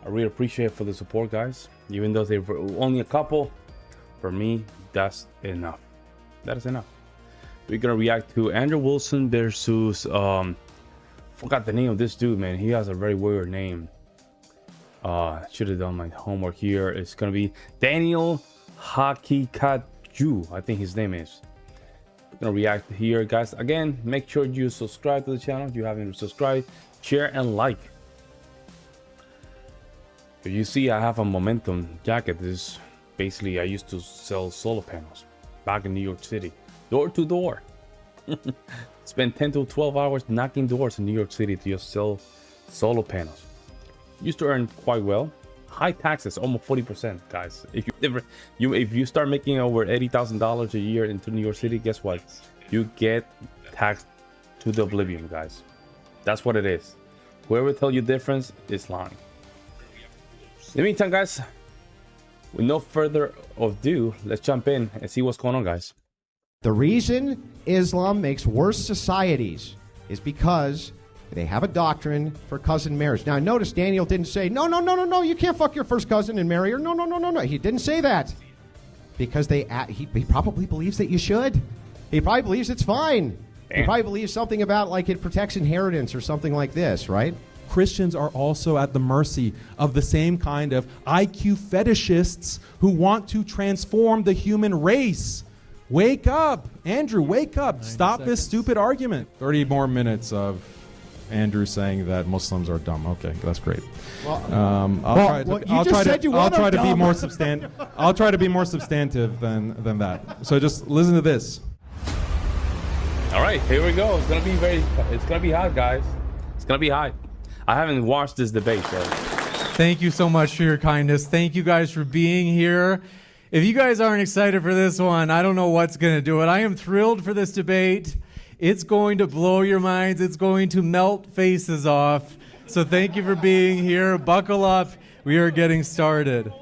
I really appreciate it for the support, guys. Even though they were only a couple, for me, that's enough. That is enough. We're gonna react to Andrew Wilson versus forgot the name of this dude, man. He has a very weird name. Should have done my homework here. It's gonna be Daniel Haqiqatjou, I think his name is. We're gonna react here, guys. Again, make sure you subscribe to the channel if you haven't subscribed, share and like. If you see, I have a momentum jacket. This is basically, I used to sell solar panels back in New York City, door to door. Spent 10 to 12 hours knocking doors in New York City to just sell solar panels. Used to earn quite well. High taxes, almost 40%, guys. If you start making over $80,000 a year into New York City, guess what? You get taxed to the oblivion, guys. That's what it is. Whoever tells you difference is lying. In the meantime, guys, with no further ado, let's jump in and see what's going on, guys. The reason Islam makes worse societies is because they have a doctrine for cousin marriage. Now, notice Daniel didn't say, no, you can't fuck your first cousin and marry her. No. He didn't say that. Because he probably believes that you should. He probably believes it's fine. Damn. He probably believes something about, like, it protects inheritance or something like this, right? Christians are also at the mercy of the same kind of IQ fetishists who want to transform the human race. Wake up, Andrew, wake up. Stop this stupid argument. 30 more minutes of Andrew saying that Muslims are dumb. Okay, that's great. Well, I'll try to be more substantive. I'll try to be more substantive than that. So just listen to this. All right, here we go. It's gonna be hot, guys. It's gonna be hot. I haven't watched this debate, so. Thank you so much for your kindness. Thank you guys for being here. If you guys aren't excited for this one, I don't know what's going to do it. I am thrilled for this debate. It's going to blow your minds. It's going to melt faces off. So thank you for being here. Buckle up. We are getting started.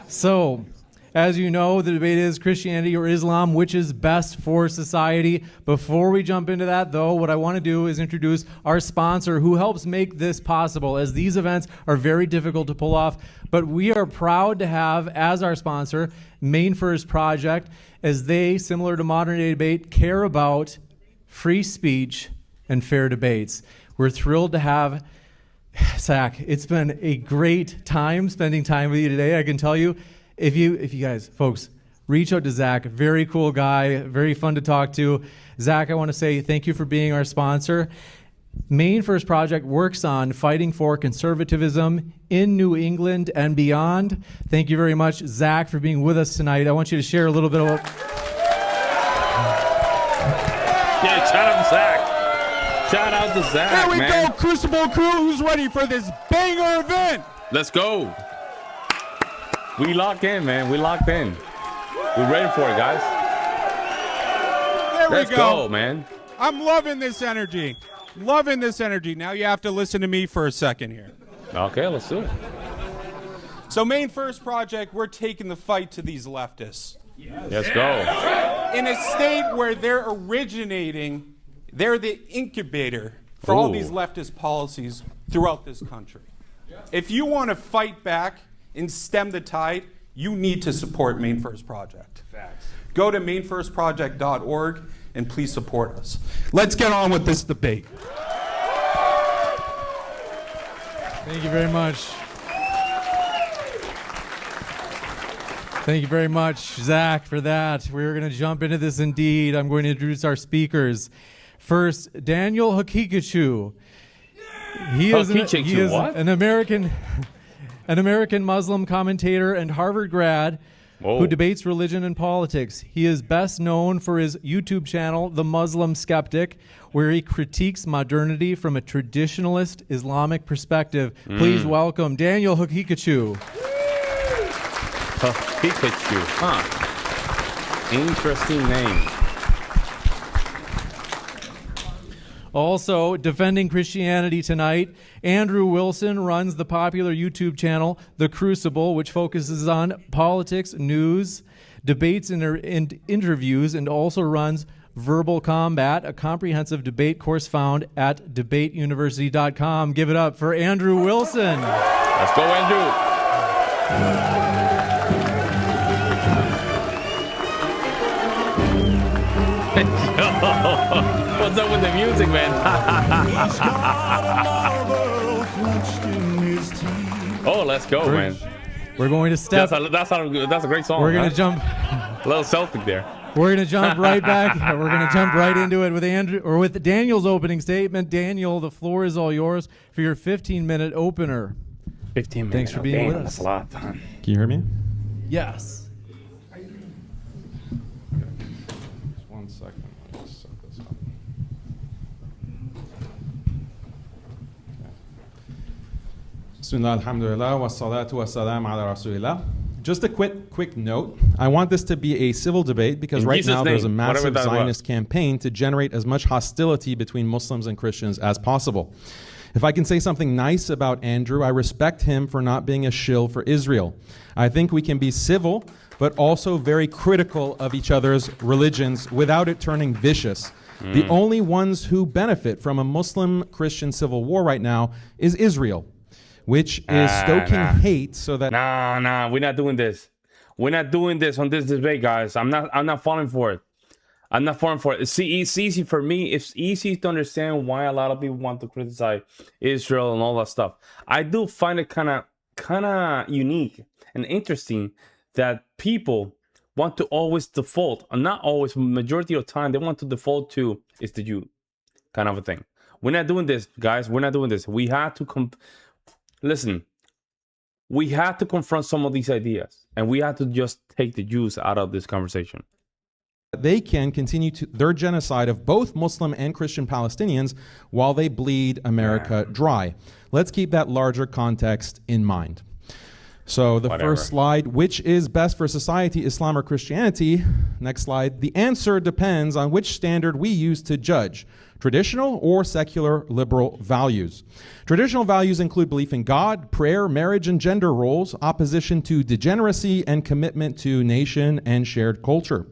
So, as you know, the debate is Christianity or Islam, which is best for society. Before we jump into that, though, what I want to do is introduce our sponsor who helps make this possible, as these events are very difficult to pull off. But we are proud to have as our sponsor Main First Project, as they, similar to modern day debate, care about free speech and fair debates. We're thrilled to have Zach. It's been a great time spending time with you today, I can tell you. If you guys, folks, reach out to Zach. Very cool guy, very fun to talk to. Zach, I want to say thank you for being our sponsor. Main First Project works on fighting for conservatism in New England and beyond. Thank you very much, Zach, for being with us tonight. I want you to share a little bit about... Yeah, shout out to Zach. Shout out to Zach, Here we go, Crucible Crew. Who's ready for this banger event? Let's go. We locked in, man. We locked in. We're ready for it, guys. There Let's we go, man. I'm loving this energy. Loving this energy. Now you have to listen to me for a second here. Okay, let's do it. So Main First Project, we're taking the fight to these leftists. Yes. Let's go. In a state where they're originating, they're the incubator for all these leftist policies throughout this country. If you want to fight back and stem the tide, you need to support Main First Project. Facts. Go to mainfirstproject.org and please support us. Let's get on with this debate. Thank you very much. Thank you very much, Zach, for that. We're going to jump into this indeed. I'm going to introduce our speakers. First, Daniel Haqiqatjou. He is an American Muslim commentator and Harvard grad who debates religion and politics. He is best known for his YouTube channel, The Muslim Skeptic, where he critiques modernity from a traditionalist Islamic perspective. Please welcome Daniel Haqiqatjou. Haqiqatjou, huh? Interesting name. Also, defending Christianity tonight, Andrew Wilson runs the popular YouTube channel, The Crucible, which focuses on politics, news, debates, and interviews, and also runs Verbal Combat, a comprehensive debate course found at debateuniversity.com. Give it up for Andrew Wilson. Let's go, Andrew. What's up with the music, man? Oh, let's go, man. We're going to step. That's a great song. We're going huh? to jump. A little Celtic there. We're going to jump right back. We're going to jump right into it with Andrew or with Daniel's opening statement. Daniel, the floor is all yours for your 15-minute opener. 15 minutes. Thanks for being with us. That's a lot. Can you hear me? Yes. Just 1 second. Let me set this up. Bismillah, alhamdulillah, wa salatu wa salam ala rasulillah. Just a quick note. I want this to be a civil debate because In right Jesus' now there's a name, massive whatever that Zionist campaign to generate as much hostility between Muslims and Christians as possible. If I can say something nice about Andrew, I respect him for not being a shill for Israel. I think we can be civil, but also very critical of each other's religions without it turning vicious. The only ones who benefit from a Muslim-Christian civil war right now is Israel, which is stoking hate so that... Nah, we're not doing this. We're not doing this on this debate, guys. I'm not falling for it. I'm not falling for it. See, it's easy for me. It's easy to understand why a lot of people want to criticize Israel and all that stuff. I do find it kind of unique and interesting that people want to always default, or not always, majority of the time, they want to default to it's the Jew kind of a thing. We're not doing this, guys. We're not doing this. We have to listen. We have to confront some of these ideas, and we have to just take the Jews out of this conversation. They can continue their genocide of both Muslim and Christian Palestinians while they bleed America dry. Let's keep that larger context in mind. So the first slide, which is best for society, Islam or Christianity? Next slide. The answer depends on which standard we use to judge, traditional or secular liberal values. Traditional values include belief in God, prayer, marriage, and gender roles, opposition to degeneracy, and commitment to nation and shared culture.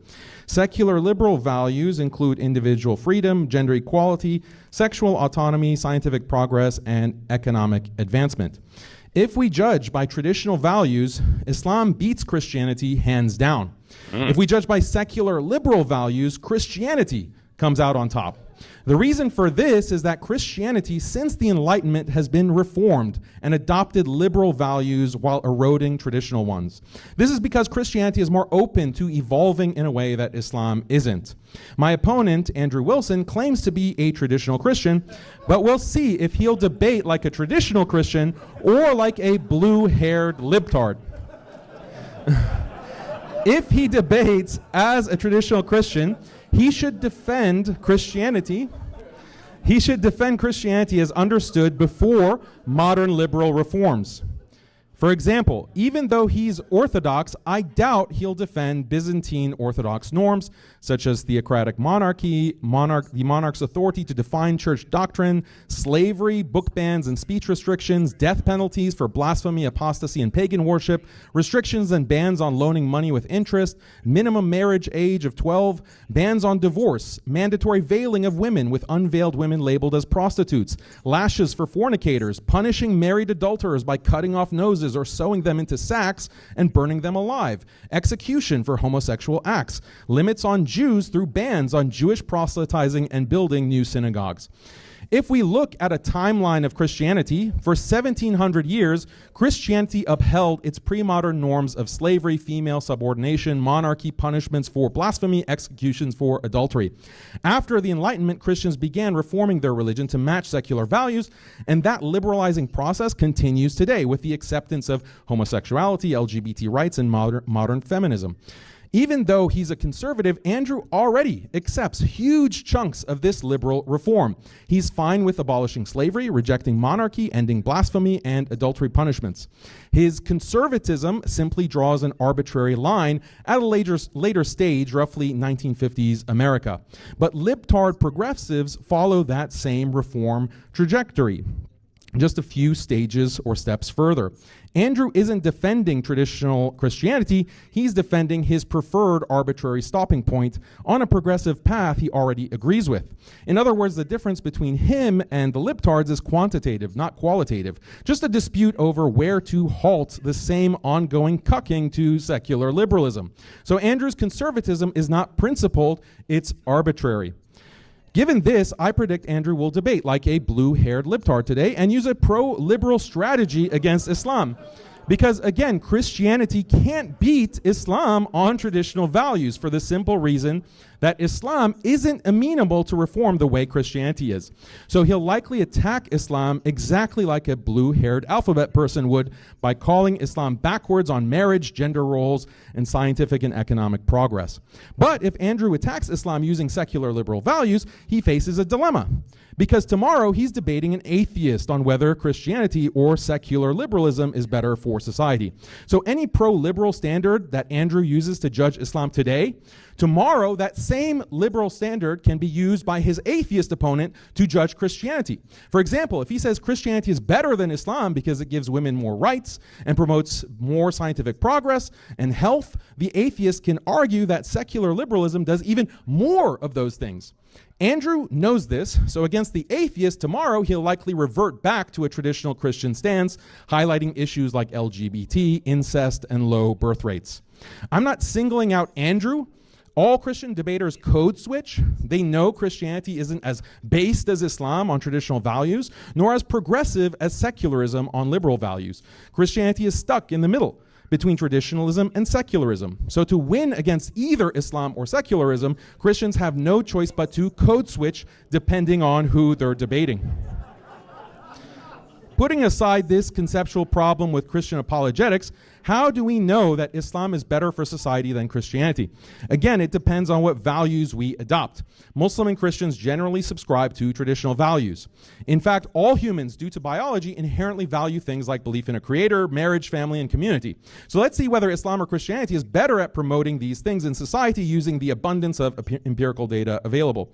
Secular liberal values include individual freedom, gender equality, sexual autonomy, scientific progress, and economic advancement. If we judge by traditional values, Islam beats Christianity hands down. If we judge by secular liberal values, Christianity comes out on top. The reason for this is that Christianity, since the Enlightenment, has been reformed and adopted liberal values while eroding traditional ones. This is because Christianity is more open to evolving in a way that Islam isn't. My opponent, Andrew Wilson, claims to be a traditional Christian, but we'll see if he'll debate like a traditional Christian or like a blue-haired libtard. If he debates as a traditional Christian, he should defend Christianity. He should defend Christianity as understood before modern liberal reforms. For example, even though he's Orthodox, I doubt he'll defend Byzantine Orthodox norms, such as theocratic monarchy, the monarch's authority to define church doctrine, slavery, book bans and speech restrictions, death penalties for blasphemy, apostasy, and pagan worship, restrictions and bans on loaning money with interest, minimum marriage age of 12, bans on divorce, mandatory veiling of women with unveiled women labeled as prostitutes, lashes for fornicators, punishing married adulterers by cutting off noses or sewing them into sacks and burning them alive, execution for homosexual acts, limits on Jews through bans on Jewish proselytizing and building new synagogues. If we look at a timeline of Christianity, for 1700 years, Christianity upheld its pre-modern norms of slavery, female subordination, monarchy, punishments for blasphemy, executions for adultery. After the Enlightenment, Christians began reforming their religion to match secular values, and that liberalizing process continues today with the acceptance of homosexuality, LGBT rights, and modern feminism. Even though he's a conservative, Andrew already accepts huge chunks of this liberal reform. He's fine with abolishing slavery, rejecting monarchy, ending blasphemy, and adultery punishments. His conservatism simply draws an arbitrary line at a later stage, roughly 1950s America. But libtard progressives follow that same reform trajectory. just a few stages or steps further. Andrew isn't defending traditional Christianity, he's defending his preferred arbitrary stopping point on a progressive path he already agrees with. In other words, the difference between him and the libtards is quantitative, not qualitative. Just a dispute over where to halt the same ongoing cucking to secular liberalism. So Andrew's conservatism is not principled, it's arbitrary. Given this, I predict Andrew will debate like a blue-haired libtard today and use a pro-liberal strategy against Islam. Because again, Christianity can't beat Islam on traditional values for the simple reason that Islam isn't amenable to reform the way Christianity is. So he'll likely attack Islam exactly like a blue-haired alphabet person would by calling Islam backwards on marriage, gender roles, and scientific and economic progress. But if Andrew attacks Islam using secular liberal values, he faces a dilemma. Because tomorrow he's debating an atheist on whether Christianity or secular liberalism is better for society. So any pro-liberal standard that Andrew uses to judge Islam today, tomorrow that same liberal standard can be used by his atheist opponent to judge Christianity. For example, if he says Christianity is better than Islam because it gives women more rights and promotes more scientific progress and health, the atheist can argue that secular liberalism does even more of those things. Andrew knows this, so against the atheist tomorrow, he'll likely revert back to a traditional Christian stance, highlighting issues like LGBT, incest, and low birth rates. I'm not singling out Andrew. All Christian debaters code switch. They know Christianity isn't as based as Islam on traditional values, nor as progressive as secularism on liberal values. Christianity is stuck in the middle between traditionalism and secularism. So to win against either Islam or secularism, Christians have no choice but to code switch depending on who they're debating. Putting aside this conceptual problem with Christian apologetics, how do we know that Islam is better for society than Christianity? Again, it depends on what values we adopt. Muslim and Christians generally subscribe to traditional values. In fact, all humans, due to biology, inherently value things like belief in a creator, marriage, family, and community. So let's see whether Islam or Christianity is better at promoting these things in society using the abundance of empirical data available.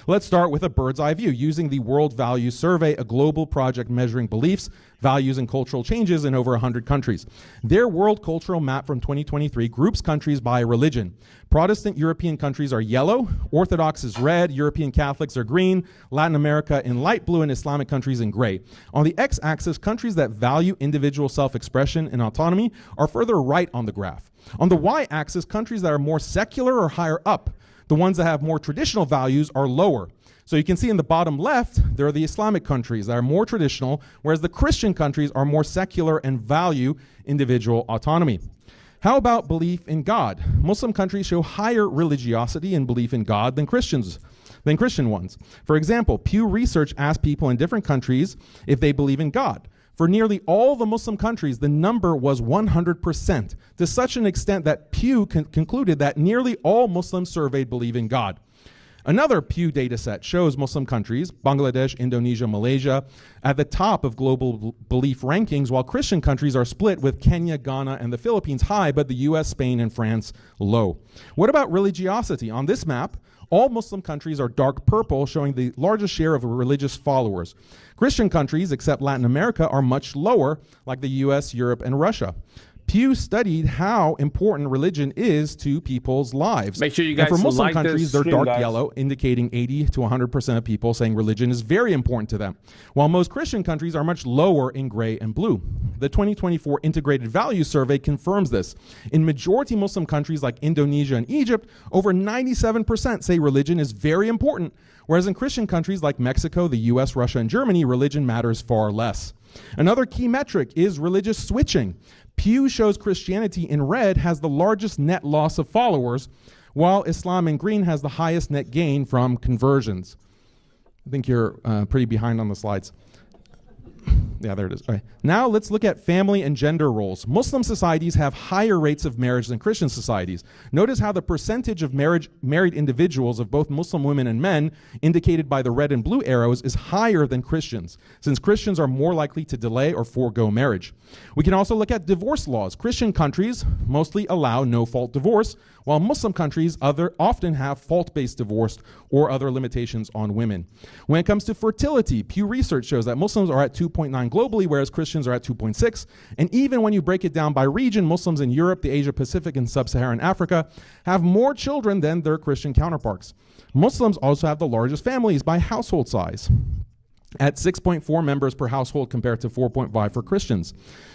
Let's start with a bird's eye view using the World Values Survey, a global project measuring beliefs, values, and cultural changes in over 100 countries. Their World Cultural Map from 2023 groups countries by religion. Protestant European countries are yellow, Orthodox is red, European Catholics are green, Latin America in light blue, and Islamic countries in gray. On the x-axis, countries that value individual self-expression and autonomy are further right on the graph. On the y-axis, countries that are more secular are higher up. The ones that have more traditional values are lower. So you can see in the bottom left, there are the Islamic countries that are more traditional, whereas the Christian countries are more secular and value individual autonomy. How about belief in God? Muslim countries show higher religiosity and belief in God than Christian ones. For example, Pew Research asked people in different countries if they believe in God. For nearly all the Muslim countries, the number was 100%, to such an extent that Pew concluded that nearly all Muslims surveyed believe in God. Another Pew data set shows Muslim countries, Bangladesh, Indonesia, Malaysia, at the top of global belief rankings, while Christian countries are split with Kenya, Ghana, and the Philippines high, but the US, Spain, and France low. What about religiosity? On this map, all Muslim countries are dark purple, showing the largest share of religious followers. Christian countries, except Latin America, are much lower, like the US, Europe, and Russia. Pew studied how important religion is to people's lives. Make sure you guys and for Muslim like countries, this they're stream, dark guys. yellow, indicating 80 to 100% of people saying religion is very important to them, while most Christian countries are much lower in gray and blue. The 2024 Integrated Values Survey confirms this. In majority Muslim countries like Indonesia and Egypt, over 97% say religion is very important, whereas in Christian countries like Mexico, the US, Russia, and Germany, religion matters far less. Another key metric is religious switching. Pew shows Christianity in red has the largest net loss of followers, while Islam in green has the highest net gain from conversions. I think you're pretty behind on the slides. Yeah, there it is. All right. Now let's look at family and gender roles. Muslim societies have higher rates of marriage than Christian societies. Notice how the percentage of married individuals of both Muslim women and men, indicated by the red and blue arrows, is higher than Christians, since Christians are more likely to delay or forego marriage. We can also look at divorce laws. Christian countries mostly allow no-fault divorce, while Muslim countries often have fault-based divorce or other limitations on women. When it comes to fertility, Pew Research shows that Muslims are at 2.9 globally, whereas Christians are at 2.6. And even when you break it down by region, Muslims in Europe, the Asia Pacific, and sub-Saharan Africa have more children than their Christian counterparts. Muslims also have the largest families by household size, at 6.4 members per household compared to 4.5 for Christians.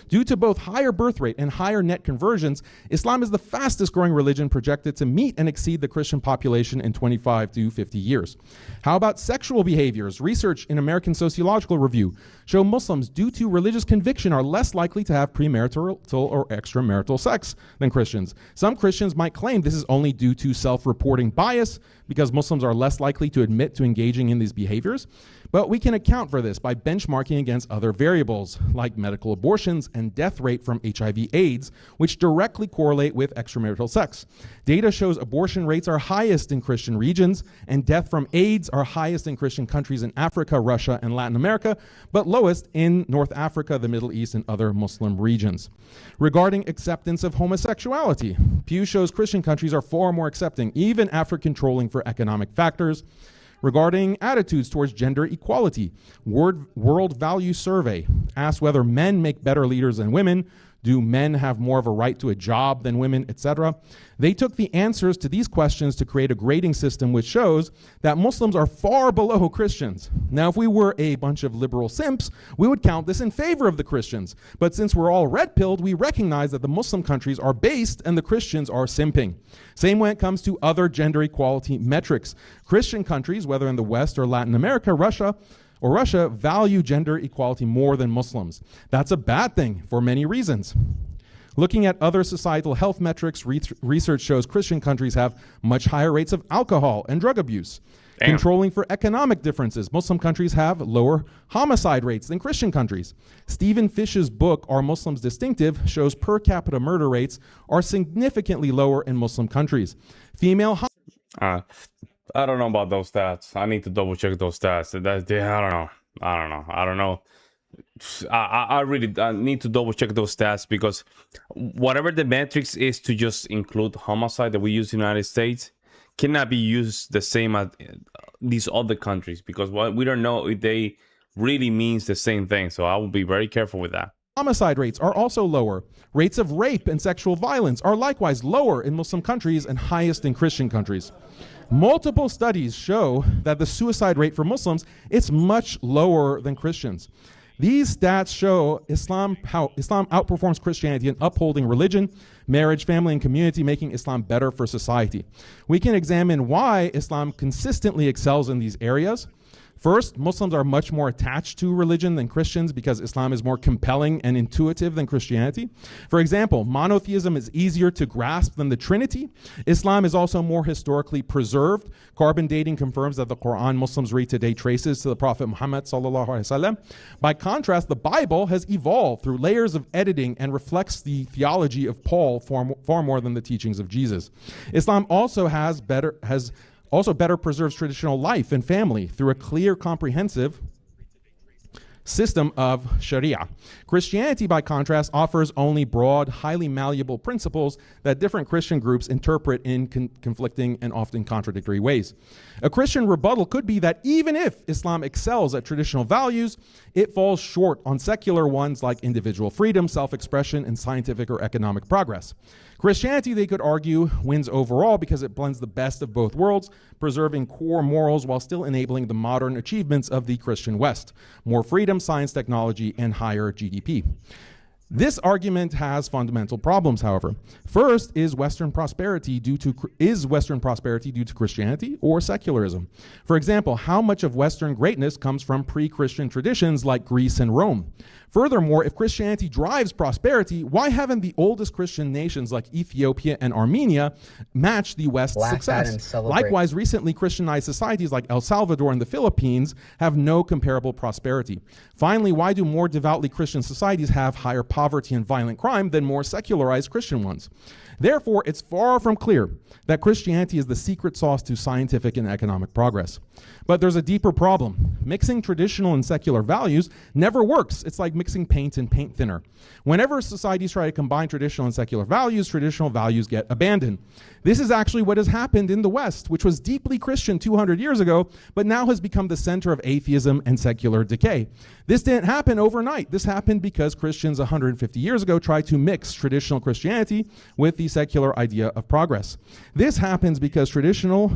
Due to both higher birth rate and higher net conversions, Islam is the fastest growing religion projected to meet and exceed the Christian population in 25 to 50 years. How about sexual behaviors? Research in American Sociological Review show Muslims, due to religious conviction, are less likely to have premarital or extramarital sex than Christians. Some Christians might claim this is only due to self-reporting bias because Muslims are less likely to admit to engaging in these behaviors. But we can account for this by benchmarking against other variables like medical abortions and death rate from HIV/AIDS, which directly correlate with extramarital sex. Data shows abortion rates are highest in Christian regions, and death from AIDS are highest in Christian countries in Africa, Russia, and Latin America, but lowest in North Africa, the Middle East, and other Muslim regions. Regarding acceptance of homosexuality, Pew shows Christian countries are far more accepting, even after controlling for economic factors. Regarding attitudes towards gender equality, World Value Survey asks whether men make better leaders than women, do men have more of a right to a job than women, etc. They took the answers to these questions to create a grading system which shows that Muslims are far below Christians. Now, if we were a bunch of liberal simps, we would count this in favor of the Christians. But since we're all red-pilled, we recognize that the Muslim countries are based and the Christians are simping. Same when it comes to other gender equality metrics. Christian countries, whether in the West or Latin America, Russia, value gender equality more than Muslims. That's a bad thing for many reasons. Looking at other societal health metrics, research shows Christian countries have much higher rates of alcohol and drug abuse. Damn. Controlling for economic differences, Muslim countries have lower homicide rates than Christian countries. Stephen Fish's book, Are Muslims Distinctive?, shows per capita murder rates are significantly lower in Muslim countries. Female I don't know about those stats. I need to double check those stats. I don't know. I really need to double check those stats, because whatever the metrics is to just include homicide that we use in the United States cannot be used the same as these other countries, because we don't know if they really means the same thing. So I will be very careful with that. Homicide rates are also lower. Rates of rape and sexual violence are likewise lower in Muslim countries and highest in Christian countries. Multiple studies show that the suicide rate for Muslims is much lower than Christians. These stats show how Islam outperforms Christianity in upholding religion, marriage, family, and community, making Islam better for society. We can examine why Islam consistently excels in these areas. First, Muslims are much more attached to religion than Christians because Islam is more compelling and intuitive than Christianity. For example, monotheism is easier to grasp than the Trinity. Islam is also more historically preserved. Carbon dating confirms that the Quran Muslims read today traces to the Prophet Muhammad sallallahu alaihi wasallam. By contrast, the Bible has evolved through layers of editing and reflects the theology of Paul far more than the teachings of Jesus. Islam also better preserves traditional life and family through a clear, comprehensive system of Sharia. Christianity, by contrast, offers only broad, highly malleable principles that different Christian groups interpret in conflicting and often contradictory ways. A Christian rebuttal could be that even if Islam excels at traditional values, it falls short on secular ones like individual freedom, self-expression, and scientific or economic progress. Christianity, they could argue, wins overall because it blends the best of both worlds, preserving core morals while still enabling the modern achievements of the Christian West: more freedom, science, technology, and higher GDP. This argument has fundamental problems, however. First, is Western prosperity due to Christianity or secularism? For example, how much of Western greatness comes from pre-Christian traditions like Greece and Rome? Furthermore, if Christianity drives prosperity, why haven't the oldest Christian nations like Ethiopia and Armenia matched the West's success? Likewise, recently Christianized societies like El Salvador and the Philippines have no comparable prosperity. Finally, why do more devoutly Christian societies have higher poverty and violent crime than more secularized Christian ones? Therefore, it's far from clear that Christianity is the secret sauce to scientific and economic progress. But there's a deeper problem. Mixing traditional and secular values never works. It's like mixing paint and paint thinner. Whenever societies try to combine traditional and secular values, traditional values get abandoned. This is actually what has happened in the West, which was deeply Christian 200 years ago, but now has become the center of atheism and secular decay. This didn't happen overnight. This happened because Christians 150 years ago tried to mix traditional Christianity with the secular idea of progress. This happens because traditional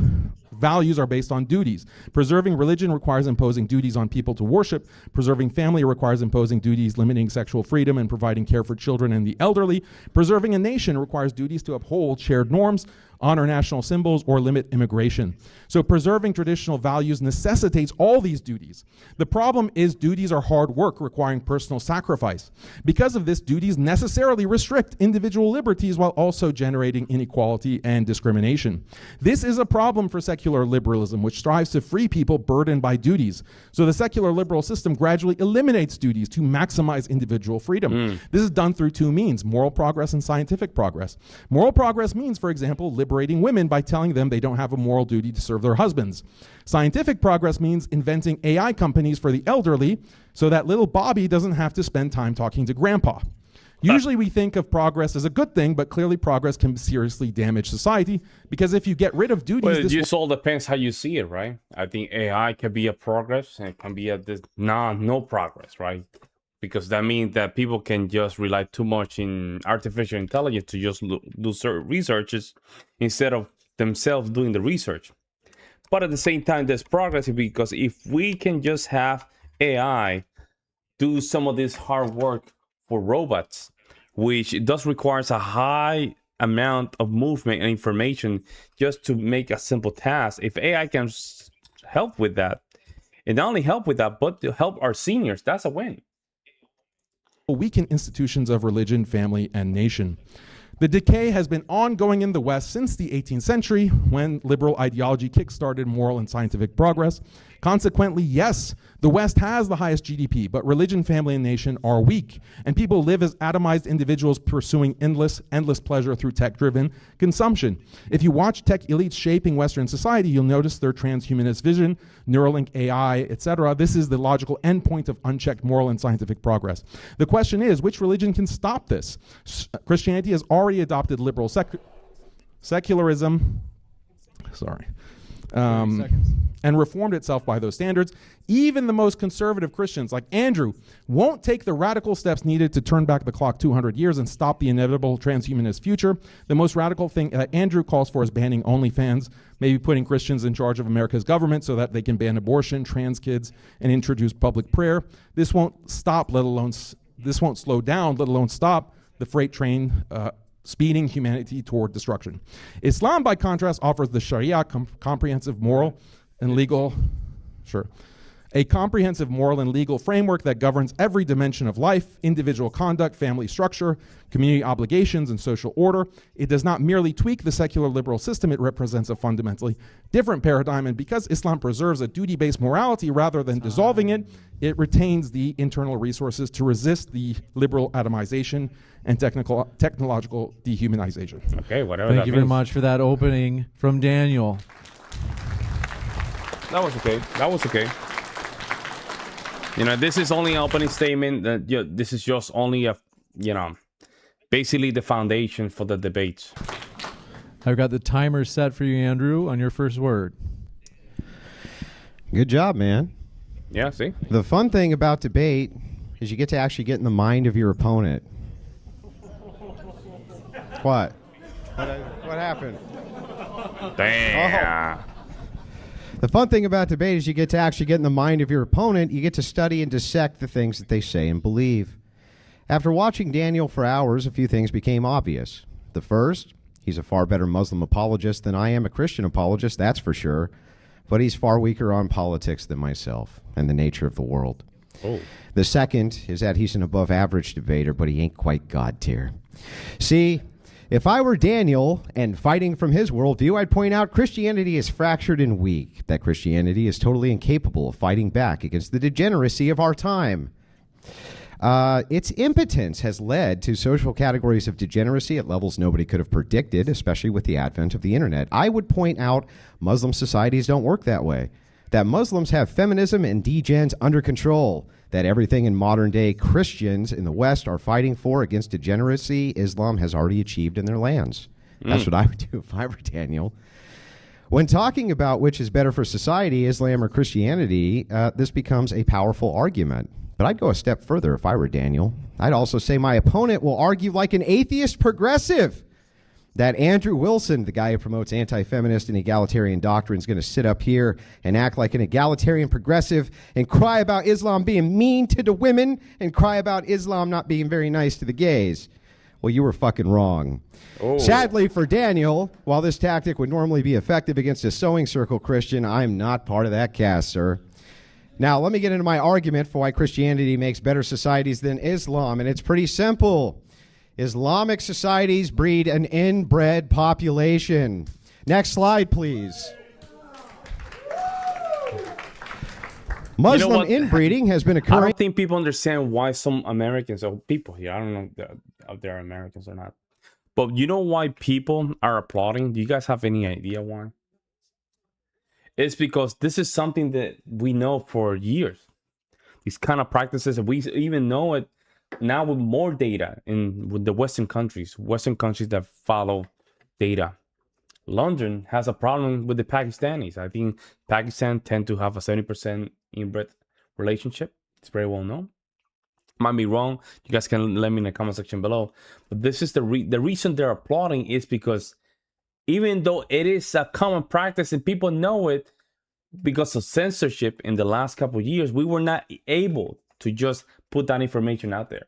values are based on duties. Preserving religion requires imposing duties on people to worship. Preserving family requires imposing duties limiting sexual freedom and providing care for children and the elderly. Preserving a nation requires duties to uphold shared norms, honor national symbols, or limit immigration. So preserving traditional values necessitates all these duties. The problem is duties are hard work requiring personal sacrifice. Because of this, duties necessarily restrict individual liberties while also generating inequality and discrimination. This is a problem for secular liberalism, which strives to free people burdened by duties. So the secular liberal system gradually eliminates duties to maximize individual freedom. This is done through two means: moral progress and scientific progress. Moral progress means, for example, liberating women by telling them they don't have a moral duty to serve their husbands. Scientific progress means inventing AI companies for the elderly so that little Bobby doesn't have to spend time talking to grandpa. Usually we think of progress as a good thing, but clearly progress can seriously damage society, because if you get rid of duties... Well, it just all depends how you see it, right? I think AI can be a progress and it can be a no progress, right? Because that means that people can just rely too much in artificial intelligence to just do certain researches instead of themselves doing the research. But at the same time, there's progress, because if we can just have AI do some of this hard work for robots, which does requires a high amount of movement and information just to make a simple task. If AI can help with that, and not only help with that, but to help our seniors, that's a win. Weaken institutions of religion, family, and nation. The decay has been ongoing in the West since the 18th century, when liberal ideology kick-started moral and scientific progress. Consequently, yes, the West has the highest GDP, but religion, family, and nation are weak, and people live as atomized individuals pursuing endless pleasure through tech-driven consumption. If you watch tech elites shaping Western society, you'll notice their transhumanist vision, Neuralink AI, etc. This is the logical endpoint of unchecked moral and scientific progress. The question is, which religion can stop this? Christianity has already adopted liberal secularism, and reformed itself by those standards. Even the most conservative Christians, like Andrew, won't take the radical steps needed to turn back the clock 200 years and stop the inevitable transhumanist future. The most radical thing that Andrew calls for is banning OnlyFans, maybe putting Christians in charge of America's government so that they can ban abortion, trans kids, and introduce public prayer. This won't stop, this won't slow down, let alone stop the freight train speeding humanity toward destruction. Islam, by contrast, offers the Sharia comprehensive moral and legal, a comprehensive moral and legal framework that governs every dimension of life, individual conduct, family structure, community obligations, and social order. It does not merely tweak the secular liberal system, it represents a fundamentally different paradigm, and because Islam preserves a duty-based morality rather than dissolving it, it retains the internal resources to resist the liberal atomization and technological dehumanization. Okay, whatever. Thank you very much for that opening from Daniel. That was okay. That was okay. You know, this is only an opening statement. This is just only a, basically the foundation for the debates. I've got the timer set for you, Andrew, on your first word. Good job, man. Yeah, see? The fun thing about debate is you get to actually get in the mind of your opponent. What? What happened? Damn. Oh. The fun thing about debate is you get to actually get in the mind of your opponent. You get to study and dissect the things that they say and believe. After watching Daniel for hours, a few things became obvious. The first, he's a far better Muslim apologist than I am a Christian apologist, that's for sure. But he's far weaker on politics than myself and the nature of the world. Oh. The second is that he's an above-average debater, but he ain't quite God tier. See, if I were Daniel and fighting from his worldview, I'd point out Christianity is fractured and weak, that Christianity is totally incapable of fighting back against the degeneracy of our time. Its impotence has led to social categories of degeneracy at levels nobody could have predicted, especially with the advent of the internet. I would point out Muslim societies don't work that way, that Muslims have feminism and degens under control, that everything in modern-day Christians in the West are fighting for against degeneracy, Islam has already achieved in their lands. That's what I would do if I were Daniel. When talking about which is better for society, Islam or Christianity, this becomes a powerful argument. But I'd go a step further if I were Daniel. I'd also say my opponent will argue like an atheist progressive that Andrew Wilson, the guy who promotes anti-feminist and egalitarian doctrine, is going to sit up here and act like an egalitarian progressive and cry about Islam being mean to the women and cry about Islam not being very nice to the gays. Well, you were fucking wrong. Oh. Sadly for Daniel, while this tactic would normally be effective against a sewing circle Christian, I'm not part of that cast, sir. Now, let me get into my argument for why Christianity makes better societies than Islam, and it's pretty simple. Islamic societies breed an inbred population. Next slide, please. Muslim inbreeding has been occurring. I don't think people understand why some Americans, or people here, I don't know if they're Americans or not, but you know why people are applauding? Do you guys have any idea why? It's because this is something that we know for years. These kind of practices, and we even know it now with more data with the Western countries that follow data. London has a problem with the Pakistanis. I think Pakistan tend to have a 70% inbred relationship. It's very well known. Might be wrong. You guys can let me in the comment section below. But this is the reason they're applauding is because even though it is a common practice and people know it, because of censorship in the last couple of years, we were not able to just put that information out there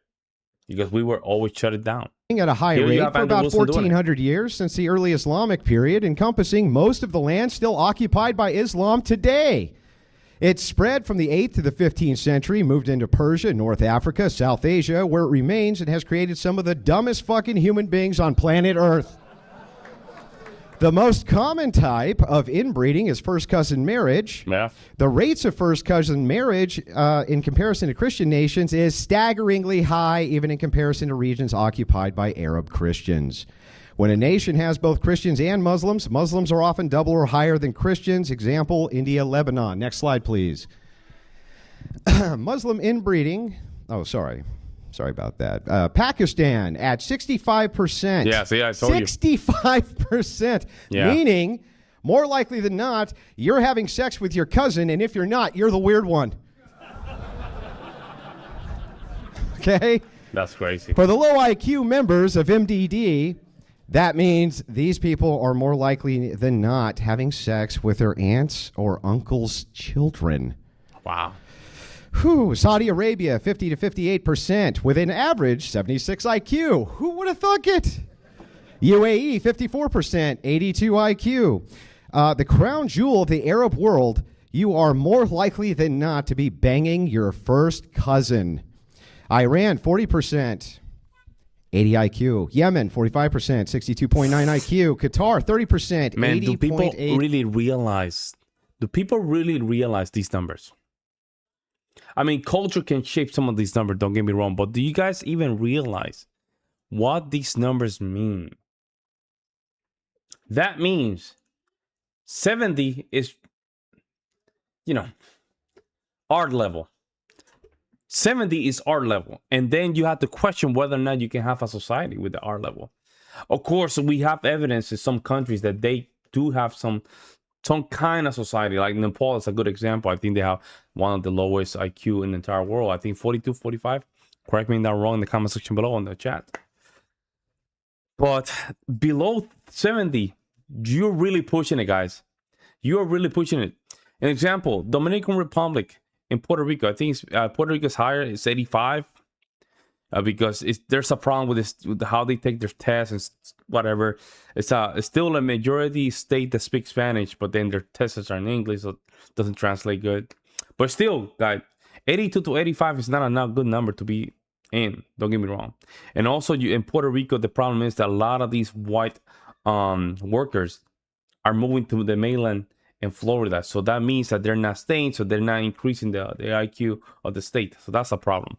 because we were always shut it down. At a high rate for about 1,400 years since the early Islamic period, encompassing most of the land still occupied by Islam today. It spread from the 8th to the 15th century, moved into Persia, North Africa, South Asia, where it remains and has created some of the dumbest fucking human beings on planet Earth. The most common type of inbreeding is first cousin marriage. Yeah. The rates of first cousin marriage in comparison to Christian nations is staggeringly high, even in comparison to regions occupied by Arab Christians. When a nation has both Christians and Muslims, Muslims are often double or higher than Christians. Example, India, Lebanon. Next slide, please. Muslim inbreeding. Oh, sorry. Sorry about that. Pakistan at 65%. Yeah, see, I told you. 65%. Yeah. Meaning, more likely than not, you're having sex with your cousin, and if you're not, you're the weird one. Okay? That's crazy. For the low IQ members of MDD, that means these people are more likely than not having sex with their aunts or uncles' children. Wow. Saudi Arabia, 50 to 58%, with an average 76 IQ. Who would have thunk it? UAE, 54%, 82 IQ. The crown jewel of the Arab world, you are more likely than not to be banging your first cousin. Iran, 40%, 80 IQ. Yemen, 45%, 62.9 IQ. Qatar, 30%, Man, 80.8. do people really realize these numbers? I mean, culture can shape some of these numbers, don't get me wrong, but do you guys even realize what these numbers mean? That means 70 is, art level. 70 is art level. And then you have to question whether or not you can have a society with the art level. Of course, we have evidence in some countries that they do have some kind of society. Like Nepal is a good example. I think they have one of the lowest IQ in the entire world. I think 42, 45. Correct me if I'm wrong in the comment section below on the chat. But below 70, you're really pushing it, guys. You're really pushing it. An example, Dominican Republic in Puerto Rico. I think Puerto Rico is higher. It's 85. Because there's a problem with this, with how they take their tests and whatever. It's still a majority state that speaks Spanish, but then their tests are in English, so it doesn't translate good. But still, guys, 82 to 85 is not a good number to be in. Don't get me wrong. And also, in Puerto Rico, the problem is that a lot of these white workers are moving to the mainland in Florida. So that means that they're not staying, so they're not increasing the IQ of the state. So that's a problem.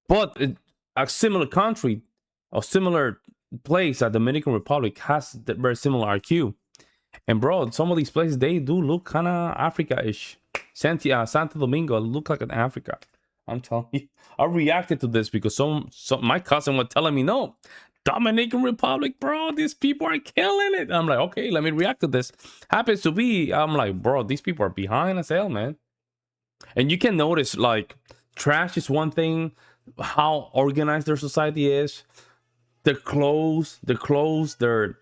But a similar country, a similar place, a Dominican Republic, has the very similar IQ. And bro, some of these places, they do look kind of Africa-ish. Santo Domingo look like an Africa. I'm telling you. I reacted to this because some my cousin was telling me, no, Dominican Republic, bro, these people are killing it. I'm like, okay, let me react to this. Happens to be, I'm like, bro, these people are behind as hell, man. And you can notice, like, trash is one thing, how organized their society is, their clothes, their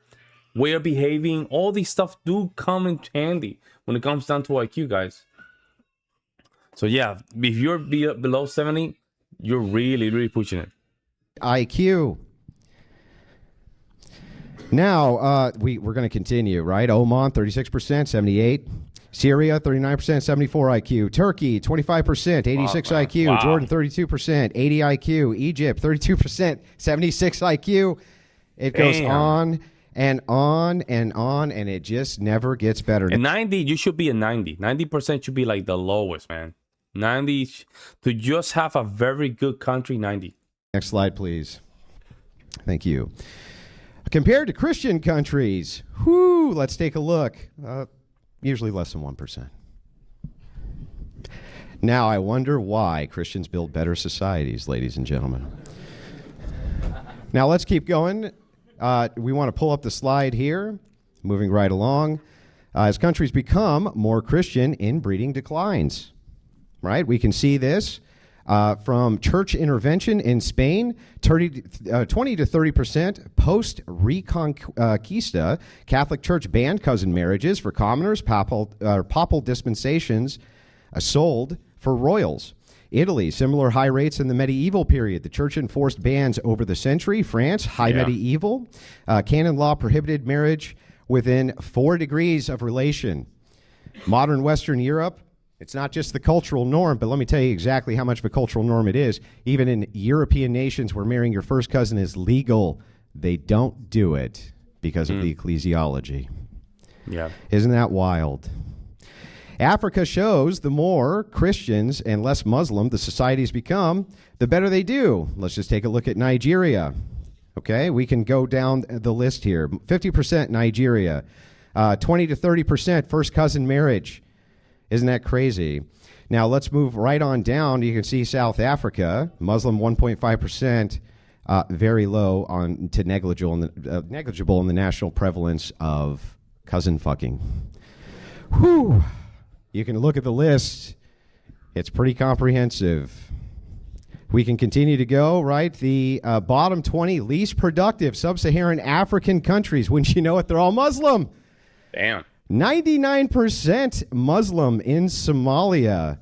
way of behaving, all these stuff do come in handy when it comes down to IQ, guys. So yeah, if you're below 70, you're really, really pushing it. IQ. Now, we're going to continue, right? Oman, 36%, 78. Syria, 39%, 74 IQ. Turkey, 25%, 86 IQ. Wow. Jordan, 32%, 80 IQ. Egypt, 32%, 76 IQ. It goes on and on and on, and it just never gets better. And 90, you should be a 90. 90% should be like the lowest, man. 90, to just have a very good country, 90. Next slide, please. Thank you. Compared to Christian countries, let's take a look. Usually less than 1%. Now, I wonder why Christians build better societies, ladies and gentlemen. Now, let's keep going. We want to pull up the slide here, moving right along. As countries become more Christian, inbreeding declines. Right? We can see this from church intervention in Spain, 20 to 30% post-Reconquista. Catholic Church banned cousin marriages for commoners. Papal dispensations sold for royals. Italy, similar high rates in the medieval period. The church enforced bans over the century. France, high medieval. Canon law prohibited marriage within 4 degrees of relation. Modern Western Europe, it's not just the cultural norm, but let me tell you exactly how much of a cultural norm it is. Even in European nations where marrying your first cousin is legal, they don't do it because of the ecclesiology. Yeah. Isn't that wild? Africa shows the more Christians and less Muslim the societies become, the better they do. Let's just take a look at Nigeria. Okay, we can go down the list here. 50% Nigeria, 20 to 30% first cousin marriage. Isn't that crazy? Now let's move right on down. You can see South Africa, Muslim 1.5%, very low on to negligible in the national prevalence of cousin fucking. Whew. You can look at the list. It's pretty comprehensive. We can continue to go, right? The bottom 20 least productive sub-Saharan African countries. Wouldn't you know it? They're all Muslim. Damn. 99% Muslim in Somalia.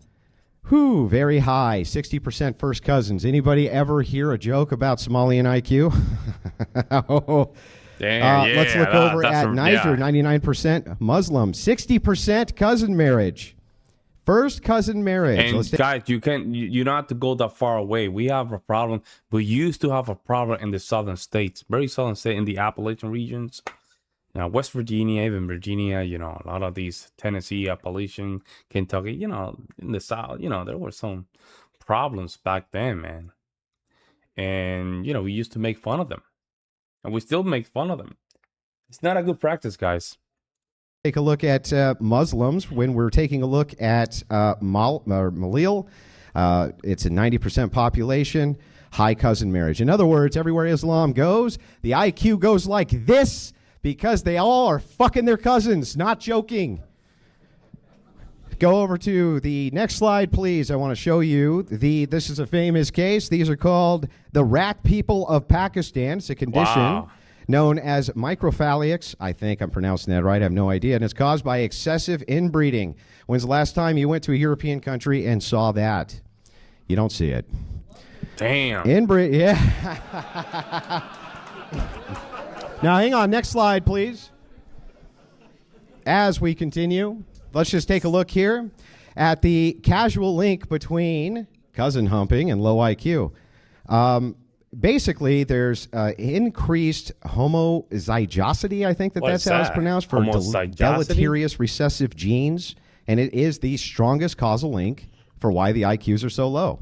Very high. 60% first cousins. Anybody ever hear a joke about Somalian IQ? Damn, let's look over at Niger. 99% Muslim. 60% cousin marriage. First cousin marriage. And guys, you don't have to go that far away. We have a problem. We used to have a problem in the southern states, very southern state, in the Appalachian regions. Now, West Virginia, even Virginia, a lot of these Tennessee, Appalachian, Kentucky, in the South, there were some problems back then, man. And, we used to make fun of them. And we still make fun of them. It's not a good practice, guys. Take a look at Muslims. When we're taking a look at Malil, it's a 90% population, high cousin marriage. In other words, everywhere Islam goes, the IQ goes like this, because they all are fucking their cousins. Not joking. Go over to the next slide, please. I want to show you this is a famous case. These are called the rat people of Pakistan. It's a condition known as microphalics. I think I'm pronouncing that right. I have no idea. And it's caused by excessive inbreeding. When's the last time you went to a European country and saw that? You don't see it. Damn. Inbreed, yeah. Now, hang on. Next slide, please. As we continue, let's just take a look here at the casual link between cousin humping and low IQ. Basically, there's increased homozygosity, I think that's how it's pronounced, for deleterious recessive genes, and it is the strongest causal link for why the IQs are so low.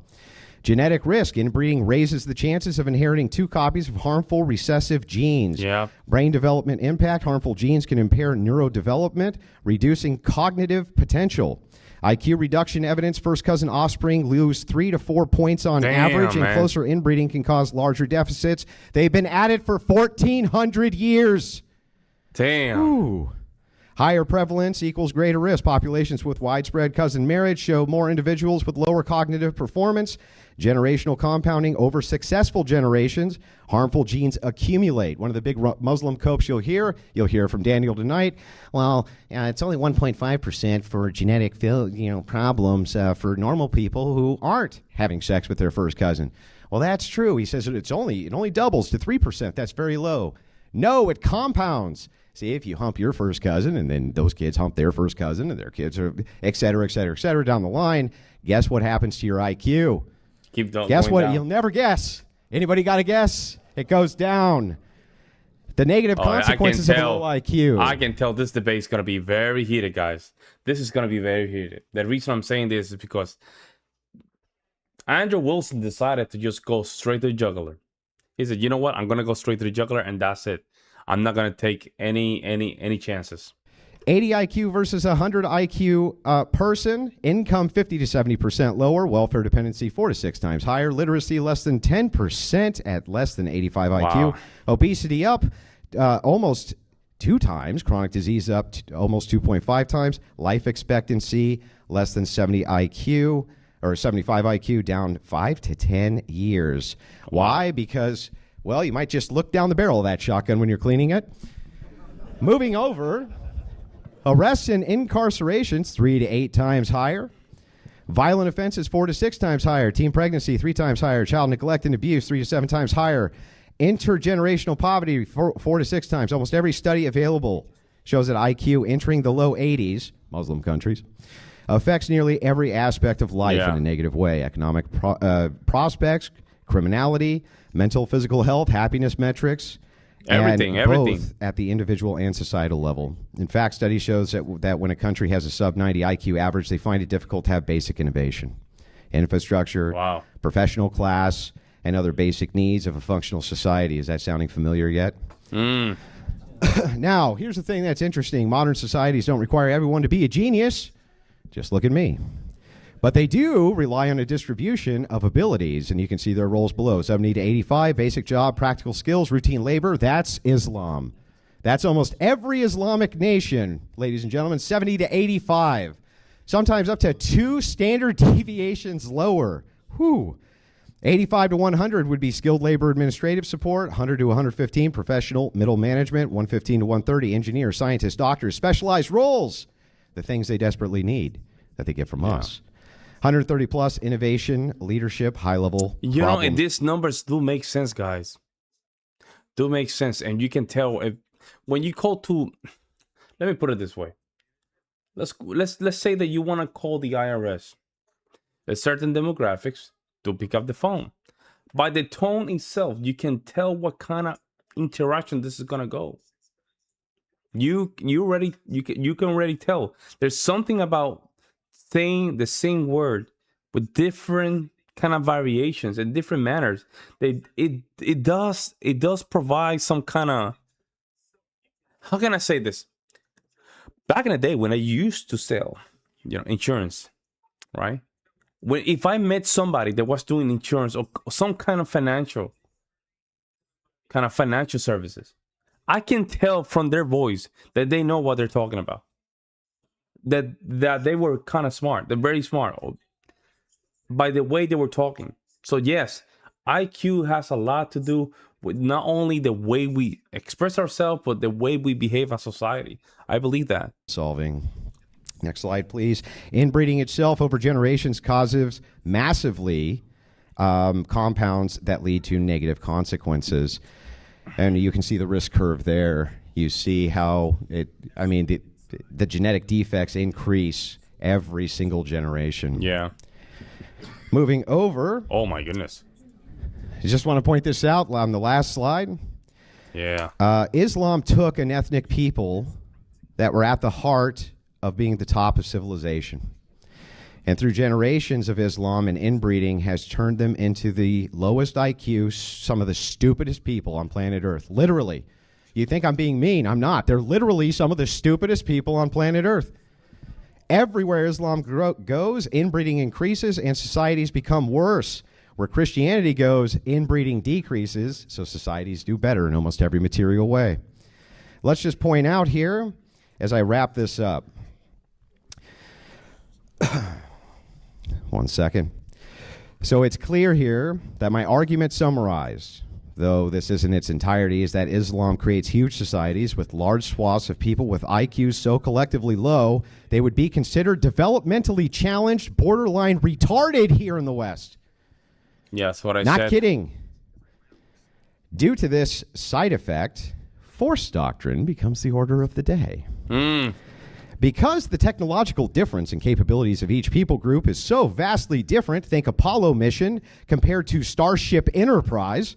Genetic risk. Inbreeding raises the chances of inheriting 2 copies of harmful recessive genes. Yeah. Brain development impact. Harmful genes can impair neurodevelopment, reducing cognitive potential. IQ reduction evidence, first cousin offspring lose 3 to 4 points on average, and closer inbreeding can cause larger deficits. They've been at it for 1,400 years. Damn. Ooh. Higher prevalence equals greater risk. Populations with widespread cousin marriage show more individuals with lower cognitive performance. Generational compounding over successful generations. Harmful genes accumulate. One of the big Muslim copes you'll hear from Daniel tonight. Well, it's only 1.5% for genetic problems for normal people who aren't having sex with their first cousin. Well, that's true. He says it only doubles to 3%. That's very low. No, it compounds. See, if you hump your first cousin and then those kids hump their first cousin and their kids are et cetera, et cetera, et cetera down the line, guess what happens to your IQ? Guess what? Down. You'll never guess. Anybody got a guess? It goes down. The negative consequences of a low IQ. I can tell this debate is going to be very heated, guys. This is going to be very heated. The reason I'm saying this is because Andrew Wilson decided to just go straight to the jugular. He said, you know what? I'm going to go straight to the jugular, and that's it. I'm not going to take any chances. 80 IQ versus 100 IQ person. Income 50 to 70% lower. Welfare dependency 4 to 6 times higher. Literacy less than 10% at less than 85 IQ. Wow. Obesity up almost 2 times. Chronic disease up almost 2.5 times. Life expectancy less than 70 IQ or 75 IQ down 5 to 10 years. Why? Because, well, you might just look down the barrel of that shotgun when you're cleaning it. Moving over, arrests and incarcerations 3 to 8 times higher. Violent offenses 4 to 6 times higher. Teen pregnancy 3 times higher. Child neglect and abuse 3 to 7 times higher. Intergenerational poverty 4 to 6 times. Almost every study available shows that IQ entering the low 80s, Muslim countries, affects nearly every aspect of life in a negative way. Economic prospects, criminality, mental, physical health, happiness metrics, everything both at the individual and societal level. In fact, study shows that when a country has a sub-90 IQ average, they find it difficult to have basic innovation, infrastructure, professional class, and other basic needs of a functional society. Is that sounding familiar yet? Now, here's the thing that's interesting. Modern societies don't require everyone to be a genius. Just look at me. But they do rely on a distribution of abilities, and you can see their roles below. 70 to 85, basic job, practical skills, routine labor. That's Islam. That's almost every Islamic nation, ladies and gentlemen, 70 to 85. Sometimes up to 2 standard deviations lower. Whew. 85 to 100 would be skilled labor administrative support, 100 to 115 professional middle management, 115 to 130 engineers, scientists, doctors, specialized roles, the things they desperately need that they get from us. 130 plus innovation, leadership, high level. You know, and these numbers do make sense, guys. Do make sense, and you can tell when you call to. Let me put it this way. Let's say that you want to call the IRS. There's certain demographics to pick up the phone. By the tone itself, you can tell what kind of interaction this is gonna go. You can already tell. There's something about saying the same word with different kind of variations and different manners. It does provide some kind of, how can I say this? Back in the day when I used to sell, insurance, right? If I met somebody that was doing insurance or some kind of financial services, I can tell from their voice that they know what they're talking about. That they were kind of smart. They're very smart by the way they were talking. So yes, IQ has a lot to do with not only the way we express ourselves, but the way we behave as society. I believe that. Solving. Next slide, please. Inbreeding itself over generations causes massively compounds that lead to negative consequences. And you can see the risk curve there. You see how the genetic defects increase every single generation. Yeah. Moving over. Oh, my goodness. I just want to point this out on the last slide. Yeah. Islam took an ethnic people that were at the heart of being the top of civilization, and through generations of Islam and inbreeding has turned them into the lowest IQ, some of the stupidest people on planet Earth. Literally. You think I'm being mean. I'm not. They're literally some of the stupidest people on planet Earth. Everywhere Islam goes, inbreeding increases and societies become worse. Where Christianity goes, inbreeding decreases, so societies do better in almost every material way. Let's just point out here, as I wrap this up. One second. So it's clear here that my argument summarized, though this isn't its entirety, is that Islam creates huge societies with large swaths of people with IQs so collectively low, they would be considered developmentally challenged, borderline retarded here in the West. Yes, what I said. said. Not kidding. Due to this side effect, force doctrine becomes the order of the day. Because the technological difference in capabilities of each people group is so vastly different, think Apollo mission compared to Starship Enterprise,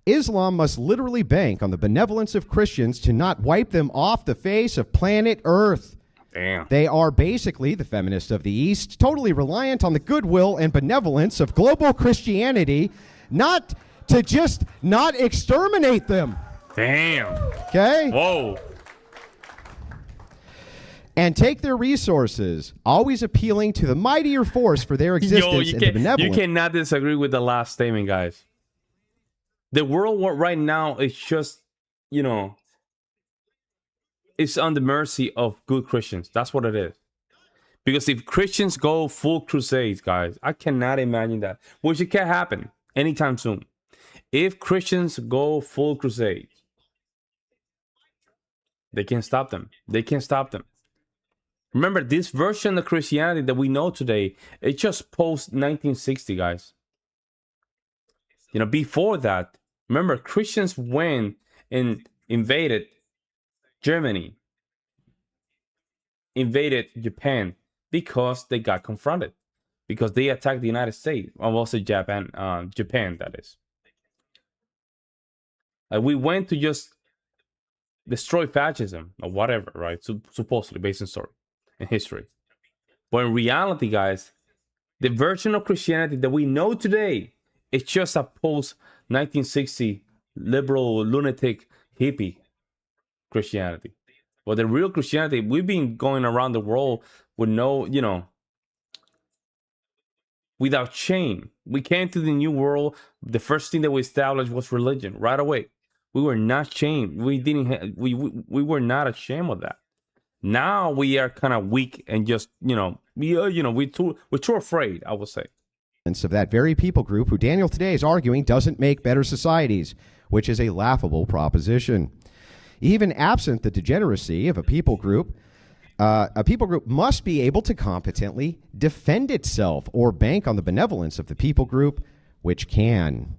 Islam must literally bank on the benevolence of Christians to not wipe them off the face of planet Earth. Damn. They are basically, the feminists of the East, totally reliant on the goodwill and benevolence of global Christianity, not to just not exterminate them. Damn. Okay? Whoa. And take their resources, always appealing to the mightier force for their existence and the benevolence. You cannot disagree with the last statement, guys. The world right now is just, it's on the mercy of good Christians. That's what it is. Because if Christians go full crusades, guys, I cannot imagine that. Which it can't happen anytime soon. If Christians go full crusade, they can't stop them. They can't stop them. Remember, this version of Christianity that we know today, it's just post-1960, guys. Before that, remember, Christians went and invaded Germany, invaded Japan, because they got confronted, because they attacked the United States. Well, also Japan, that is. We went to just destroy fascism or whatever, right? Supposedly, based on story and history. But in reality, guys, the version of Christianity that we know today is just a post-1960 liberal, lunatic, hippie Christianity. But the real Christianity, we've been going around the world with no, without shame. We came to the new world. The first thing that we established was religion right away. We were not ashamed. We were not ashamed of that. Now we are kind of weak and just, we're too afraid, I would say. Of that very people group who Daniel today is arguing doesn't make better societies, which is a laughable proposition. Even absent the degeneracy of a people group must be able to competently defend itself or bank on the benevolence of the people group, which can.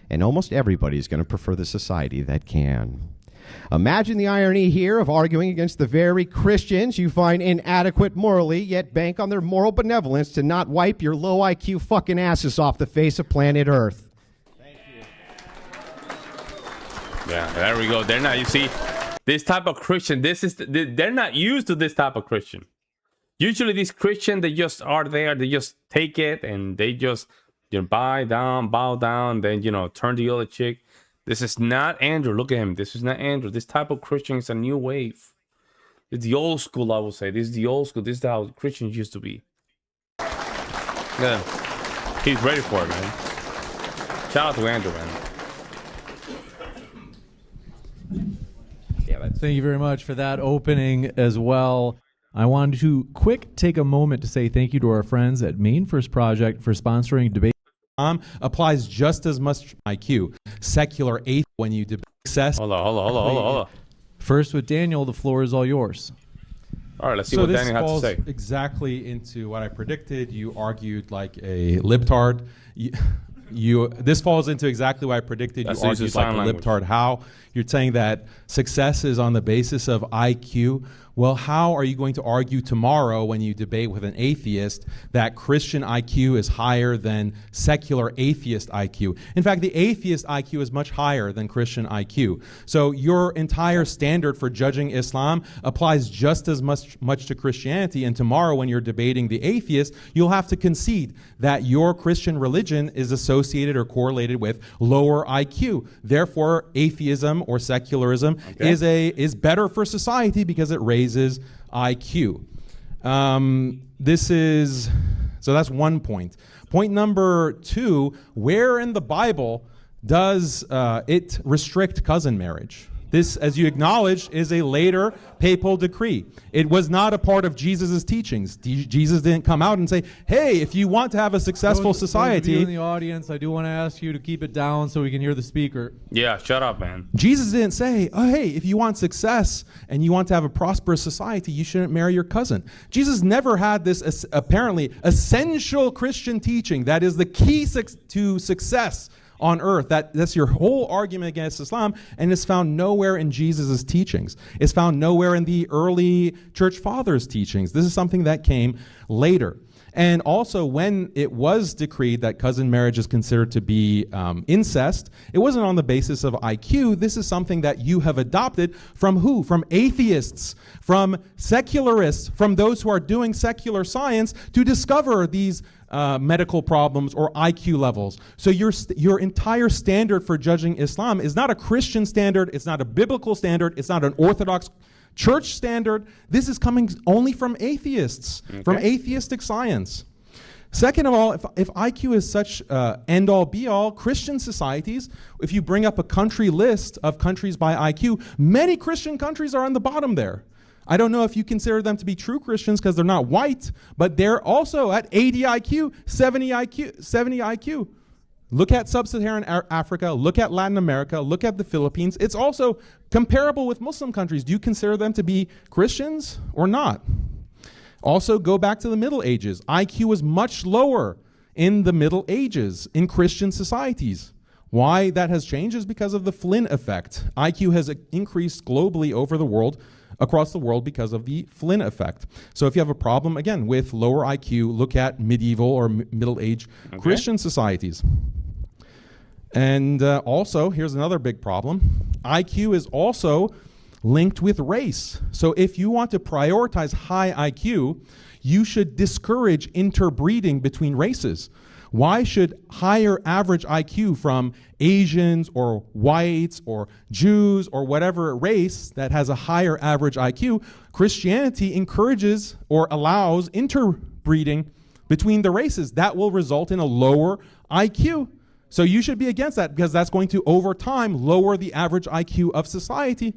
And almost everybody is going to prefer the society that can. Imagine the irony here of arguing against the very Christians you find inadequate morally, yet bank on their moral benevolence to not wipe your low IQ fucking asses off the face of planet Earth. Thank you. Yeah, there we go. They're not, you see, this type of Christian, they're not used to this type of Christian. Usually these Christians, they just are there, they just take it and they just bow down, then, turn the other cheek. This is not Andrew. Look at him. This is not Andrew. This type of Christian is a new wave. It's the old school, I would say. This is the old school. This is how Christians used to be. Yeah. He's ready for it, man. Shout out to Andrew, man. Thank you very much for that opening as well. I wanted to take a moment to say thank you to our friends at Maine First Project for sponsoring debate. Applies just as much IQ. Secular atheist when you debate success. Hold on. First with Daniel, the floor is all yours. All right, let's see what Daniel had to say. This falls exactly into what I predicted. You argued like a libtard. This falls into exactly what I predicted. You argued like a libtard. How? You're saying that success is on the basis of IQ. Well, how are you going to argue tomorrow when you debate with an atheist that Christian IQ is higher than secular atheist IQ? In fact, the atheist IQ is much higher than Christian IQ. So your entire standard for judging Islam applies just as much to Christianity. And tomorrow when you're debating the atheist, you'll have to concede that your Christian religion is associated or correlated with lower IQ. Therefore, atheism or secularism is better for society because it raises IQ. So that's one point. Point number 2, where in the Bible does it restrict cousin marriage? This, as you acknowledged, is a later papal decree. It was not a part of Jesus' teachings. Jesus didn't come out and say, hey, if you want to have a successful society... Those of you in the audience, I do want to ask you to keep it down so we can hear the speaker. Yeah, shut up, man. Jesus didn't say, oh, hey, if you want success and you want to have a prosperous society, you shouldn't marry your cousin. Jesus never had this apparently essential Christian teaching that is the key to success on earth. That's your whole argument against Islam, and it's found nowhere in Jesus' teachings. It's found nowhere in the early church fathers' teachings. This is something that came later. And also, when it was decreed that cousin marriage is considered to be incest, it wasn't on the basis of IQ. This is something that you have adopted from who? From atheists, from secularists, from those who are doing secular science to discover these medical problems or IQ levels. So your entire standard for judging Islam is not a Christian standard, it's not a biblical standard, it's not an Orthodox church standard. This is coming only from atheists, from atheistic science. Second of all, if IQ is such end-all, be-all, Christian societies, if you bring up a country list of countries by IQ, many Christian countries are on the bottom there. I don't know if you consider them to be true Christians because they're not white, but they're also at 80 IQ, 70 IQ. Look at sub-Saharan Africa, look at Latin America, look at the Philippines. It's also comparable with Muslim countries. Do you consider them to be Christians or not? Also, go back to the Middle Ages. IQ was much lower in the Middle Ages in Christian societies. Why that has changed is because of the Flynn effect. IQ has increased globally over the world, across the world, because of the Flynn effect. So if you have a problem, again, with lower IQ, look at medieval or Middle Age Christian societies. And also, here's another big problem. IQ is also linked with race. So if you want to prioritize high IQ, you should discourage interbreeding between races. Why should higher average IQ from Asians or whites or Jews or whatever race that has a higher average IQ, Christianity encourages or allows interbreeding between the races? That will result in a lower IQ. So you should be against that because that's going to, over time, lower the average IQ of society.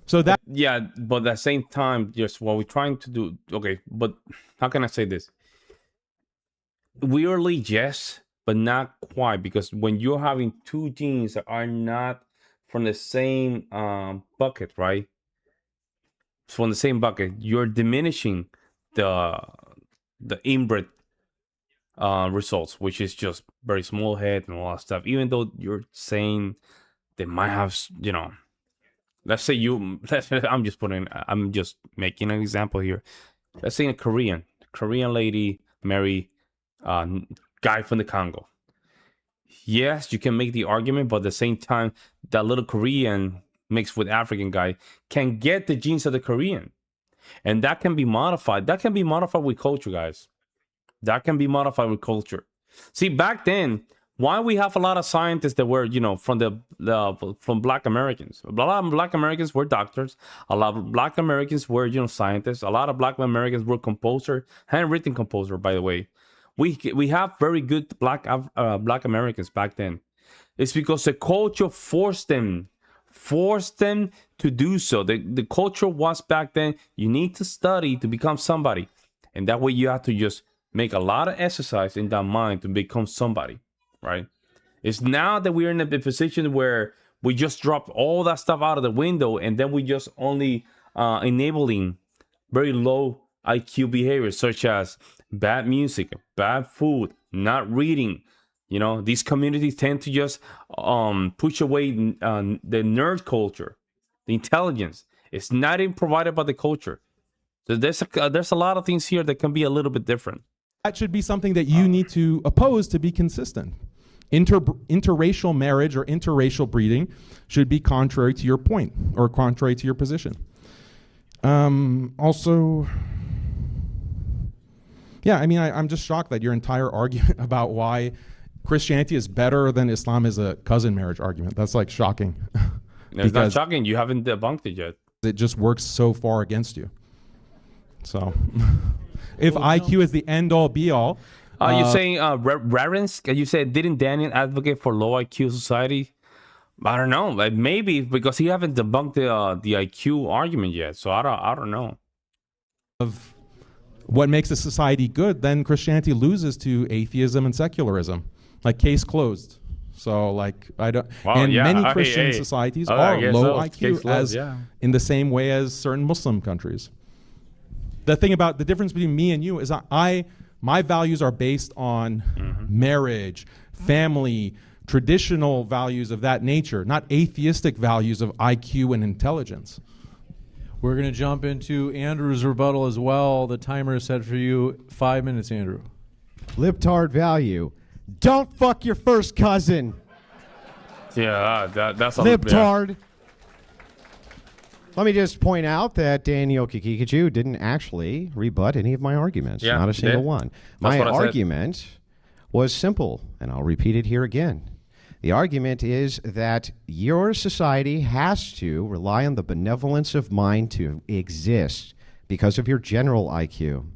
So that... Yeah, but at the same time, just what we're trying to do... Okay, but how can I say this? Weirdly, yes, but not quite, because when you're having two genes that are not from the same bucket, right? From the same bucket, you're diminishing the inbred results, which is just very small head and all that stuff. Even though you're saying they might have, you know, let's say I'm just making an example here. Let's say a Korean lady marry guy from the Congo. Yes, you can make the argument, but at the same time, that little Korean mixed with African guy can get the genes of the Korean. And that can be modified. That can be modified with culture, guys. That can be modified with culture. See, back then, why we have a lot of scientists that were, you know, from Black Americans. A lot of Black Americans were doctors. A lot of Black Americans were, you know, scientists. A lot of Black Americans were composer, handwritten composer, by the way. We have very good Black Americans back then. It's because the culture forced them to do so. The culture was back then, you need to study to become somebody. And that way you have to just make a lot of exercise in that mind to become somebody, right? It's now that we're in a position where we just drop all that stuff out of the window and then we just only enabling very low IQ behaviors such as bad music, bad food, not reading. You know, these communities tend to just push away the nerd culture, the intelligence. It's not even provided by the culture. So there's a lot of things here that can be a little bit different. That should be something that you need to oppose to be consistent. Interracial marriage or interracial breeding should be contrary to your point or contrary to your position. Also... Yeah, I mean, I'm just shocked that your entire argument about why Christianity is better than Islam is a cousin marriage argument. That's like shocking. It's not shocking. You haven't debunked it yet. It just works so far against you. So... if IQ is the end all be all. You're saying reverence? You said, didn't Daniel advocate for low IQ society? I don't know. Like, maybe because he haven't debunked the IQ argument yet. So I don't know. Of what makes a society good, then Christianity loses to atheism and secularism. Like, case closed. So, like, I don't. Wow, and yeah, many Christian societies are low IQ, as in the same way as certain Muslim countries. The thing about the difference between me and you is my values are based on marriage, family, traditional values of that nature, not atheistic values of IQ and intelligence. We're going to jump into Andrew's rebuttal as well. The timer is set for you. 5 minutes, Andrew. Libtard value. Don't fuck your first cousin. Yeah, that's a Libtard. Yeah. Let me just point out that Daniel Haqiqatjou didn't actually rebut any of my arguments. Yeah, not a single one. My what I said. argument was simple, and I'll repeat it here again. The argument is that your society has to rely on the benevolence of mind to exist because of your general IQ.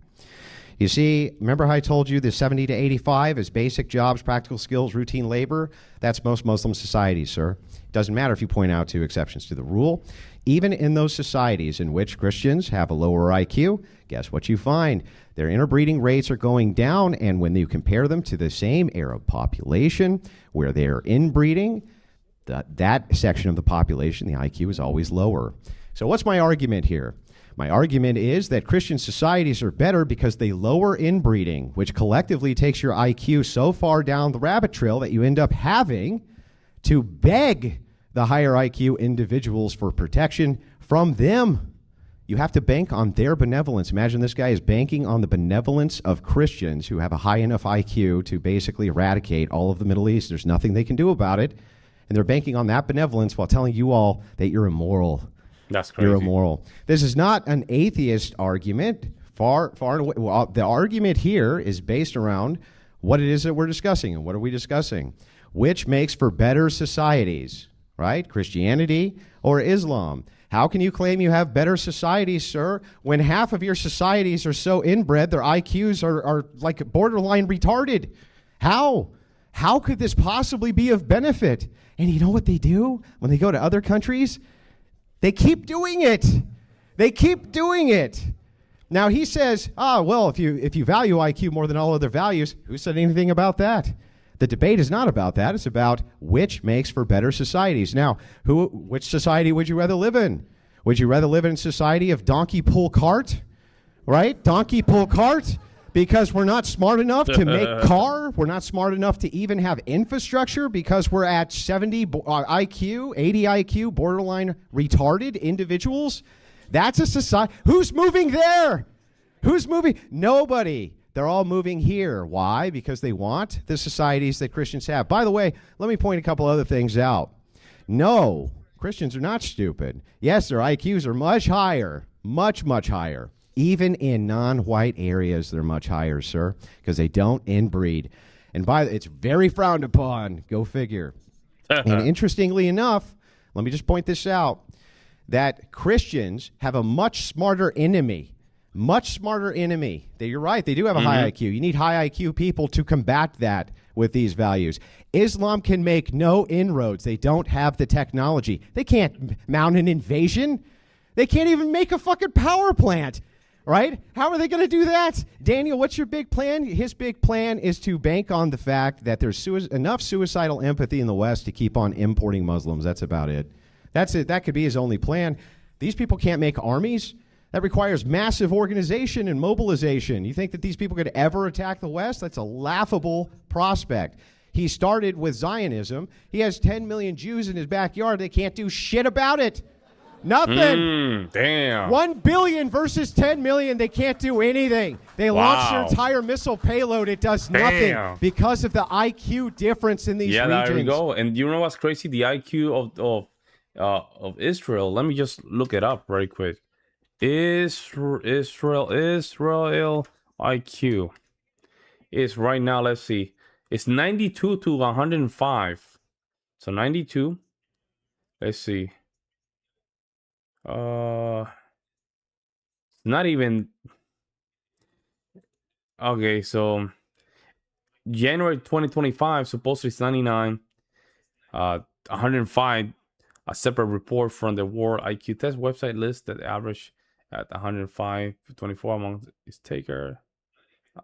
You see, remember how I told you the 70 to 85 is basic jobs, practical skills, routine labor? That's most Muslim societies, sir. It doesn't matter if you point out two exceptions to the rule. Even in those societies in which Christians have a lower IQ, guess what you find? Their interbreeding rates are going down, and when you compare them to the same Arab population where they are inbreeding, that section of the population, the IQ is always lower. So what's my argument here? My argument is that Christian societies are better because they lower inbreeding, which collectively takes your IQ so far down the rabbit trail that you end up having to beg the higher IQ individuals for protection from them. You have to bank on their benevolence. Imagine this guy is banking on the benevolence of Christians who have a high enough IQ to basically eradicate all of the Middle East. There's nothing they can do about it. And they're banking on that benevolence while telling you all that you're immoral. That's crazy. You're immoral. This is not an atheist argument. Far and away. Well, the argument here is based around what it is that we're discussing. And what are we discussing? Which makes for better societies, right? Christianity or Islam? How can you claim you have better societies, sir, when half of your societies are so inbred, their IQs are like borderline retarded? How? How could this possibly be of benefit? And you know what they do when they go to other countries? They keep doing it. They keep doing it. Now he says, well, if you value IQ more than all other values, who said anything about that? The debate is not about that. It's about which makes for better societies. Now, which society would you rather live in? Would you rather live in a society of donkey pull cart? Right? Donkey pull cart? Because we're not smart enough to make car. We're not smart enough to even have infrastructure because we're at 70 IQ, 80 IQ, borderline retarded individuals. That's a society. Who's moving there? Who's moving? Nobody. They're all moving here. Why? Because they want the societies that Christians have. By the way, let me point a couple other things out. No, Christians are not stupid. Yes, their IQs are much higher, much, much higher. Even in non-white areas, they're much higher, sir, because they don't inbreed. And it's very frowned upon. Go figure. And interestingly enough, let me just point this out, that Christians have a much smarter enemy. Much smarter enemy. You're right. They do have a high IQ. You need high IQ people to combat that with these values. Islam can make no inroads. They don't have the technology. They can't mount an invasion. They can't even make a fucking power plant. Right? How are they going to do that? Daniel, what's your big plan? His big plan is to bank on the fact that there's enough suicidal empathy in the West to keep on importing Muslims. That's about it. That's it. That could be his only plan. These people can't make armies. That requires massive organization and mobilization. You think that these people could ever attack the West? That's a laughable prospect. He started with Zionism. He has 10 million Jews in his backyard. They can't do shit about it. Nothing. Damn. 1 billion versus 10 million. They can't do anything. They launched their entire missile payload. It does nothing because of the IQ difference in these regions. Yeah, there we go. And you know what's crazy? The IQ of Israel. Let me just look it up very quick. Israel IQ is right now. Let's see. It's 92 to 105. So 92. Let's see. Not even Okay, so January 2025, supposedly it's 99, 105. A separate report from the World IQ Test website lists that average at 105, 24 among its taker.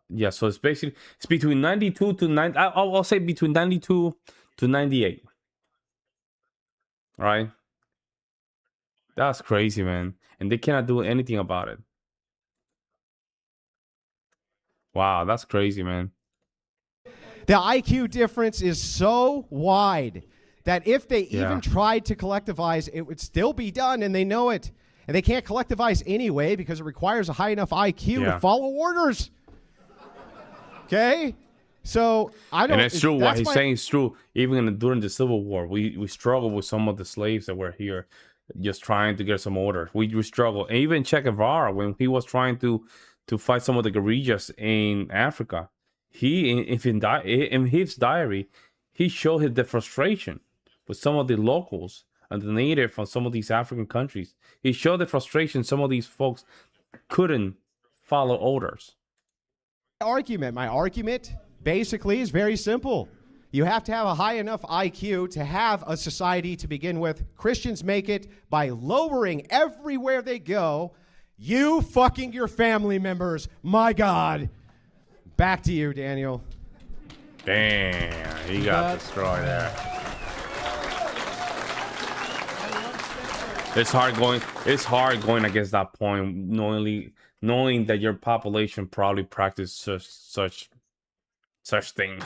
Yeah, so it's basically it's between 92 to 9. I'll say between 92 to 98. Right? That's crazy, man. And they cannot do anything about it. Wow, that's crazy, man. The IQ difference is so wide that if they even tried to collectivize, it would still be done, and they know it. And they can't collectivize anyway because it requires a high enough IQ to follow orders. Okay? So I don't. And it's true. What he's saying is true. Even during the Civil War, we struggled with some of the slaves that were here, just trying to get some order. We struggled. And even Che Guevara, when he was trying to fight some of the guerrillas in Africa, in his diary, he showed the frustration with some of the locals and the native from some of these African countries. He showed the frustration some of these folks couldn't follow orders. My argument basically is very simple. You have to have a high enough IQ to have a society to begin with. Christians make it by lowering everywhere they go. You fucking your family members. My God. Back to you, Daniel. Damn, he got destroyed there. It's hard going against that point, knowing that your population probably practices such thing.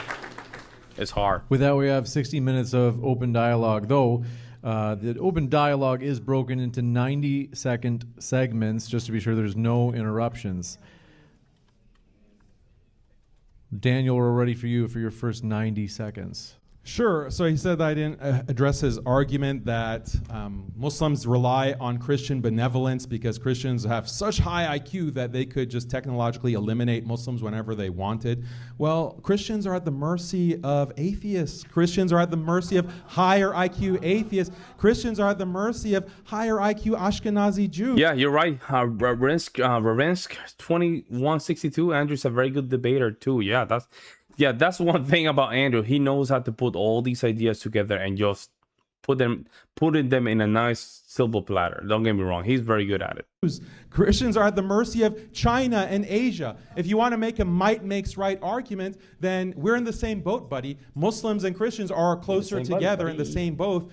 It's hard. With that, we have 60 minutes of open dialogue, though. The open dialogue is broken into 90-second segments, just to be sure there's no interruptions. Daniel, we're ready for you for your first 90 seconds. Sure. So he said that I didn't address his argument that Muslims rely on Christian benevolence because Christians have such high IQ that they could just technologically eliminate Muslims whenever they wanted. Well, Christians are at the mercy of atheists. Christians are at the mercy of higher IQ atheists. Christians are at the mercy of higher IQ Ashkenazi Jews. Yeah, you're right. Ravensk 2162. Andrew's a very good debater too. Yeah, that's one thing about Andrew. He knows how to put all these ideas together and just putting them in a nice silver platter. Don't get me wrong. He's very good at it. Christians are at the mercy of China and Asia. If you want to make a might makes right argument, then we're in the same boat, buddy. Muslims and Christians are closer together in the same boat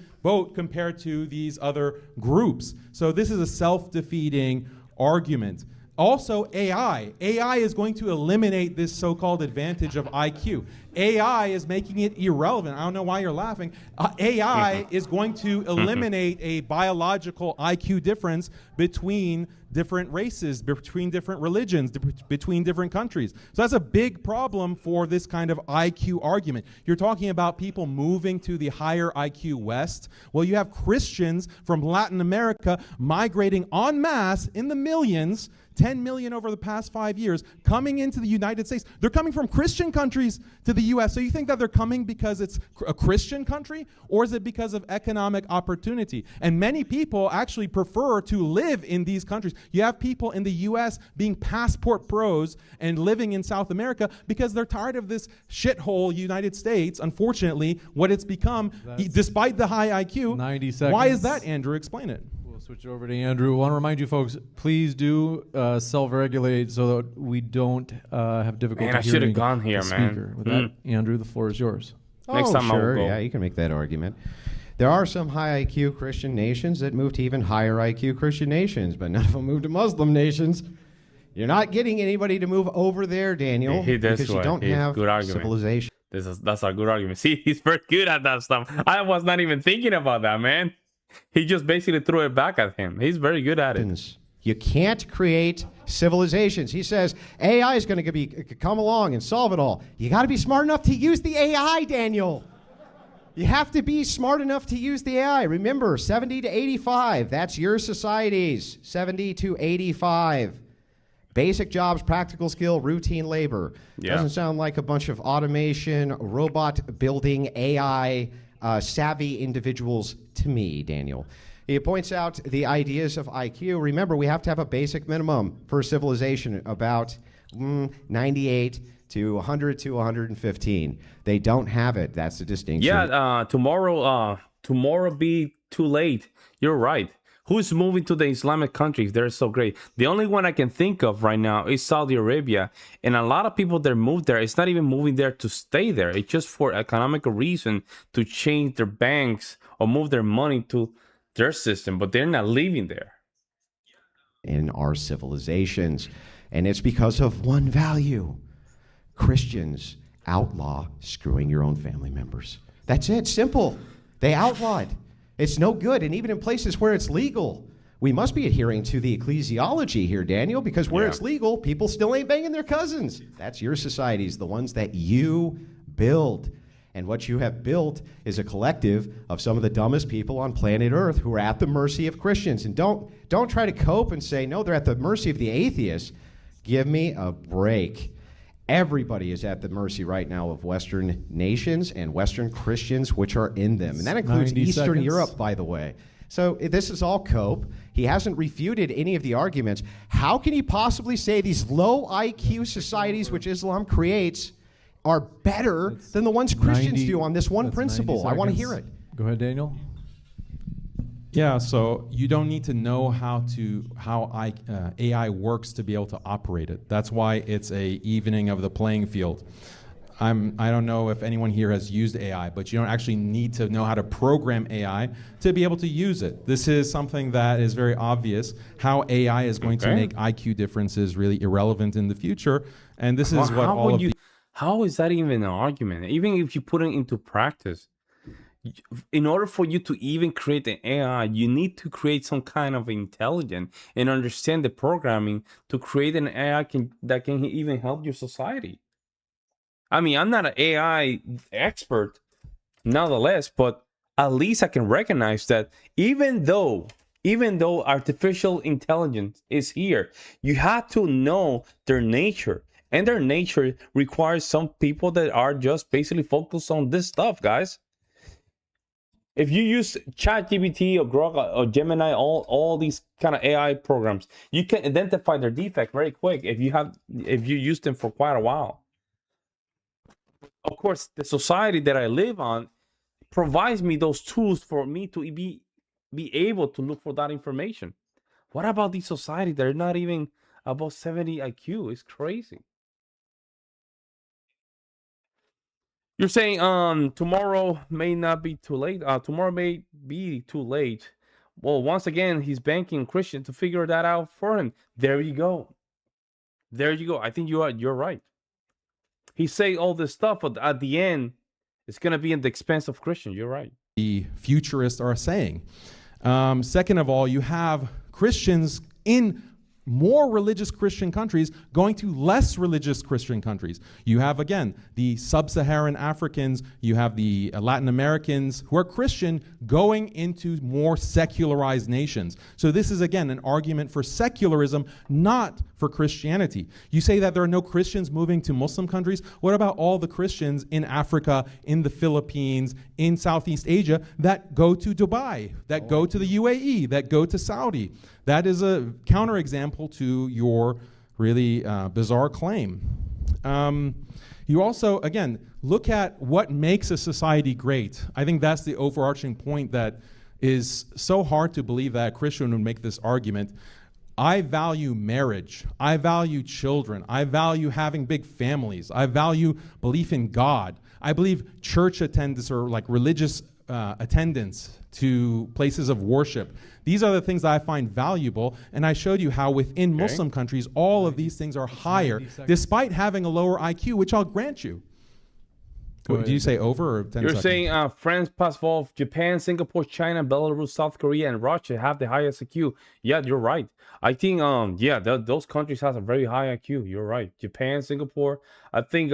compared to these other groups. So this is a self-defeating argument. Also, AI. AI is going to eliminate this so-called advantage of IQ. AI is making it irrelevant. I don't know why you're laughing. AI is going to eliminate a biological IQ difference between different races, between different religions, between different countries. So that's a big problem for this kind of IQ argument. You're talking about people moving to the higher IQ West. Well, you have Christians from Latin America migrating en masse in the millions, 10 million over the past 5 years, coming into the United States. They're coming from Christian countries to the U.S. So you think that they're coming because it's a Christian country, or is it because of economic opportunity? And many people actually prefer to live in these countries. You have people in the U.S. being passport pros and living in South America because they're tired of this shithole United States, unfortunately, what it's become, despite the high IQ. 90 seconds. Why is that, Andrew? Explain it. Switch over to Andrew. I want to remind you folks, please do self-regulate so that we don't have difficulty hearing. Man, I should have gone here, man. With that, Andrew, the floor is yours. Next time sure. I will go. Yeah, you can make that argument. There are some high IQ Christian nations that move to even higher IQ Christian nations, but none of them move to Muslim nations. You're not getting anybody to move over there, Daniel, because you don't have civilization. That's a good argument. See, he's very good at that stuff. I was not even thinking about that, man. He just basically threw it back at him. He's very good at it. You can't create civilizations. He says AI is going to come along and solve it all. You got to be smart enough to use the AI, Daniel. You have to be smart enough to use the AI. Remember, 70 to 85. That's your societies. 70 to 85. Basic jobs, practical skill, routine labor. Yeah. Doesn't sound like a bunch of automation, robot building, AI savvy individuals to me, Daniel. He points out the ideas of IQ. Remember, we have to have a basic minimum for civilization, about 98 to 100 to 115. They don't have it. That's the distinction. Yeah, tomorrow be too late. You're right. Who's moving to the Islamic countries? They're so great. The only one I can think of right now is Saudi Arabia. And a lot of people that move there, it's not even moving there to stay there. It's just for economical reason to change their banks or move their money to their system. But they're not living there. In our civilizations. And it's because of one value. Christians outlaw screwing your own family members. That's it. Simple. They outlaw it. It's no good. And even in places where it's legal, we must be adhering to the ecclesiology here, Daniel, because where it's legal, people still ain't banging their cousins. That's your societies, the ones that you build. And what you have built is a collective of some of the dumbest people on planet Earth who are at the mercy of Christians. And don't try to cope and say, no, they're at the mercy of the atheists. Give me a break. Everybody is at the mercy right now of Western nations and Western Christians, which are in them. And that includes Eastern Europe, by the way. So this is all cope. He hasn't refuted any of the arguments. How can he possibly say these low IQ societies which Islam creates are better than the ones Christians do on this one principle? I want to hear it. Go ahead, Daniel. Yeah, so you don't need to know how AI works to be able to operate it. That's why it's a evening of the playing field. I don't know if anyone here has used AI, but you don't actually need to know how to program AI to be able to use it. This is something that is very obvious, how AI is going to make IQ differences really irrelevant in the future. And this is what all of the... How is that even an argument? Even if you put it into practice, in order for you to even create an AI, you need to create some kind of intelligence and understand the programming to create an AI that can even help your society. I mean, I'm not an AI expert, nonetheless, but at least I can recognize that even though artificial intelligence is here, you have to know their nature. And their nature requires some people that are just basically focused on this stuff, guys. If you use ChatGPT or Grok or Gemini, all these kind of AI programs, you can identify their defect very quick if you use them for quite a while. Of course, the society that I live on provides me those tools for me to be able to look for that information. What about these societies that are not even above 70 IQ? It's crazy. You're saying tomorrow may not be too late. Tomorrow may be too late. Well, once again, he's banking Christian to figure that out for him. There you go. There you go. I think you're right. He say all this stuff, but at the end, it's gonna be at the expense of Christian. You're right. The futurists are saying. Second of all, you have Christians in more religious Christian countries going to less religious Christian countries. You have, again, the sub-Saharan Africans, you have the Latin Americans who are Christian going into more secularized nations. So this is, again, an argument for secularism, not for Christianity. You say that there are no Christians moving to Muslim countries. What about all the Christians in Africa, in the Philippines, in Southeast Asia that go to Dubai, that go to the UAE, that go to Saudi? That is a counterexample to your really bizarre claim. You also, again, look at what makes a society great. I think that's the overarching point that is so hard to believe that a Christian would make this argument. I value marriage. I value children. I value having big families. I value belief in God. I believe church attendance or like religious attendance to places of worship. These are the things that I find valuable, and I showed you how within Muslim countries, all of these things are higher, despite having a lower IQ, which I'll grant you. Did you say over or 10 You're seconds? saying France plus 12, Japan, Singapore, China, Belarus, South Korea, and Russia have the highest IQ. Yeah, you're right. I think, those countries have a very high IQ. You're right. Japan, Singapore, I think,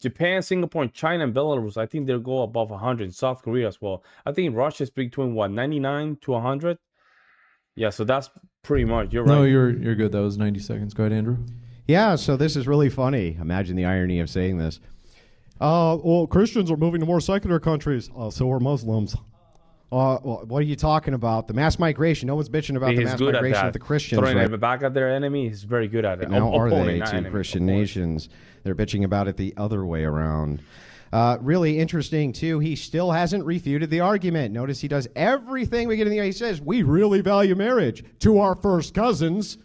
Japan, Singapore, and China, and Belarus, I think they'll go above 100. South Korea as well. I think Russia's between, 99 to 100? Yeah, so that's pretty much, you're right. No, you're good. That was 90 seconds. Go ahead, Andrew. Yeah, so this is really funny. Imagine the irony of saying this. Well, Christians are moving to more secular countries. So are Muslims. Well, what are you talking about? The mass migration. No one's bitching about the mass migration of the Christians. Throwing right? it back at their enemy. He's very good at it. Now are they Opponent, to Christian nations? They're bitching about it the other way around. Really interesting, too. He still hasn't refuted the argument. Notice he does everything we get in the. He says, we really value marriage to our first cousins.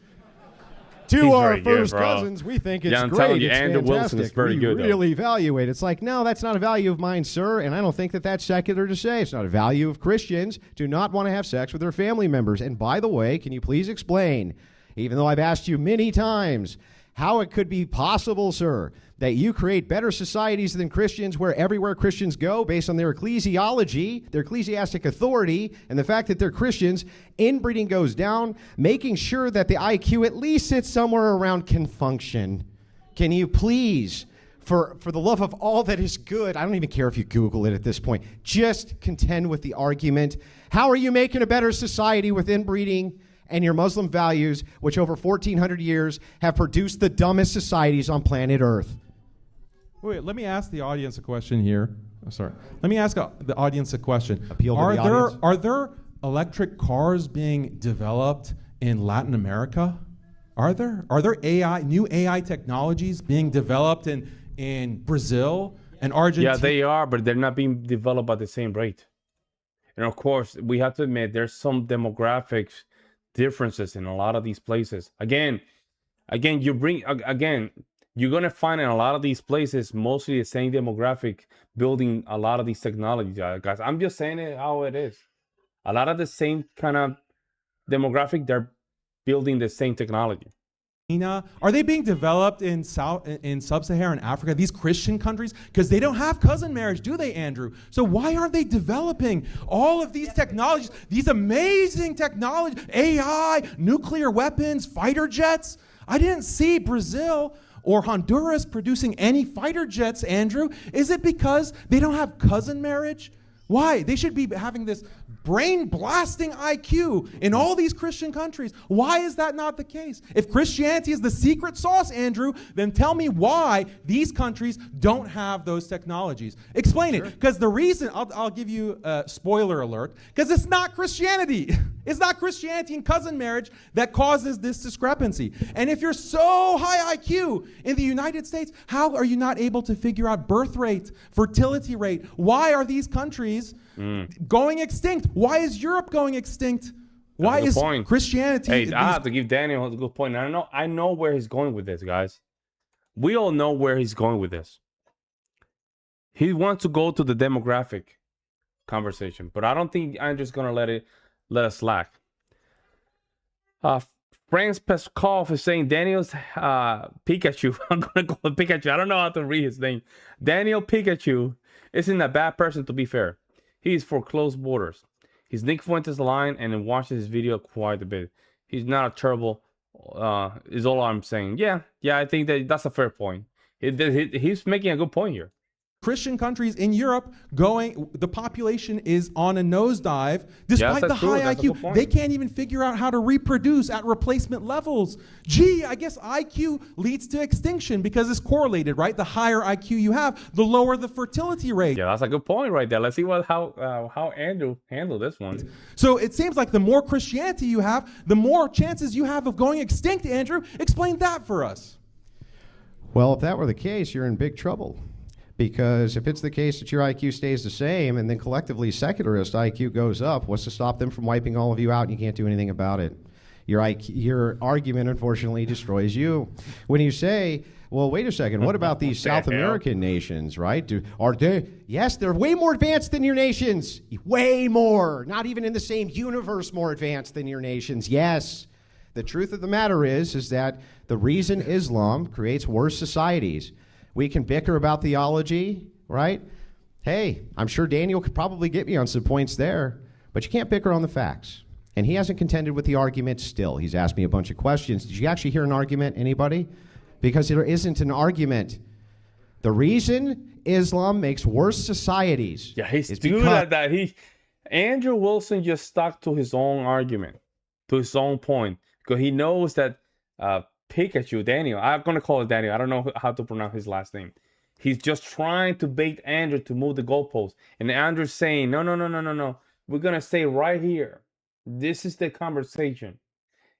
To our first cousins, we think it's I'm great. telling you, it's Andrew fantastic. Wilson is very good. We really value it. It's like, no, that's not a value of mine, sir, and I don't think that that's secular to say. It's not a value of Christians do not want to have sex with their family members. And by the way, can you please explain, even though I've asked you many times, how it could be possible, sir, that you create better societies than Christians where everywhere Christians go based on their ecclesiology, their ecclesiastic authority, and the fact that they're Christians, inbreeding goes down, making sure that the IQ at least sits somewhere around can function. Can you please, for the love of all that is good, I don't even care if you Google it at this point, just contend with the argument. How are you making a better society with inbreeding and your Muslim values, which over 1,400 years have produced the dumbest societies on planet Earth? Wait, let me ask the audience a question here. Oh, sorry. Let me ask the audience a question. Appeal to the audience. Are there electric cars being developed in Latin America? Are there new AI technologies being developed in Brazil and Argentina? Yeah, they are, but they're not being developed at the same rate. And of course, we have to admit there's some demographics differences in a lot of these places. Again, you're going to find in a lot of these places mostly the same demographic building a lot of these technologies, guys. I'm just saying it how it is. A lot of the same kind of demographic, they're building the same technology. Are they being developed in sub-Saharan Africa, these Christian countries? Because they don't have cousin marriage, do they, Andrew? So why aren't they developing all of these technologies, these amazing technologies, AI, nuclear weapons, fighter jets? I didn't see Brazil or Honduras producing any fighter jets, Andrew. Is it because they don't have cousin marriage? Why? They should be having this brain-blasting IQ in all these Christian countries. Why is that not the case? If Christianity is the secret sauce, Andrew, then tell me why these countries don't have those technologies. Explain it. Because the reason, I'll give you a spoiler alert, because it's not Christianity. It's not Christianity and cousin marriage that causes this discrepancy. And if you're so high IQ in the United States, how are you not able to figure out birth rate, fertility rate? Why are these countries going extinct? Why is Europe going extinct? Why is Christianity? Hey, I have to give Daniel a good point. I know where he's going with this, guys. We all know where he's going with this. He wants to go to the demographic conversation, but I don't think I'm just gonna let us slack. Franz Peskov is saying Daniel's Pikachu. I'm gonna call it Pikachu. I don't know how to read his name. Daniel Pikachu isn't a bad person, to be fair. He's for closed borders. He's Nick Fuentes' line and watches his video quite a bit. He's not a terrible, is all I'm saying. Yeah, I think that's a fair point. He's making a good point here. Christian countries in Europe the population is on a nosedive despite the high IQ. They can't even figure out how to reproduce at replacement levels. Gee, I guess IQ leads to extinction because it's correlated, right? The higher IQ you have, the lower the fertility rate. Yeah, that's a good point right there. Let's see how Andrew handled this one. So it seems like the more Christianity you have, the more chances you have of going extinct, Andrew. Explain that for us. Well, if that were the case, you're in big trouble. Because if it's the case that your IQ stays the same and then collectively secularist IQ goes up, what's to stop them from wiping all of you out and you can't do anything about it? Your argument, unfortunately, destroys you. When you say, well, wait a second, what about these South American nations, right? Are they? Yes, they're way more advanced than your nations. Way more. Not even in the same universe more advanced than your nations. Yes. The truth of the matter is that the reason Islam creates worse societies. We can bicker about theology, right? Hey, I'm sure Daniel could probably get me on some points there, but you can't bicker on the facts. And he hasn't contended with the argument still. He's asked me a bunch of questions. Did you actually hear an argument, anybody? Because there isn't an argument. The reason Islam makes worse societies. Yeah, he's good at that. Andrew Wilson just stuck to his own argument, to his own point, because he knows that Pikachu, Daniel, I'm going to call it Daniel. I don't know how to pronounce his last name. He's just trying to bait Andrew to move the goalpost. And Andrew's saying, no. we're going to stay right here. This is the conversation.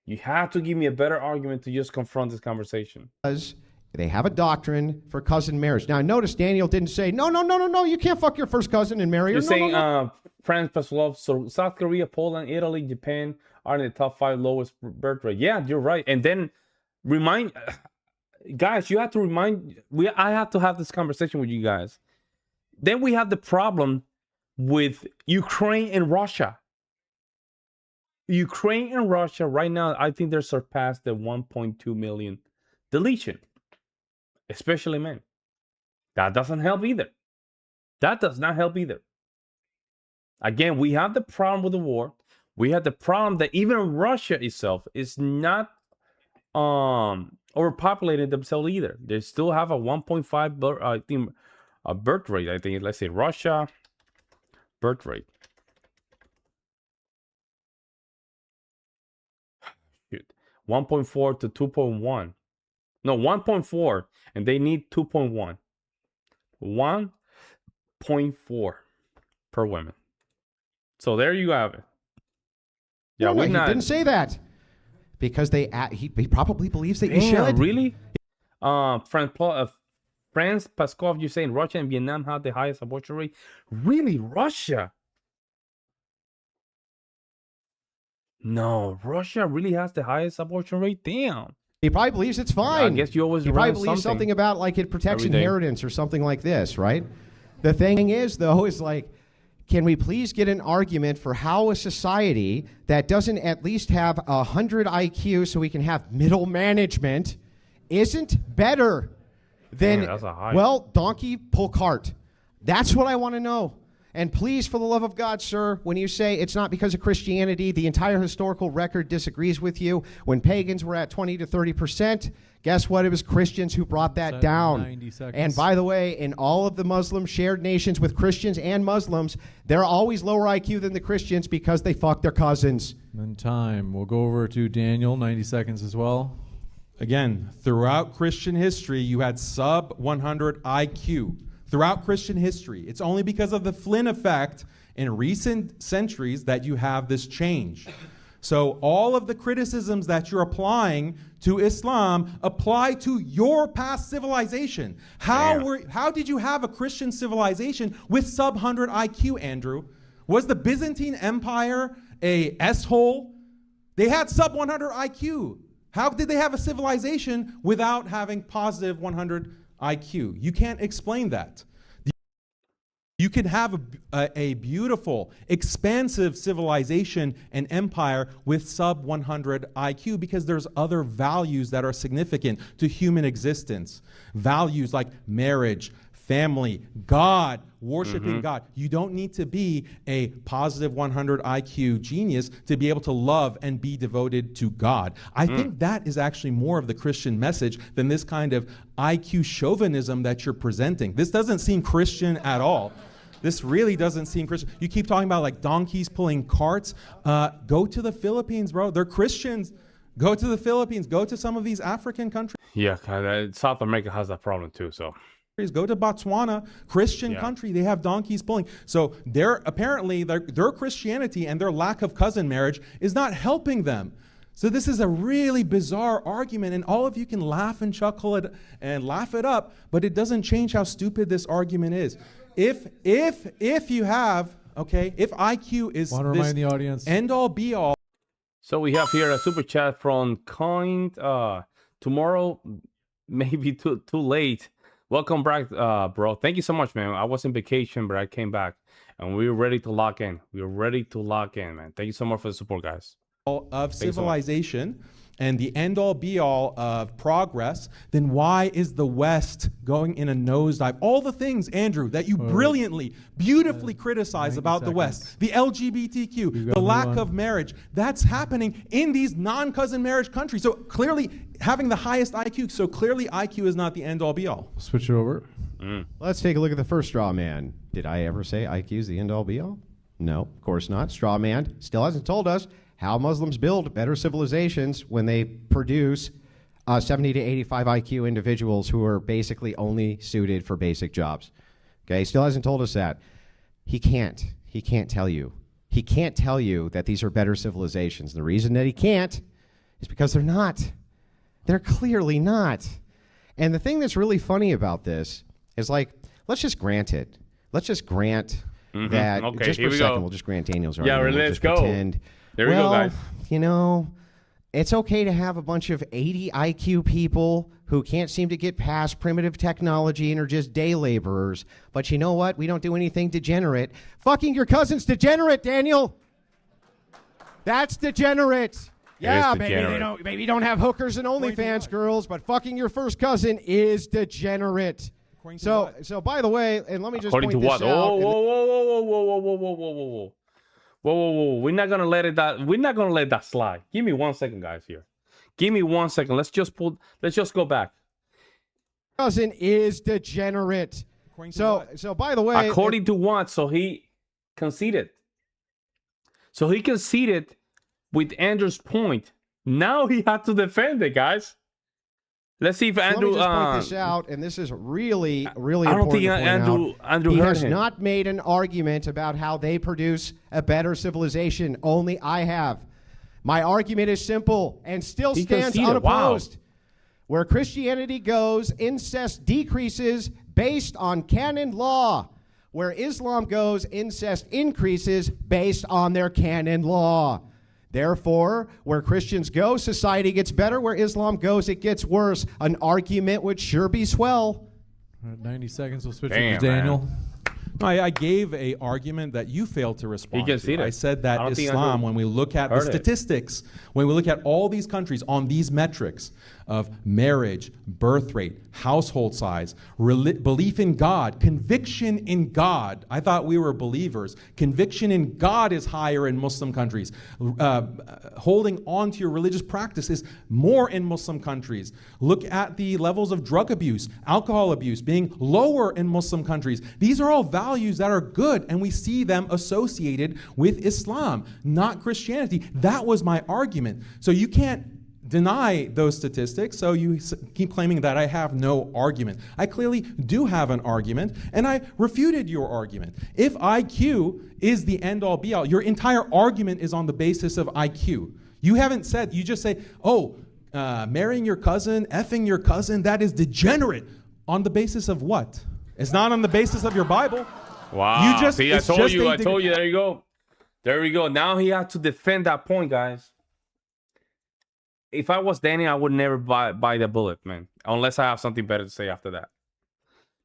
You have to give me a better argument to just confront this conversation. Because they have a doctrine for cousin marriage. Now, notice Daniel didn't say, no, you can't fuck your first cousin and marry her. You're saying France plus love. So South Korea, Poland, Italy, Japan are in the top 5 lowest birth rate. Yeah, you're right. And then remind, guys, you have to remind, I have to have this conversation with you guys. Then we have the problem with Ukraine and Russia. Ukraine and Russia right now, I think they're surpassed the 1.2 million deletion, especially men. That doesn't help either. That does not help either. Again, we have the problem with the war. We have the problem that even Russia itself is not overpopulated themselves either. They still have a 1.5 birth rate. I think, let's say Russia birth rate. 1.4 to 2.1. No, 1.4, and they need 2.1. 1.4 per woman. So there you have it. Yeah, he didn't say that because he probably believes that you should. Really? France Paskov, you're saying Russia and Vietnam have the highest abortion rate? Really, Russia? No, Russia really has the highest abortion rate. Damn. He probably believes it's fine. Yeah, I guess you always. He probably believes something about like it protects inheritance or something like this, right? The thing is, though, is like, can we please get an argument for how a society that doesn't at least have 100 IQ so we can have middle management isn't better than, donkey pull cart? That's what I want to know. And please, for the love of God, sir, when you say it's not because of Christianity, the entire historical record disagrees with you. When pagans were at 20 to 30%, guess what? It was Christians who brought that down. 90 seconds. And by the way, in all of the Muslim shared nations with Christians and Muslims, they're always lower IQ than the Christians because they fuck their cousins. And time. We'll go over to Daniel, 90 seconds as well. Again, throughout Christian history, you had sub 100 IQ. Throughout Christian history. It's only because of the Flynn effect in recent centuries that you have this change. So all of the criticisms that you're applying to Islam apply to your past civilization. How did you have a Christian civilization with sub 100 IQ, Andrew? Was the Byzantine Empire a S-hole? They had sub 100 IQ. How did they have a civilization without having positive 100 IQ? You can't explain that. You can have a beautiful, expansive civilization and empire with sub 100 IQ because there's other values that are significant to human existence. Values like marriage, family, God, worshiping God. You don't need to be a positive 100 IQ genius to be able to love and be devoted to God. I think that is actually more of the Christian message than this kind of IQ chauvinism that you're presenting. This doesn't seem Christian at all. This really doesn't seem Christian. You keep talking about like donkeys pulling carts. Go to the Philippines, bro. They're Christians. Go to the Philippines. Go to some of these African countries. Yeah, South America has that problem too, so. Go to Botswana, Christian country. They have donkeys pulling. So their Christianity and their lack of cousin marriage is not helping them. So this is a really bizarre argument, and all of you can laugh and chuckle it and laugh it up, but it doesn't change how stupid this argument is. If you have, if IQ is Want to remind the audience. End all be all. So we have here a super chat from Kind. Tomorrow, maybe too late. Welcome back, bro. Thank you so much, man. I was on vacation, but I came back, and we're ready to lock in. We're ready to lock in, man. Thank you so much for the support, guys. Of civilization and the end-all be-all of progress, then why is the West going in a nosedive? All the things, Andrew, that you brilliantly, beautifully criticize about the West, the LGBTQ, the lack of marriage, that's happening in these non-cousin marriage countries. So clearly, having the highest IQ, so clearly IQ is not the end-all be-all. Switch it over. Let's take a look at the first straw man. Did I ever say IQ is the end-all be-all? No, of course not. Straw man still hasn't told us how Muslims build better civilizations when they produce 70 to 85 IQ individuals who are basically only suited for basic jobs. Okay, still hasn't told us that. He can't tell you. he can't tell you that these are better civilizations. The reason that he can't is because they're not. They're clearly not. And the thing that's really funny about this is, like, let's just grant it. Let's just grant that, Okay, just for a second, we'll just grant Daniel's argument. Yeah, we'll let's just go. Pretend, There we go, guys. You know, it's okay to have a bunch of 80 IQ people who can't seem to get past primitive technology and are just day laborers. But you know what? We don't do anything degenerate. Fucking your cousin's degenerate, Daniel. That's degenerate. Yeah, maybe don't have hookers and OnlyFans girls, but fucking your first cousin is degenerate. So by the way, and let me just According point to this what? out. Whoa. We're not gonna let that slide. Give me 1 second, guys. Here. Give me 1 second. Let's just go back. Cousin is degenerate. So by the way, according to what? So he conceded. With Andrew's point. Now he had to defend it, guys. Let's see if Andrew. Let me just point this out, and this is really, really I don't important. think Andrew he heard has him. not made an argument about how they produce a better civilization. Only I have. My argument is simple and still stands unopposed. Wow. Where Christianity goes, incest decreases based on canon law. Where Islam goes, incest increases based on their canon law. Therefore, where Christians go, society gets better. Where Islam goes, it gets worse. An argument would sure be swell. 90 seconds. We'll switch Damn, to Daniel. No, I gave a argument that you failed to respond He to. conceded. I said that I don't think Islam, Andrew when we look at the heard it. statistics, when we look at all these countries on these metrics of marriage, birth rate, household size, belief in God, conviction in God. I thought we were believers. Conviction in God is higher in Muslim countries. Holding on to your religious practice is more in Muslim countries. Look at the levels of drug abuse, alcohol abuse being lower in Muslim countries. These are all values that are good, and we see them associated with Islam, not Christianity. That was my argument. So you can't deny those statistics, so you keep claiming that I have no argument. I clearly do have an argument, and I refuted your argument. If IQ is the end-all be-all, your entire argument is on the basis of IQ. You haven't said, you just say, marrying your cousin, effing your cousin, that is degenerate. On the basis of what? It's not on the basis of your Bible. Wow. You just, See, I told you. There you go. There we go. Now he had to defend that point, guys. If I was Danny, I would never buy the bullet, man. Unless I have something better to say after that.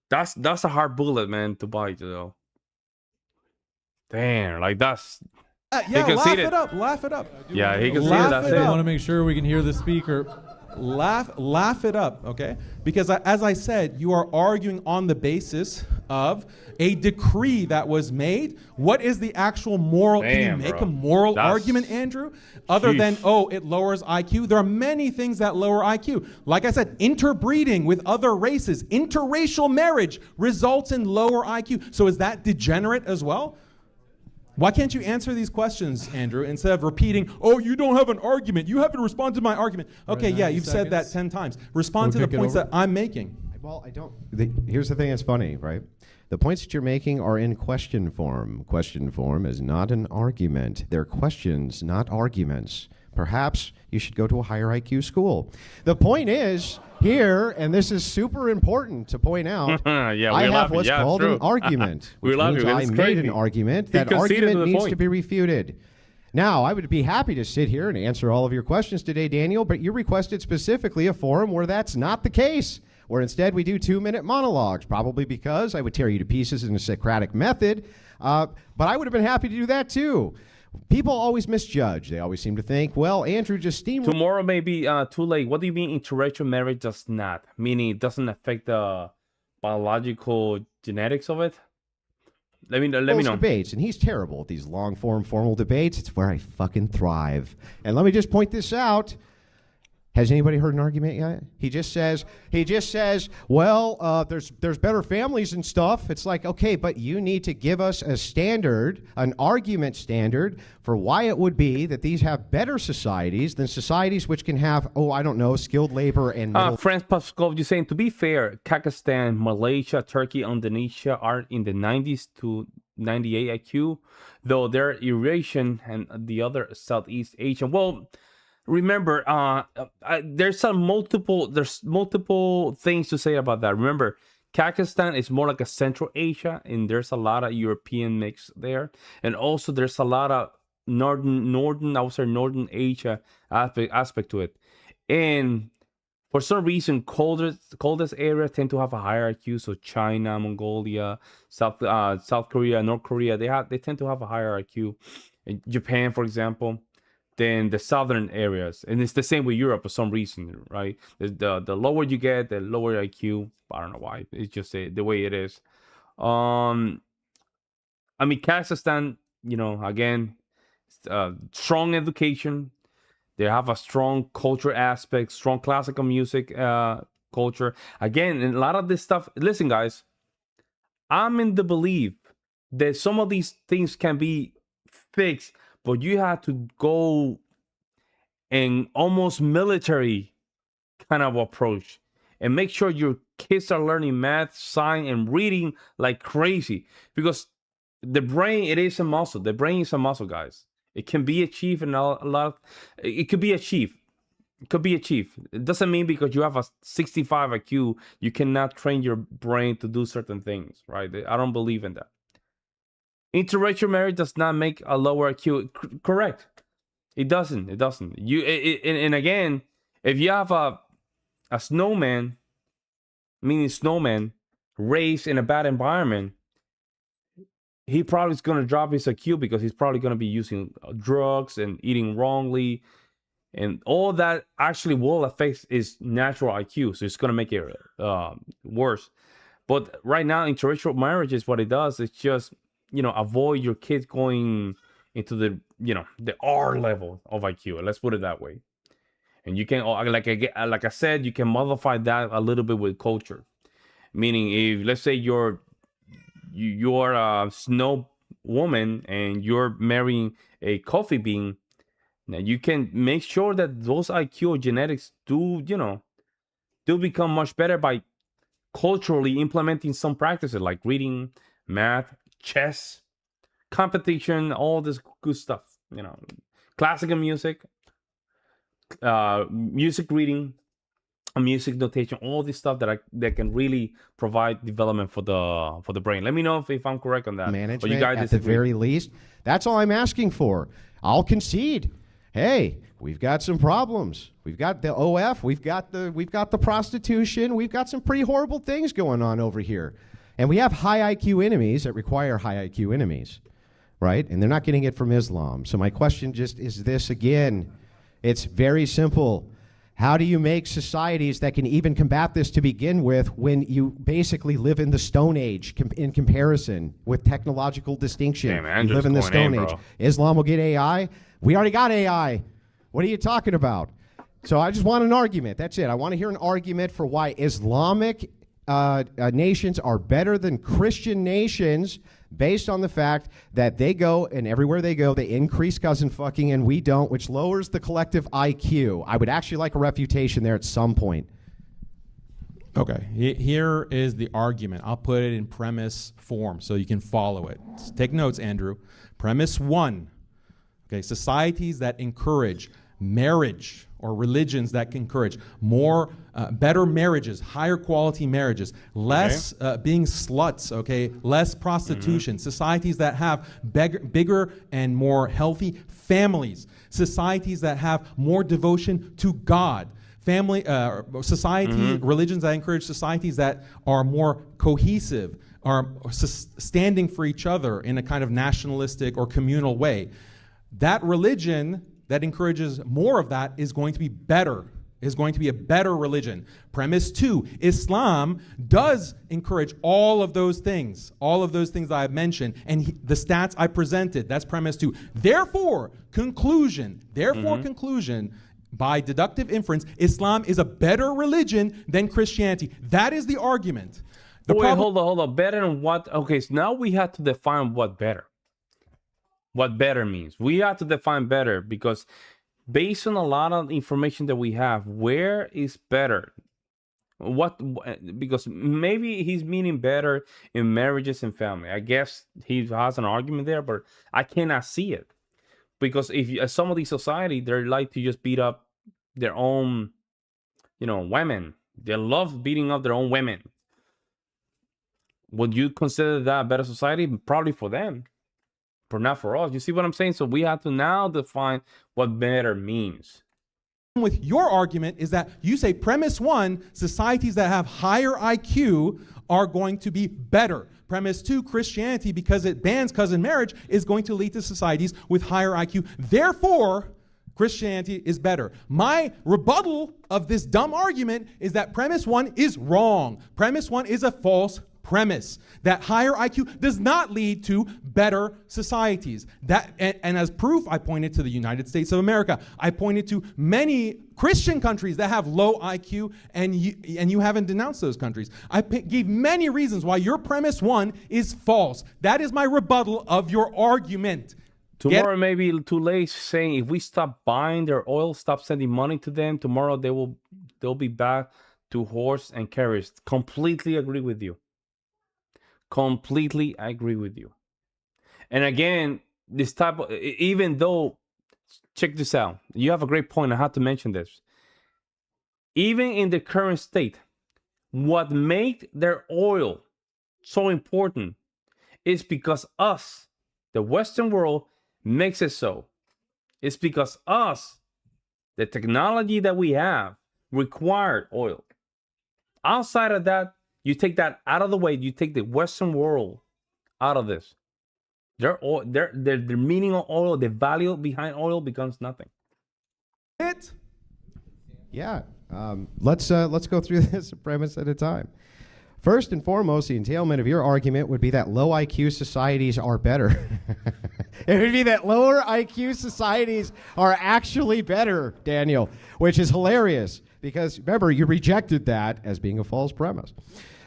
That's a hard bullet, man, to bite, though. Damn, like that's... yeah, laugh it up. Yeah, he can see Laugh it. That's it it. I want to make sure we can hear the speaker. Laugh it up, okay? Because as I said, you are arguing on the basis of a decree that was made. What is the actual moral? Can you make a moral argument, Andrew? Other than, it lowers IQ? There are many things that lower IQ. Like I said, interbreeding with other races, interracial marriage results in lower IQ. So is that degenerate as well? Why can't you answer these questions, Andrew, instead of repeating, you don't have an argument. You have to respond to my argument. Okay, yeah, you've said that 10 times. Respond to the points that I'm making. Well, I don't. Here's the thing that's funny, right? The points that you're making are in question form. Question form is not an argument. They're questions, not arguments. Perhaps you should go to a higher IQ school. The point is here, and this is super important to point out, I have what's called an argument, which means I made an argument. That argument needs to be refuted. Now, I would be happy to sit here and answer all of your questions today, Daniel, but you requested specifically a forum where that's not the case, where instead we do 2-minute monologues, probably because I would tear you to pieces in a Socratic method, but I would have been happy to do that too. People always misjudge. They always seem to think, well, Andrew just steamrolled. Tomorrow may be too late. What do you mean interracial marriage does not? Meaning it doesn't affect the biological genetics of it? Let me know. Debates, and he's terrible at these long-form formal debates. It's where I fucking thrive. And let me just point this out. Has anybody heard an argument yet? He just says, well, there's better families and stuff. It's like, okay, but you need to give us a standard, an argument standard for why it would be that these have better societies than societies which can have, skilled labor and Franz Paskov, you're saying, to be fair, Kazakhstan, Malaysia, Turkey, Indonesia are in the 90s to 98 IQ, though they're Eurasian and the other Southeast Asian. Well, remember, there's multiple things to say about that. Remember, Kazakhstan is more like a Central Asia, and there's a lot of European mix there, and also there's a lot of northern, I would say Northern Asia aspect to it, and for some reason, coldest areas tend to have a higher IQ. So China, Mongolia, South Korea, North Korea, they tend to have a higher IQ. In Japan, for example, than the southern areas, and it's the same with Europe for some reason, right? The lower you get, the lower IQ. I don't know why. It's just the way it is. I mean, Kazakhstan, again, strong education. They have a strong culture aspect, strong classical music culture. Again, and a lot of this stuff. Listen, guys, I'm in the belief that some of these things can be fixed, but you have to go in almost military kind of approach and make sure your kids are learning math, science, and reading like crazy. Because the brain, it is a muscle. The brain is a muscle, guys. It can be achieved in it could be achieved. It could be achieved. It doesn't mean because you have a 65 IQ, you cannot train your brain to do certain things, right? I don't believe in that. Interracial marriage does not make a lower IQ. Correct. It doesn't. It doesn't. And again, if you have a snowman, meaning snowman, raised in a bad environment, he probably is going to drop his IQ because he's probably going to be using drugs and eating wrongly. And all that actually will affect his natural IQ. So it's going to make it worse. But right now, interracial marriages, what it does is just, avoid your kids going into the R level of IQ. Let's put it that way. And you can, like I said, you can modify that a little bit with culture. Meaning, if let's say you're a snow woman and you're marrying a coffee bean, now you can make sure that those IQ or genetics do become much better by culturally implementing some practices like reading, math, chess, competition, all this good stuff. Classical music, music reading, music notation, all this stuff that can really provide development for the brain. Let me know if I'm correct on that. Management, or you guys at the very least. That's all I'm asking for. I'll concede. Hey, we've got some problems. We've got the OF. We've got the prostitution. We've got some pretty horrible things going on over here, and we have high IQ enemies that require high IQ enemies, right? And they're not getting it from Islam. So my question just is this again. It's very simple. How do you make societies that can even combat this to begin with when you basically live in the Stone Age in comparison with technological distinction? Damn, you live in the Stone Age. Islam will get AI. We already got AI. What are you talking about? So I just want an argument. That's it. I want to hear an argument for why Islamic nations are better than Christian nations based on the fact that they go, and everywhere they go, they increase cousin fucking and we don't, which lowers the collective IQ. I would actually like a refutation there at some point. Okay, here is the argument. I'll put it in premise form so you can follow it. Take notes, Andrew. Premise 1. Okay, societies that encourage marriage or religions that encourage better marriages, higher quality marriages, less being sluts, okay, less prostitution, societies that have bigger and more healthy families, societies that have more devotion to God, religions that encourage societies that are more cohesive, are standing for each other in a kind of nationalistic or communal way. That religion that encourages more of that is going to be better, is going to be a better religion. Premise 2, Islam does encourage all of those things I have mentioned, and the stats I presented, that's premise 2. Therefore, conclusion, by deductive inference, Islam is a better religion than Christianity. That is the argument. Hold on. Better than what? Okay, so now we have to define what better means. We have to define better because based on a lot of information that we have, where is better? What? Because maybe he's meaning better in marriages and family. I guess he has an argument there, but I cannot see it because if some of these society they like to just beat up their own, women. They love beating up their own women. Would you consider that a better society? Probably for them, but not for us. You see what I'm saying? So we have to now define what better means. With your argument is that you say premise one, societies that have higher IQ are going to be better. Premise two, Christianity, because it bans cousin marriage, is going to lead to societies with higher IQ. Therefore, Christianity is better. My rebuttal of this dumb argument is that premise one is wrong. Premise one is a false premise. That higher IQ does not lead to better societies. And as proof, I pointed to the United States of America. I pointed to many Christian countries that have low IQ, and you haven't denounced those countries. I gave many reasons why your premise one is false. That is my rebuttal of your argument. Tomorrow may be too late, saying if we stop buying their oil, stop sending money to them, tomorrow they'll be back to horse and carriage. Completely agree with you. Completely agree with you. And again, this type of, even though, check this out. You have a great point. I have to mention this. Even in the current state, what made their oil so important is because us, the Western world, makes it so. It's because us, the technology that we have, required oil. Outside of that, you take that out of the way. You take the Western world out of this. Their meaning of oil, the value behind oil becomes nothing. Yeah. Let's go through this premise at a time. First and foremost, the entailment of your argument would be that low IQ societies are better. It would be that lower IQ societies are actually better, Daniel, which is hilarious because, remember, you rejected that as being a false premise.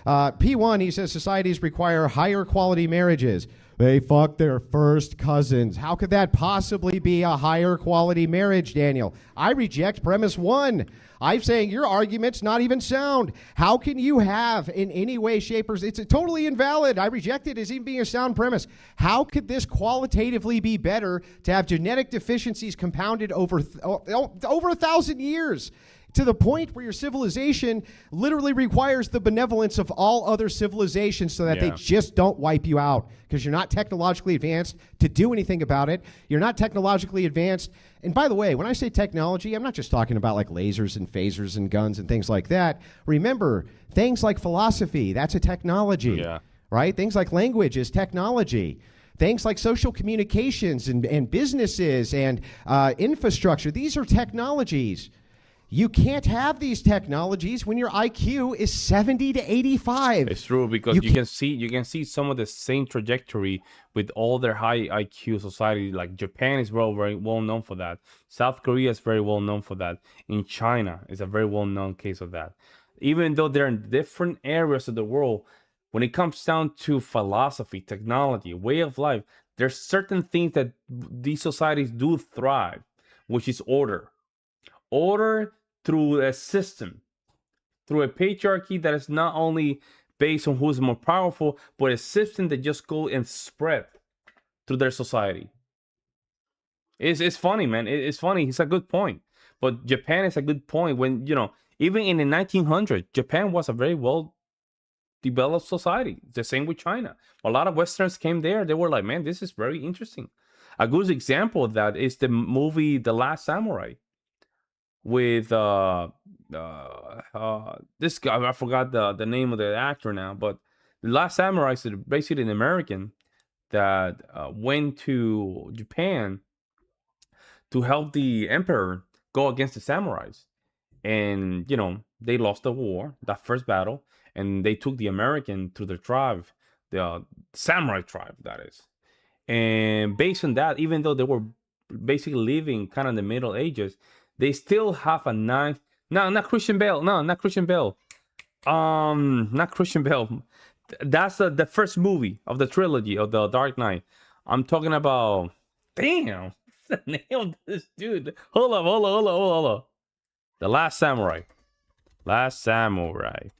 P1, he says societies require higher quality marriages. They fuck their first cousins. How could that possibly be a higher quality marriage, Daniel? I reject premise one. I'm saying your argument's not even sound. How can you have in any way, shape, or it's totally invalid. I reject it as even being a sound premise. How could this qualitatively be better to have genetic deficiencies compounded over 1,000 years? To the point where your civilization literally requires the benevolence of all other civilizations so that they just don't wipe you out because you're not technologically advanced to do anything about it. You're not technologically advanced. And by the way, when I say technology, I'm not just talking about like lasers and phasers and guns and things like that. Remember, things like philosophy, that's a technology, right? Things like language is technology. Things like social communications and businesses and infrastructure, these are technologies. You can't have these technologies when your IQ is 70 to 85. It's true because you can see some of the same trajectory with all their high IQ society. Like Japan is very well known for that. South Korea is very well known for that. In China is a very well known case of that. Even though they're in different areas of the world, when it comes down to philosophy, technology, way of life, there's certain things that these societies do thrive, which is order. Order through a system, through a patriarchy that is not only based on who's more powerful, but a system that just go and spread through their society. It's funny, man. It's funny. It's a good point. But Japan is a good point when, even in the 1900s, Japan was a very well developed society. The same with China. A lot of Westerners came there. They were like, man, this is very interesting. A good example of that is the movie The Last Samurai with this guy. I forgot the name of the actor now, but The Last Samurai is basically an American that went to Japan to help the emperor go against the samurais. And, they lost the war, that first battle, and they took the American to the tribe, the samurai tribe, that is. And based on that, even though they were basically living kind of in the Middle Ages, they still have a nice... No, not Christian Bale. No, not Christian Bale. Not Christian Bale. That's the first movie of the trilogy of the Dark Knight. I'm talking about... Damn. Nailed this dude. Hold up. The Last Samurai. Last Samurai.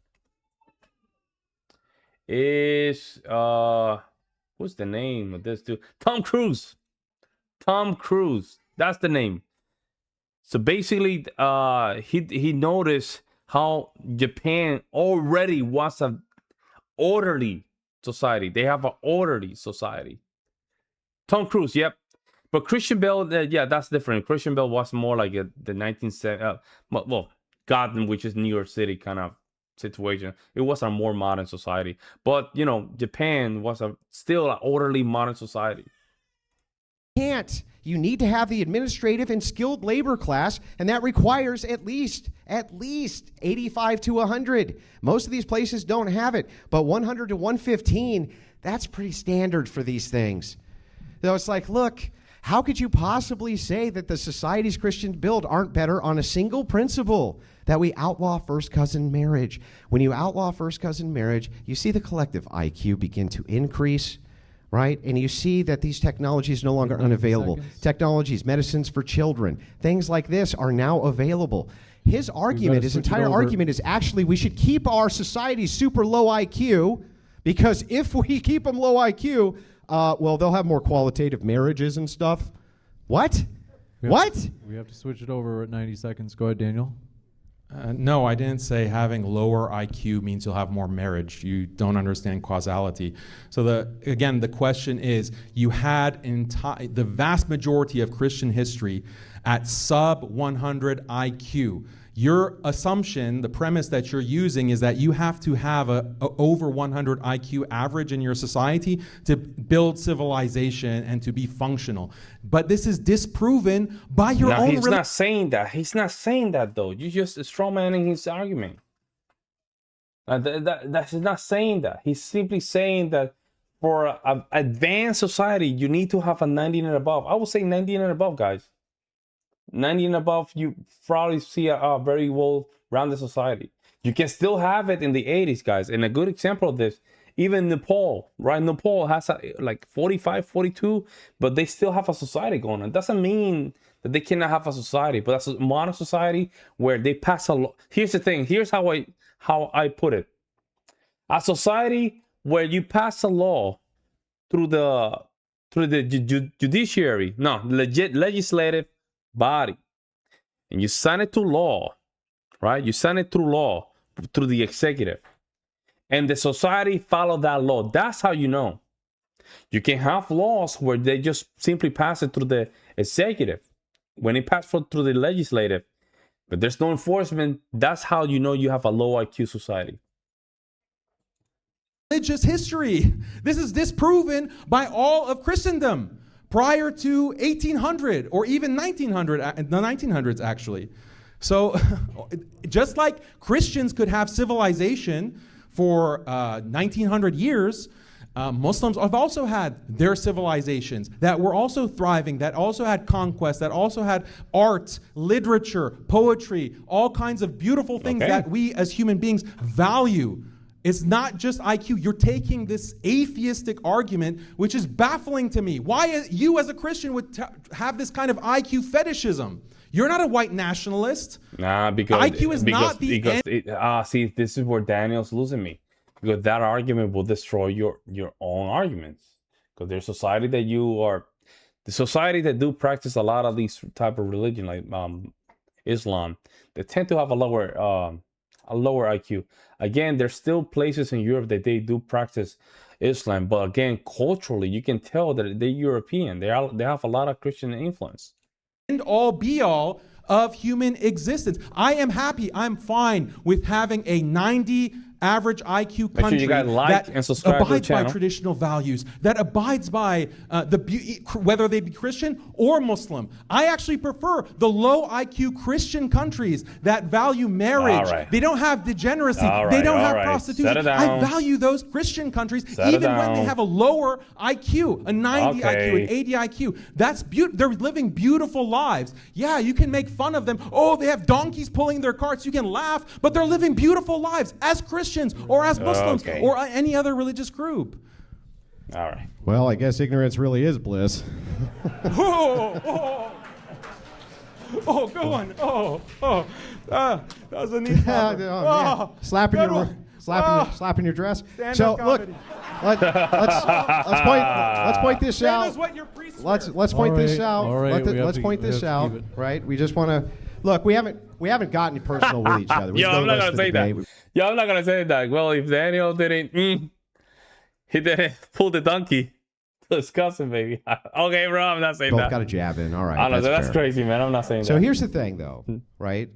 Is what's the name of this dude? Tom Cruise. Tom Cruise. That's the name. So basically, he noticed how Japan already was an orderly society. They have an orderly society. Tom Cruise, yep. But Christian Bale, yeah, that's different. Christian Bale was more like the 1970s, well, Gotham, which is New York City kind of situation. It was a more modern society. But, you know, Japan was still an orderly modern society. Can't. You need to have the administrative and skilled labor class, and that requires at least 85 to 100. Most of these places don't have it, but 100 to 115, that's pretty standard for these things. So it's like, look, how could you possibly say that the societies Christians build aren't better on a single principle, that we outlaw first cousin marriage? When you outlaw first cousin marriage, you see the collective IQ begin to increase, right? And you see that these technologies no longer unavailable. Technologies, medicines for children, things like this are now available. His argument, his entire argument is actually we should keep our society super low IQ, because if we keep them low IQ, well, they'll have more qualitative marriages and stuff. What? What? We have to switch it over at 90 seconds. Go ahead, Daniel. No, I didn't say having lower IQ means you'll have more marriage. You don't understand causality. So again, the question is, you had the vast majority of Christian history at sub 100 IQ. Your assumption, the premise that you're using, is that you have to have a over 100 IQ average in your society to build civilization and to be functional. But this is disproven by your own. He's not saying that. He's not saying that, though. You're just strawmanning his argument. That's not saying that. He's simply saying that for an advanced society, you need to have a 90 and above. I would say 90 and above, guys. 90 and above, you probably see a very well-rounded society. You can still have it in the 80s, guys. And a good example of this, even Nepal, right? Nepal has like 45, 42, but they still have a society going on. It doesn't mean that they cannot have a society, but that's a modern society where they pass a law. Here's the thing. Here's how I put it. A society where you pass a law through the judiciary, no, legislative body, and you sign it to law, right? You sign it through law, through the executive, and the society follow that law. That's how you know. You can have laws where they just simply pass it through the executive when it passed through the legislative, but there's no enforcement. That's how you know you have a low IQ society. Religious history. This is disproven by all of Christendom prior to 1800 or even 1900, the 1900s actually. So just like Christians could have civilization for 1900 years, Muslims have also had their civilizations that were also thriving, that also had conquest, that also had art, literature, poetry, all kinds of beautiful things that we as human beings value. It's not just IQ. You're taking this atheistic argument, which is baffling to me. Why you as a Christian would have this kind of IQ fetishism? You're not a white nationalist. Nah, because IQ is not the end. See, this is where Daniel's losing me. Because that argument will destroy your own arguments. Because there's society that the society that do practice a lot of these type of religion, like Islam, they tend to have a lower IQ. Again, there's still places in Europe that they do practice Islam, but again, culturally, you can tell that they're European. They have a lot of Christian influence. And all be all of human existence. I am happy. I'm fine with having a 90 average IQ country that abides by traditional values, that abides by whether they be Christian or Muslim. I actually prefer the low IQ Christian countries that value marriage. Right. They don't have degeneracy. They don't have prostitution. I value those Christian countries even when they have a lower IQ, a 90 IQ, an 80 IQ. That's they're living beautiful lives. Yeah, you can make fun of them. Oh, they have donkeys pulling their carts. You can laugh, but they're living beautiful lives as Christians or as Muslims or any other religious group. All right. Well, I guess ignorance really is bliss. Oh, good one. That was a neat one. man. Slapping your dress. So look, let's point this Same out. as what your priest Let's wears. point this right, out. all right, Let's point this out. Right? We just want to look. We haven't gotten personal with each other. Yo, I'm not gonna say that. Yo, I'm not gonna say that. Well, if Daniel didn't, he didn't pull the donkey. Disgusting, baby. Okay, bro, I'm not saying Both that. got a jab in. All right. I don't know, that's fair. crazy, man. I'm not saying that. So here's the thing, though, right?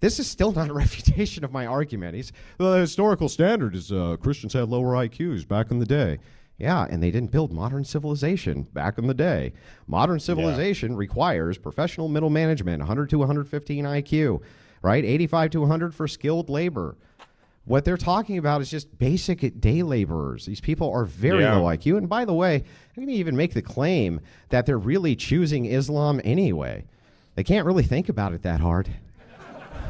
This is still not a refutation of my argument. The historical standard is Christians had lower IQs back in the day. Yeah, and they didn't build modern civilization back in the day. Modern civilization requires professional middle management, 100 to 115 IQ, right? 85 to 100 for skilled labor. What they're talking about is just basic day laborers. These people are very low IQ. And by the way, I'm going to even make the claim that they're really choosing Islam anyway. They can't really think about it that hard.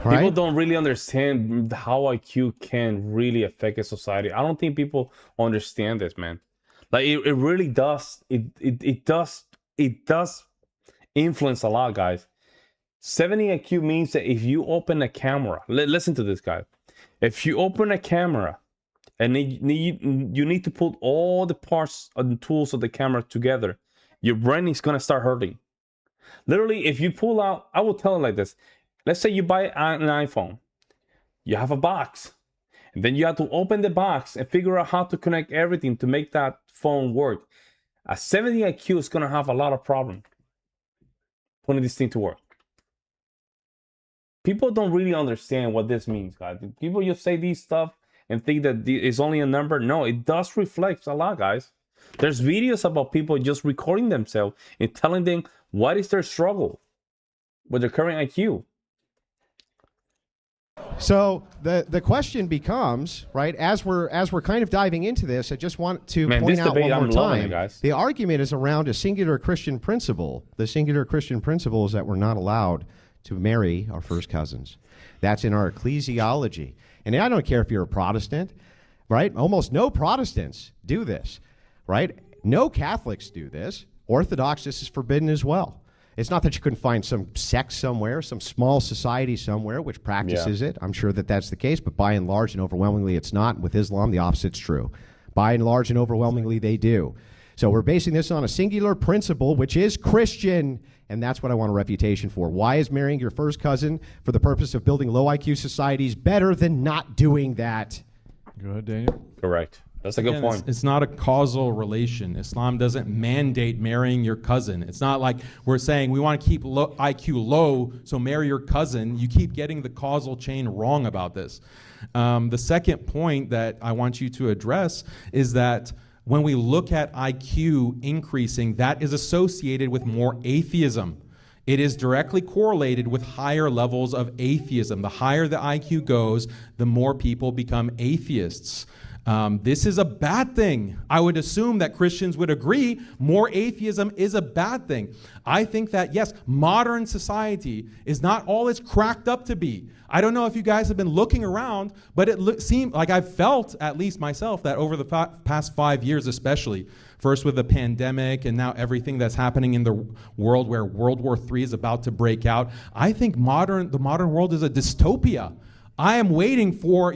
Right? People don't really understand how IQ can really affect a society. I don't think people understand this, man. Like it really does. It does influence a lot, guys. 70 IQ means that if you open a camera, listen to this, guy. If you open a camera and you need to put all the parts and the tools of the camera together, your brain is gonna start hurting. Literally, if you pull out, I will tell it like this. Let's say you buy an iPhone. You have a box. And then you have to open the box and figure out how to connect everything to make that phone work. A 70 IQ is going to have a lot of problems putting this thing to work. People don't really understand what this means, guys. People just say these stuff and think that it's only a number. No, it does reflect a lot, guys. There's videos about people just recording themselves and telling them what is their struggle with their current IQ. So the question becomes, right, as we're kind of diving into this, I just want to point out one more time. The argument is around a singular Christian principle. The singular Christian principle is that we're not allowed to marry our first cousins. That's in our ecclesiology. And I don't care if you're a Protestant, right? Almost no Protestants do this, right? No Catholics do this. Orthodox, this is forbidden as well. It's not that you couldn't find some sect somewhere, some small society somewhere which practices it. I'm sure that that's the case, but by and large and overwhelmingly it's not. With Islam, the opposite's true. By and large and overwhelmingly they do. So we're basing this on a singular principle, which is Christian, and that's what I want a refutation for. Why is marrying your first cousin for the purpose of building low IQ societies better than not doing that? Go ahead, Daniel. Correct. That's a good point. It's not a causal relation. Islam doesn't mandate marrying your cousin. It's not like we're saying we want to keep IQ low, so marry your cousin. You keep getting the causal chain wrong about this. The second point that I want you to address is that when we look at IQ increasing, that is associated with more atheism. It is directly correlated with higher levels of atheism. The higher the IQ goes, the more people become atheists. This is a bad thing. I would assume that Christians would agree more atheism is a bad thing. I think that, yes, modern society is not all it's cracked up to be. I don't know if you guys have been looking around, but it seemed like I've felt, at least myself, that over the past 5 years especially, first with the pandemic and now everything that's happening in the world where World War III is about to break out, I think the modern world is a dystopia. I am waiting for,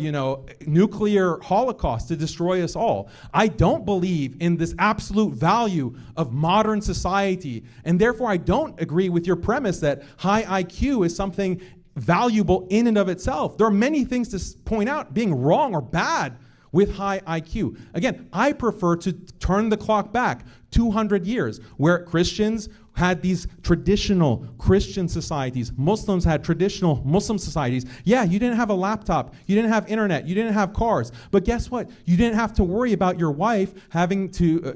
nuclear holocaust to destroy us all. I don't believe in this absolute value of modern society, and therefore I don't agree with your premise that high IQ is something valuable in and of itself. There are many things to point out being wrong or bad with high IQ. Again, I prefer to turn the clock back 200 years, where Christians had these traditional Christian societies. Muslims had traditional Muslim societies. Yeah, you didn't have a laptop. You didn't have internet. You didn't have cars. But guess what? You didn't have to worry about your wife having to,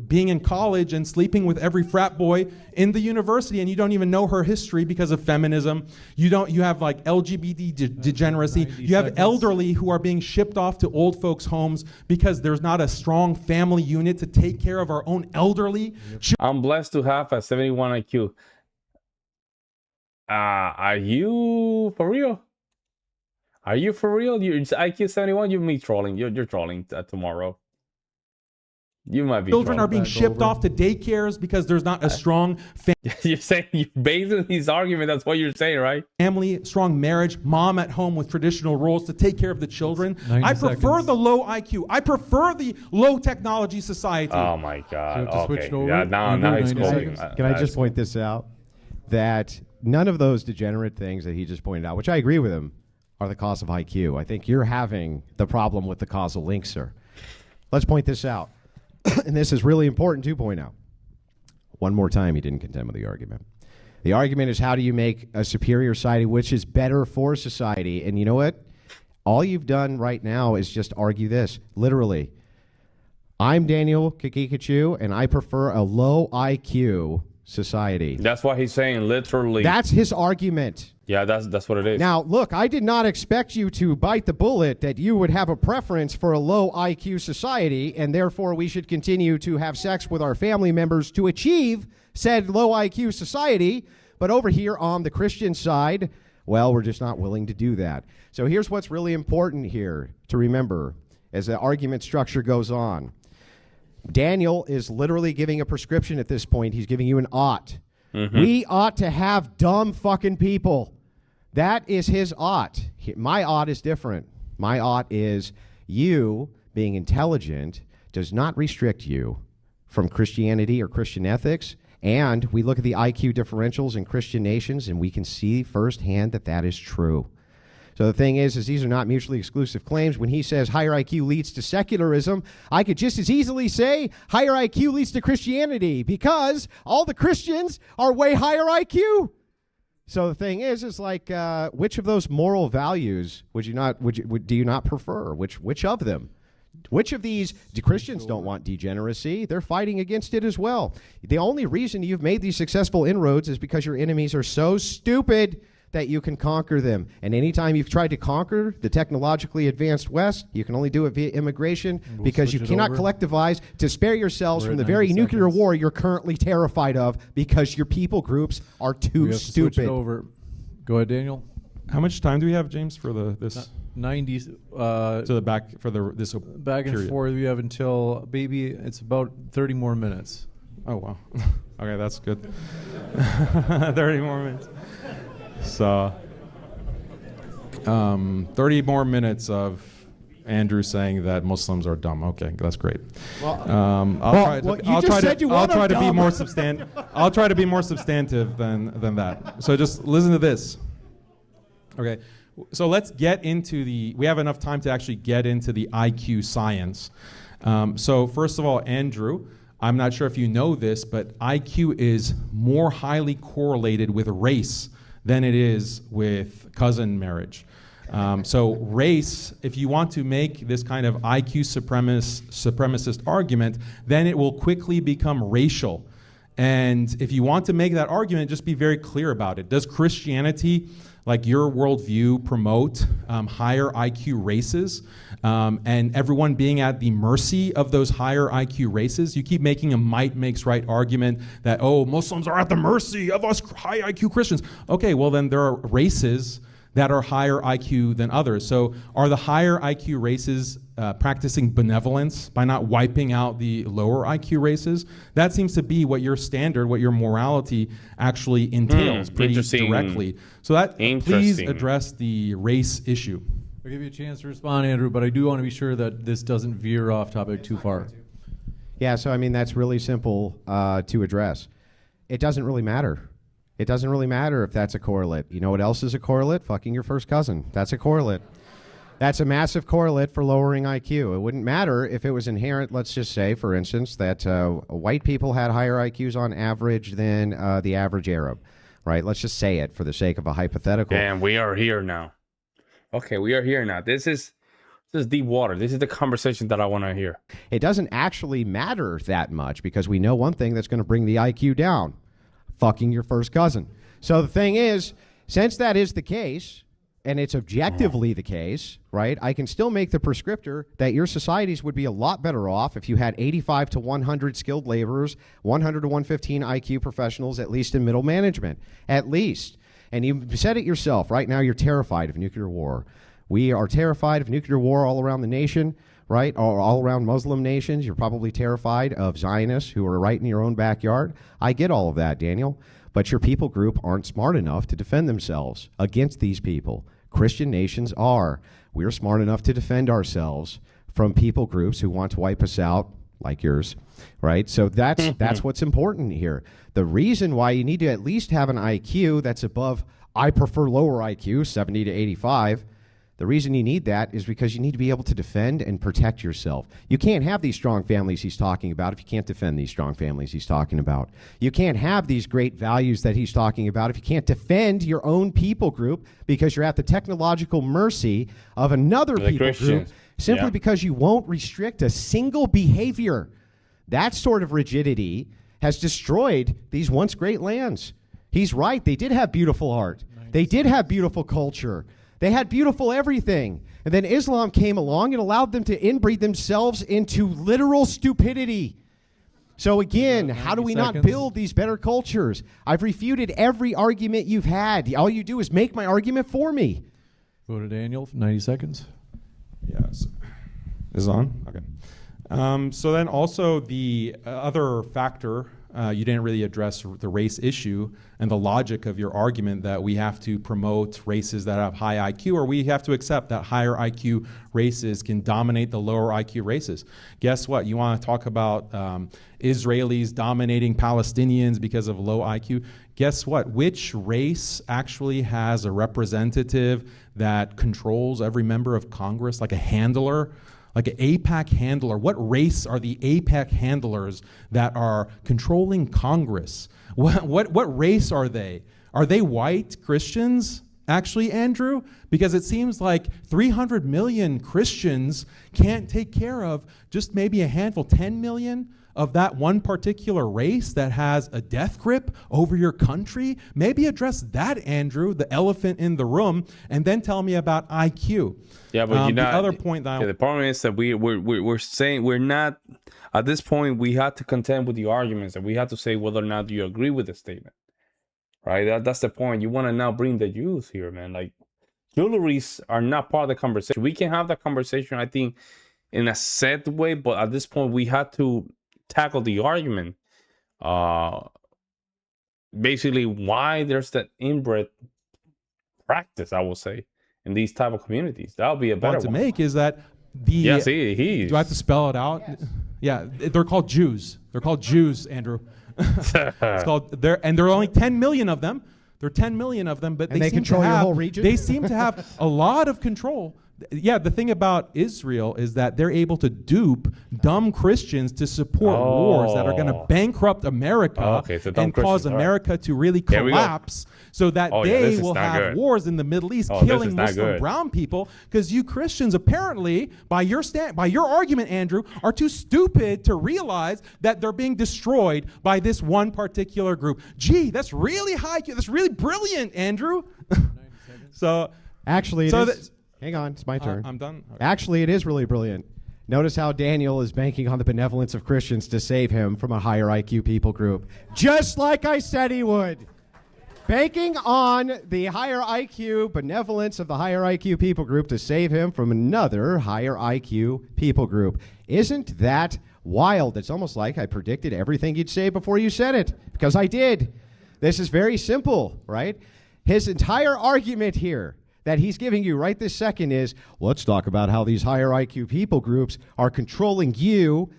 being in college and sleeping with every frat boy in the university, and you don't even know her history because of feminism. You have like LGBT degeneracy. You have elderly who are being shipped off to old folks' homes because there's not a strong family unit to take care of our own elderly. I'm blessed to have a 71 IQ. Are you for real? Are you for real? It's IQ 71? You're me trolling. You're trolling tomorrow. You might be Children drunk. are being shipped off to daycares because there's not a strong You're saying, you based on his argument, that's what you're saying, right? family, strong marriage, mom at home with traditional roles to take care of the children. 90 I prefer seconds. the low IQ. I prefer the low technology society. Oh my God. You have to switch Okay. it over? Yeah, now You do he's 90 quoting. seconds? Can I just point this out? That none of those degenerate things that he just pointed out, which I agree with him, are the cause of IQ. I think you're having the problem with the causal link, sir. Let's point this out. And this is really important to point out. One more time, he didn't contend with the argument. The argument is, how do you make a superior society which is better for society? And you know what? All you've done right now is just argue this. Literally, I'm Daniel Haqiqatjou, and I prefer a low IQ society. That's what he's saying, literally. That's his argument. Yeah, that's what it is. Now, look, I did not expect you to bite the bullet that you would have a preference for a low IQ society, and therefore we should continue to have sex with our family members to achieve said low IQ society. But over here on the Christian side, well, we're just not willing to do that. So here's what's really important here to remember as the argument structure goes on. Daniel is literally giving a prescription at this point. He's giving you an ought. Mm-hmm. We ought to have dumb fucking people. That is his ought. My ought is different. My ought is you being intelligent does not restrict you from Christianity or Christian ethics. And we look at the IQ differentials in Christian nations, and we can see firsthand that that is true. So the thing is these are not mutually exclusive claims. When he says higher IQ leads to secularism, I could just as easily say higher IQ leads to Christianity, because all the Christians are way higher IQ. So the thing is like, which of those moral values do you not prefer? Which of them? Which of these Christians don't want degeneracy? They're fighting against it as well. The only reason you've made these successful inroads is because your enemies are so stupid that you can conquer them. And anytime you've tried to conquer the technologically advanced West, you can only do it via immigration, because you cannot collectivize to spare yourselves from the very nuclear war you're currently terrified of, because your people groups are too stupid. Switch it over. Go ahead, Daniel. How much time do we have, James, for this? 90 To the back for this back and period. forth. We have until it's about 30 more minutes. Oh wow. Okay, that's good. 30 more minutes. So 30 more minutes of Andrew saying that Muslims are dumb. Okay, that's great. Well, I'll try to be more substantive. I'll try to be more substantive than that. So just listen to this. Okay. So let's get into we have enough time to actually get into the IQ science. So first of all, Andrew, I'm not sure if you know this, but IQ is more highly correlated with race than it is with cousin marriage. So race, if you want to make this kind of IQ supremacist argument, then it will quickly become racial. And if you want to make that argument, just be very clear about it. Does Christianity, like your worldview, promote higher IQ races and everyone being at the mercy of those higher IQ races? You keep making a might makes right argument that, oh, Muslims are at the mercy of us high IQ Christians. Okay, well then there are races that are higher IQ than others. So are the higher IQ races practicing benevolence by not wiping out the lower IQ races? That seems to be what your standard, what your morality actually entails pretty directly. So that please address the race issue. I'll give you a chance to respond, Andrew, but I do want to be sure that this doesn't veer off topic too far. Yeah, so I mean, that's really simple to address. It doesn't really matter. It doesn't really matter if that's a correlate. You know what else is a correlate? Fucking your first cousin. That's a correlate. That's a massive correlate for lowering IQ. It wouldn't matter if it was inherent, let's just say, for instance, that white people had higher IQs on average than the average Arab, right? Let's just say it for the sake of a hypothetical. And we are here now. Okay, we are here now. This is deep water. This is the conversation that I want to hear. It doesn't actually matter that much, because we know one thing that's going to bring the IQ down. Fucking your first cousin. So the thing is, since that is the case, and it's objectively the case, right, I can still make the prescriptor that your societies would be a lot better off if you had 85 to 100 skilled laborers, 100 to 115 IQ professionals, at least in middle management, at least. And you said it yourself. Right now you're terrified of nuclear war. We are terrified of nuclear war all around the nation. right? Or all around Muslim nations. You're probably terrified of Zionists who are right in your own backyard. I get all of that, Daniel. But your people group aren't smart enough to defend themselves against these people. Christian nations are. We're smart enough to defend ourselves from people groups who want to wipe us out, like yours, right? So that's what's important here. The reason why you need to at least have an IQ that's above, I prefer lower IQ, 70 to 85. The reason you need that is because you need to be able to defend and protect yourself. You can't have these strong families he's talking about if you can't defend these strong families he's talking about. You can't have these great values that he's talking about if you can't defend your own people group, because you're at the technological mercy of another people group simply because you won't restrict a single behavior. That sort of rigidity has destroyed these once great lands. He's right. They did have beautiful art. Nice. They did have beautiful culture. They had beautiful everything. And then Islam came along and allowed them to inbreed themselves into literal stupidity. So again, how do we not build these better cultures? I've refuted every argument you've had. All you do is make my argument for me. Go to Daniel, 90 seconds. Yes. Is it on? Okay. So then also the other factor, you didn't really address the race issue and the logic of your argument that we have to promote races that have high IQ, or we have to accept that higher IQ races can dominate the lower IQ races. Guess what? You want to talk about Israelis dominating Palestinians because of low IQ? Guess what? Which race actually has a representative that controls every member of Congress, like a handler? Like an AIPAC handler. What race are the AIPAC handlers that are controlling Congress? What race are they? Are they white Christians, actually, Andrew? Because it seems like 300 million Christians can't take care of just maybe a handful, 10 million of that one particular race that has a death grip over your country. Maybe address that, Andrew, the elephant in the room, and then tell me about IQ. Yeah, but the other point that the problem is that we're saying we're not at this point. We have to contend with the arguments, and we have to say whether or not you agree with the statement, right? That's the point. You want to now bring the youth here, man. Like, jewelries are not part of the conversation. We can have that conversation, I think, in a set way, but at this point, we have to tackle the argument. Basically, why there's that inbred practice, I will say, in these type of communities. That would be a better one to make is that the do I have to spell it out? Yes. Yeah, they're called Jews. They're called Jews, Andrew. It's called there are only 10 million of them. There are 10 million of them, but they seem control to have, your whole region. They seem to have a lot of control. Yeah, the thing about Israel is that they're able to dupe dumb Christians to support wars that are going to bankrupt America and cause America to really collapse, so that they will have wars in the Middle East, killing Muslim brown people. Because you Christians, apparently, by your argument, Andrew, are too stupid to realize that they're being destroyed by this one particular group. Gee, that's really high. That's really brilliant, Andrew. So actually, hang on, it's my turn. I'm done. Okay. Actually, it is really brilliant. Notice how Daniel is banking on the benevolence of Christians to save him from a higher IQ people group. Just like I said he would. Banking on the higher IQ benevolence of the higher IQ people group to save him from another higher IQ people group. Isn't that wild? It's almost like I predicted everything you'd say before you said it, because I did. This is very simple, right? His entire argument here that he's giving you right this second is, let's talk about how these higher IQ people groups are controlling you,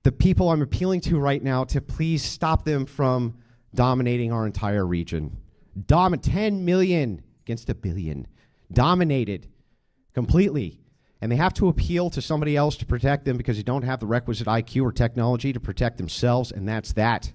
the people I'm appealing to right now, to please stop them from dominating our entire region. 10 million against 1 billion. Dominated completely. And they have to appeal to somebody else to protect them because they don't have the requisite IQ or technology to protect themselves, and that's that.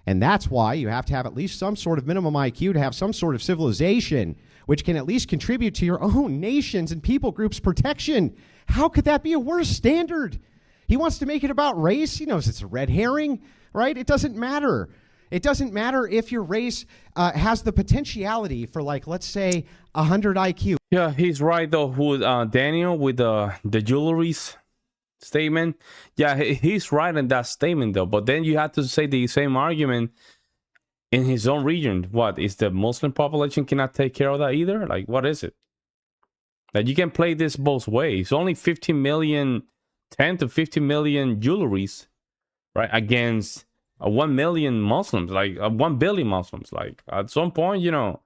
And that's why you have to have at least some sort of minimum IQ to have some sort of civilization which can at least contribute to your own nations and people groups' protection. How could that be a worse standard? He wants to make it about race. He knows it's a red herring, right? It doesn't matter. It doesn't matter if your race has the potentiality for, like, let's say, 100 IQ. Yeah, he's right, though, Daniel, with the jewelries statement. Yeah, he's right in that statement, though. But then you have to say the same argument in his own region. What is the Muslim population cannot take care of that either? Like, what is it? That you can play this both ways. Only 15 million 10 to 50 million jewelries, right, against 1 million Muslims, like 1 billion Muslims. Like at some point, you know,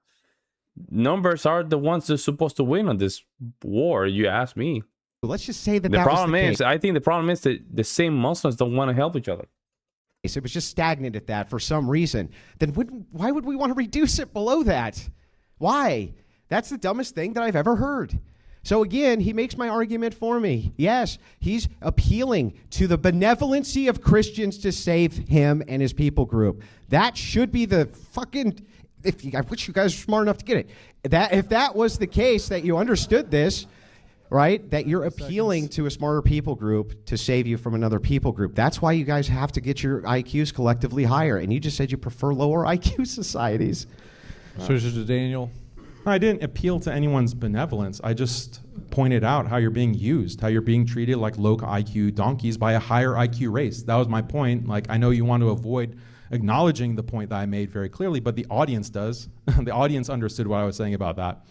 numbers are the ones that's supposed to win on this war. You ask me. Let's just say that The that problem was the is, case. I think the problem is that the same Muslims don't want to help each other. It was just stagnant at that for some reason. Then why would we want to reduce it below that? Why? That's the dumbest thing that I've ever heard. So again, he makes my argument for me. Yes, he's appealing to the benevolency of Christians to save him and his people group. That should be the fucking... I wish you guys were smart enough to get it. If that was the case, that you understood this, right, that you're appealing to a smarter people group to save you from another people group. That's why you guys have to get your IQs collectively higher. And you just said you prefer lower IQ societies. Switch it to Daniel. I didn't appeal to anyone's benevolence. I just pointed out how you're being used, how you're being treated like low IQ donkeys by a higher IQ race. That was my point. Like, I know you want to avoid acknowledging the point that I made very clearly, but the audience does. The audience understood what I was saying about that.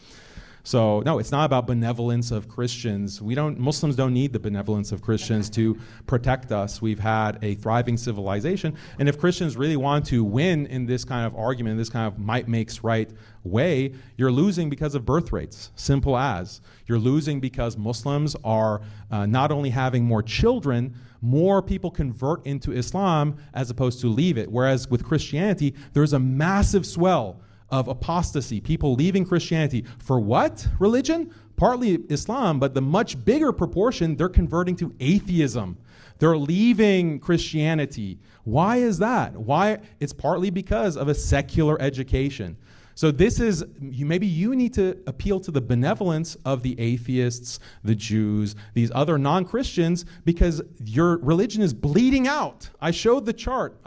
So no, it's not about benevolence of Christians. Muslims don't need the benevolence of Christians to protect us. We've had a thriving civilization. And if Christians really want to win in this kind of argument, this kind of might makes right way, you're losing because of birth rates. Simple as. You're losing because Muslims are not only having more children, more people convert into Islam as opposed to leave it. Whereas with Christianity, there's a massive swell of apostasy, people leaving Christianity. For what religion? Partly Islam, but the much bigger proportion, they're converting to atheism. They're leaving Christianity. Why is that? Why? It's partly because of a secular education. So this is, maybe you need to appeal to the benevolence of the atheists, the Jews, these other non-Christians, because your religion is bleeding out. I showed the chart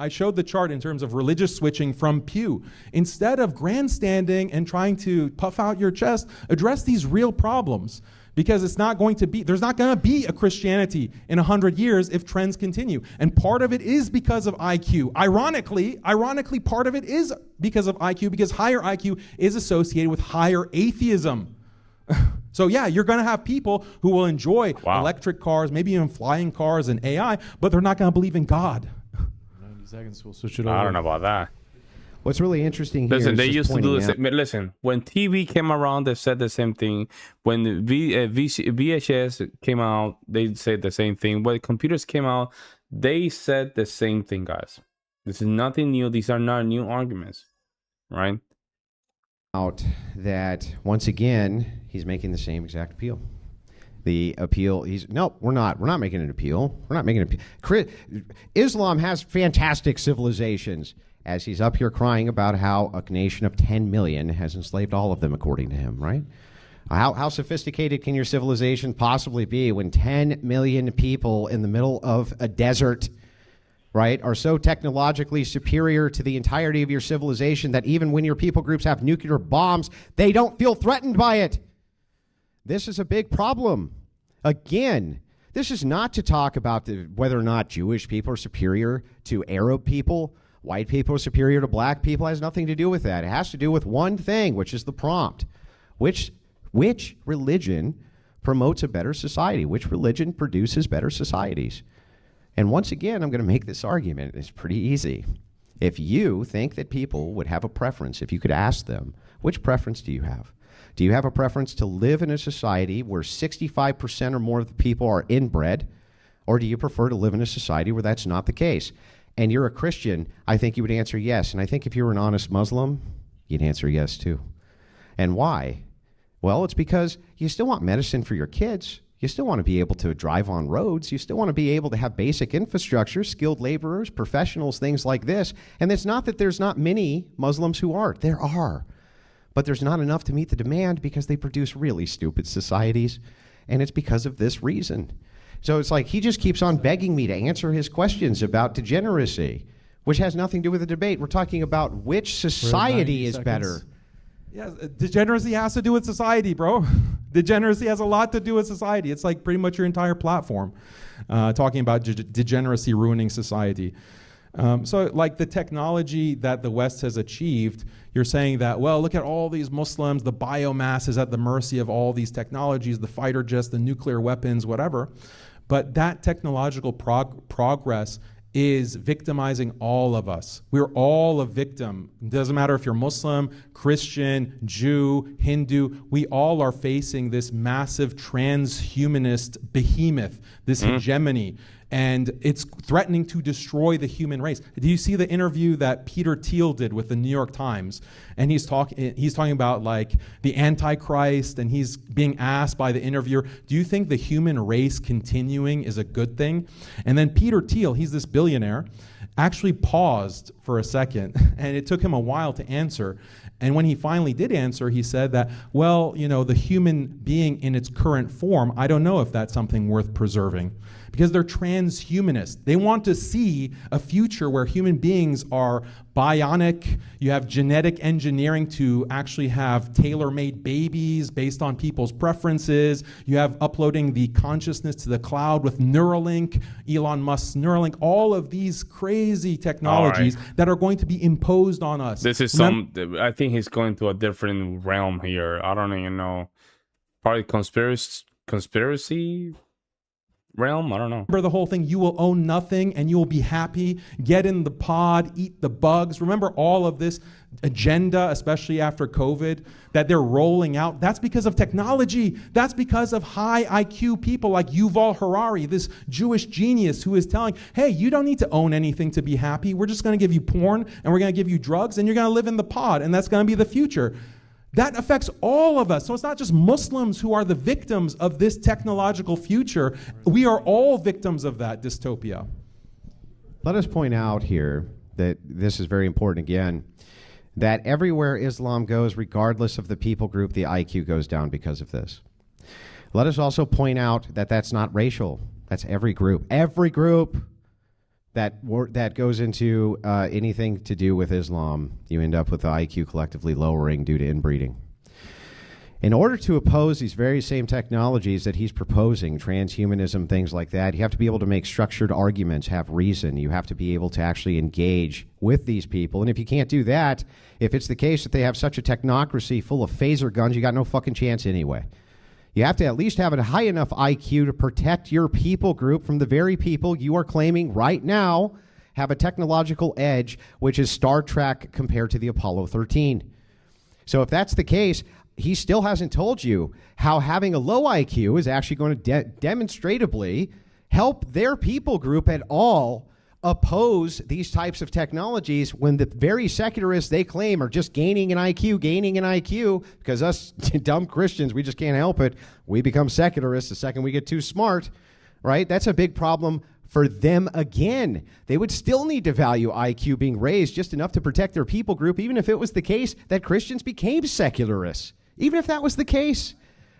in terms of religious switching from Pew. Instead of grandstanding and trying to puff out your chest, address these real problems. Because there's not going to be a Christianity in 100 years if trends continue. And part of it is because of IQ. Ironically, part of it is because of IQ, because higher IQ is associated with higher atheism. So yeah, you're going to have people who will enjoy electric cars, maybe even flying cars and AI, but they're not going to believe in God. 90 seconds, we'll switch it over. I don't know about that. What's really interesting here Listen, is they just used to do the pointing same. Listen, when TV came around, they said the same thing. When VHS came out, they said the same thing. When computers came out, they said the same thing, guys. This is nothing new. These are not new arguments, right? out that once again he's making the same exact appeal. The appeal, we're not making an appeal. We're not making an appeal. Islam has fantastic civilizations, as he's up here crying about how a nation of 10 million has enslaved all of them, according to him, right? How sophisticated can your civilization possibly be when 10 million people in the middle of a desert, right, are so technologically superior to the entirety of your civilization that even when your people groups have nuclear bombs, they don't feel threatened by it? This is a big problem. Again, this is not to talk about whether or not Jewish people are superior to Arab people, white people are superior to black people. It has nothing to do with that. It has to do with one thing, which is the prompt. Which religion promotes a better society? Which religion produces better societies? And once again, I'm going to make this argument. It's pretty easy. If you think that people would have a preference, if you could ask them, which preference do you have? Do you have a preference to live in a society where 65% or more of the people are inbred? Or do you prefer to live in a society where that's not the case? And you're a Christian, I think you would answer yes. And I think if you were an honest Muslim, you'd answer yes too. And why? Well, it's because you still want medicine for your kids. You still want to be able to drive on roads. You still want to be able to have basic infrastructure, skilled laborers, professionals, things like this. And it's not that there's not many Muslims who aren't. There are. But there's not enough to meet the demand because they produce really stupid societies. And it's because of this reason. So it's like he just keeps on begging me to answer his questions about degeneracy, which has nothing to do with the debate. We're talking about which society is better. Yeah, degeneracy has to do with society, bro. Degeneracy has a lot to do with society. It's like pretty much your entire platform talking about degeneracy ruining society. So like the technology that the West has achieved, you're saying that, well, look at all these Muslims, the biomass is at the mercy of all these technologies, the fighter jets, the nuclear weapons, whatever. But that technological progress is victimizing all of us. We're all a victim. It doesn't matter if you're Muslim, Christian, Jew, Hindu. We all are facing this massive transhumanist behemoth, this hegemony. And it's threatening to destroy the human race. Do you see the interview that Peter Thiel did with the New York Times? And he's talking about like the Antichrist, and he's being asked by the interviewer, do you think the human race continuing is a good thing? And then Peter Thiel, he's this billionaire, actually paused for a second, and it took him a while to answer. And when he finally did answer, he said that, well, you know, the human being in its current form, I don't know if that's something worth preserving. Because they're transhumanists. They want to see a future where human beings are bionic. You have genetic engineering to actually have tailor-made babies based on people's preferences. You have uploading the consciousness to the cloud with Neuralink, Elon Musk's Neuralink, all of these crazy technologies that are going to be imposed on us. This is I think he's going to a different realm here. I don't even know. Probably conspiracy realm? I don't know. Remember the whole thing, you will own nothing and you will be happy, get in the pod, eat the bugs. Remember all of this agenda, especially after COVID, that they're rolling out? That's because of technology. That's because of high IQ people like Yuval Harari, this Jewish genius who is telling, hey, you don't need to own anything to be happy. We're just going to give you porn and we're going to give you drugs and you're going to live in the pod, and that's going to be the future. That affects all of us. So it's not just Muslims who are the victims of this technological future. We are all victims of that dystopia. Let us point out here that this is very important again, that everywhere Islam goes, regardless of the people group, the IQ goes down because of this. Let us also point out that that's not racial. That's every group. Every group that goes into anything to do with Islam, you end up with the IQ collectively lowering due to inbreeding. In order to oppose these very same technologies that he's proposing, transhumanism, things like that, you have to be able to make structured arguments, have reason. You have to be able to actually engage with these people. And if you can't do that, if it's the case that they have such a technocracy full of phaser guns, you got no fucking chance anyway. You have to at least have a high enough IQ to protect your people group from the very people you are claiming right now have a technological edge, which is Star Trek compared to the Apollo 13. So if that's the case, he still hasn't told you how having a low IQ is actually going to demonstratively help their people group at all oppose these types of technologies when the very secularists they claim are just gaining an IQ, because us dumb Christians, we just can't help it. We become secularists the second we get too smart, right? That's a big problem for them again. They would still need to value IQ being raised just enough to protect their people group, even if it was the case that Christians became secularists, even if that was the case.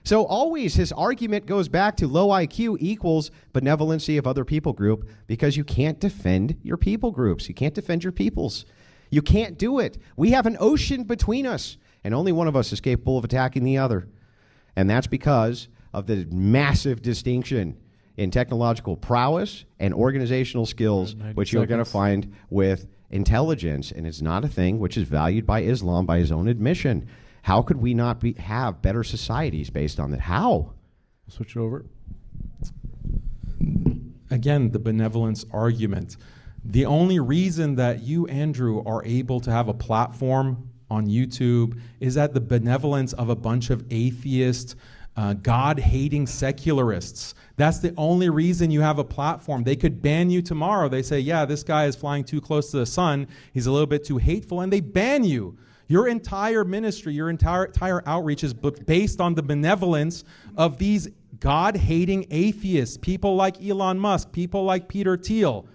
So always his argument goes back to low IQ equals benevolency of other people group, because you can't defend your people groups. You can't defend your peoples. You can't do it. We have an ocean between us, and only one of us is capable of attacking the other. And that's because of the massive distinction in technological prowess and organizational skills, which you're going to find with intelligence. And it's not a thing which is valued by Islam by his own admission. How could we not have better societies based on that? How? Switch it over. Again, the benevolence argument. The only reason that you, Andrew, are able to have a platform on YouTube is that the benevolence of a bunch of atheist, God-hating secularists. That's the only reason you have a platform. They could ban you tomorrow. They say, yeah, this guy is flying too close to the sun. He's a little bit too hateful, and they ban you. Your entire ministry, your entire outreach is based on the benevolence of these God-hating atheists, people like Elon Musk, people like Peter Thiel.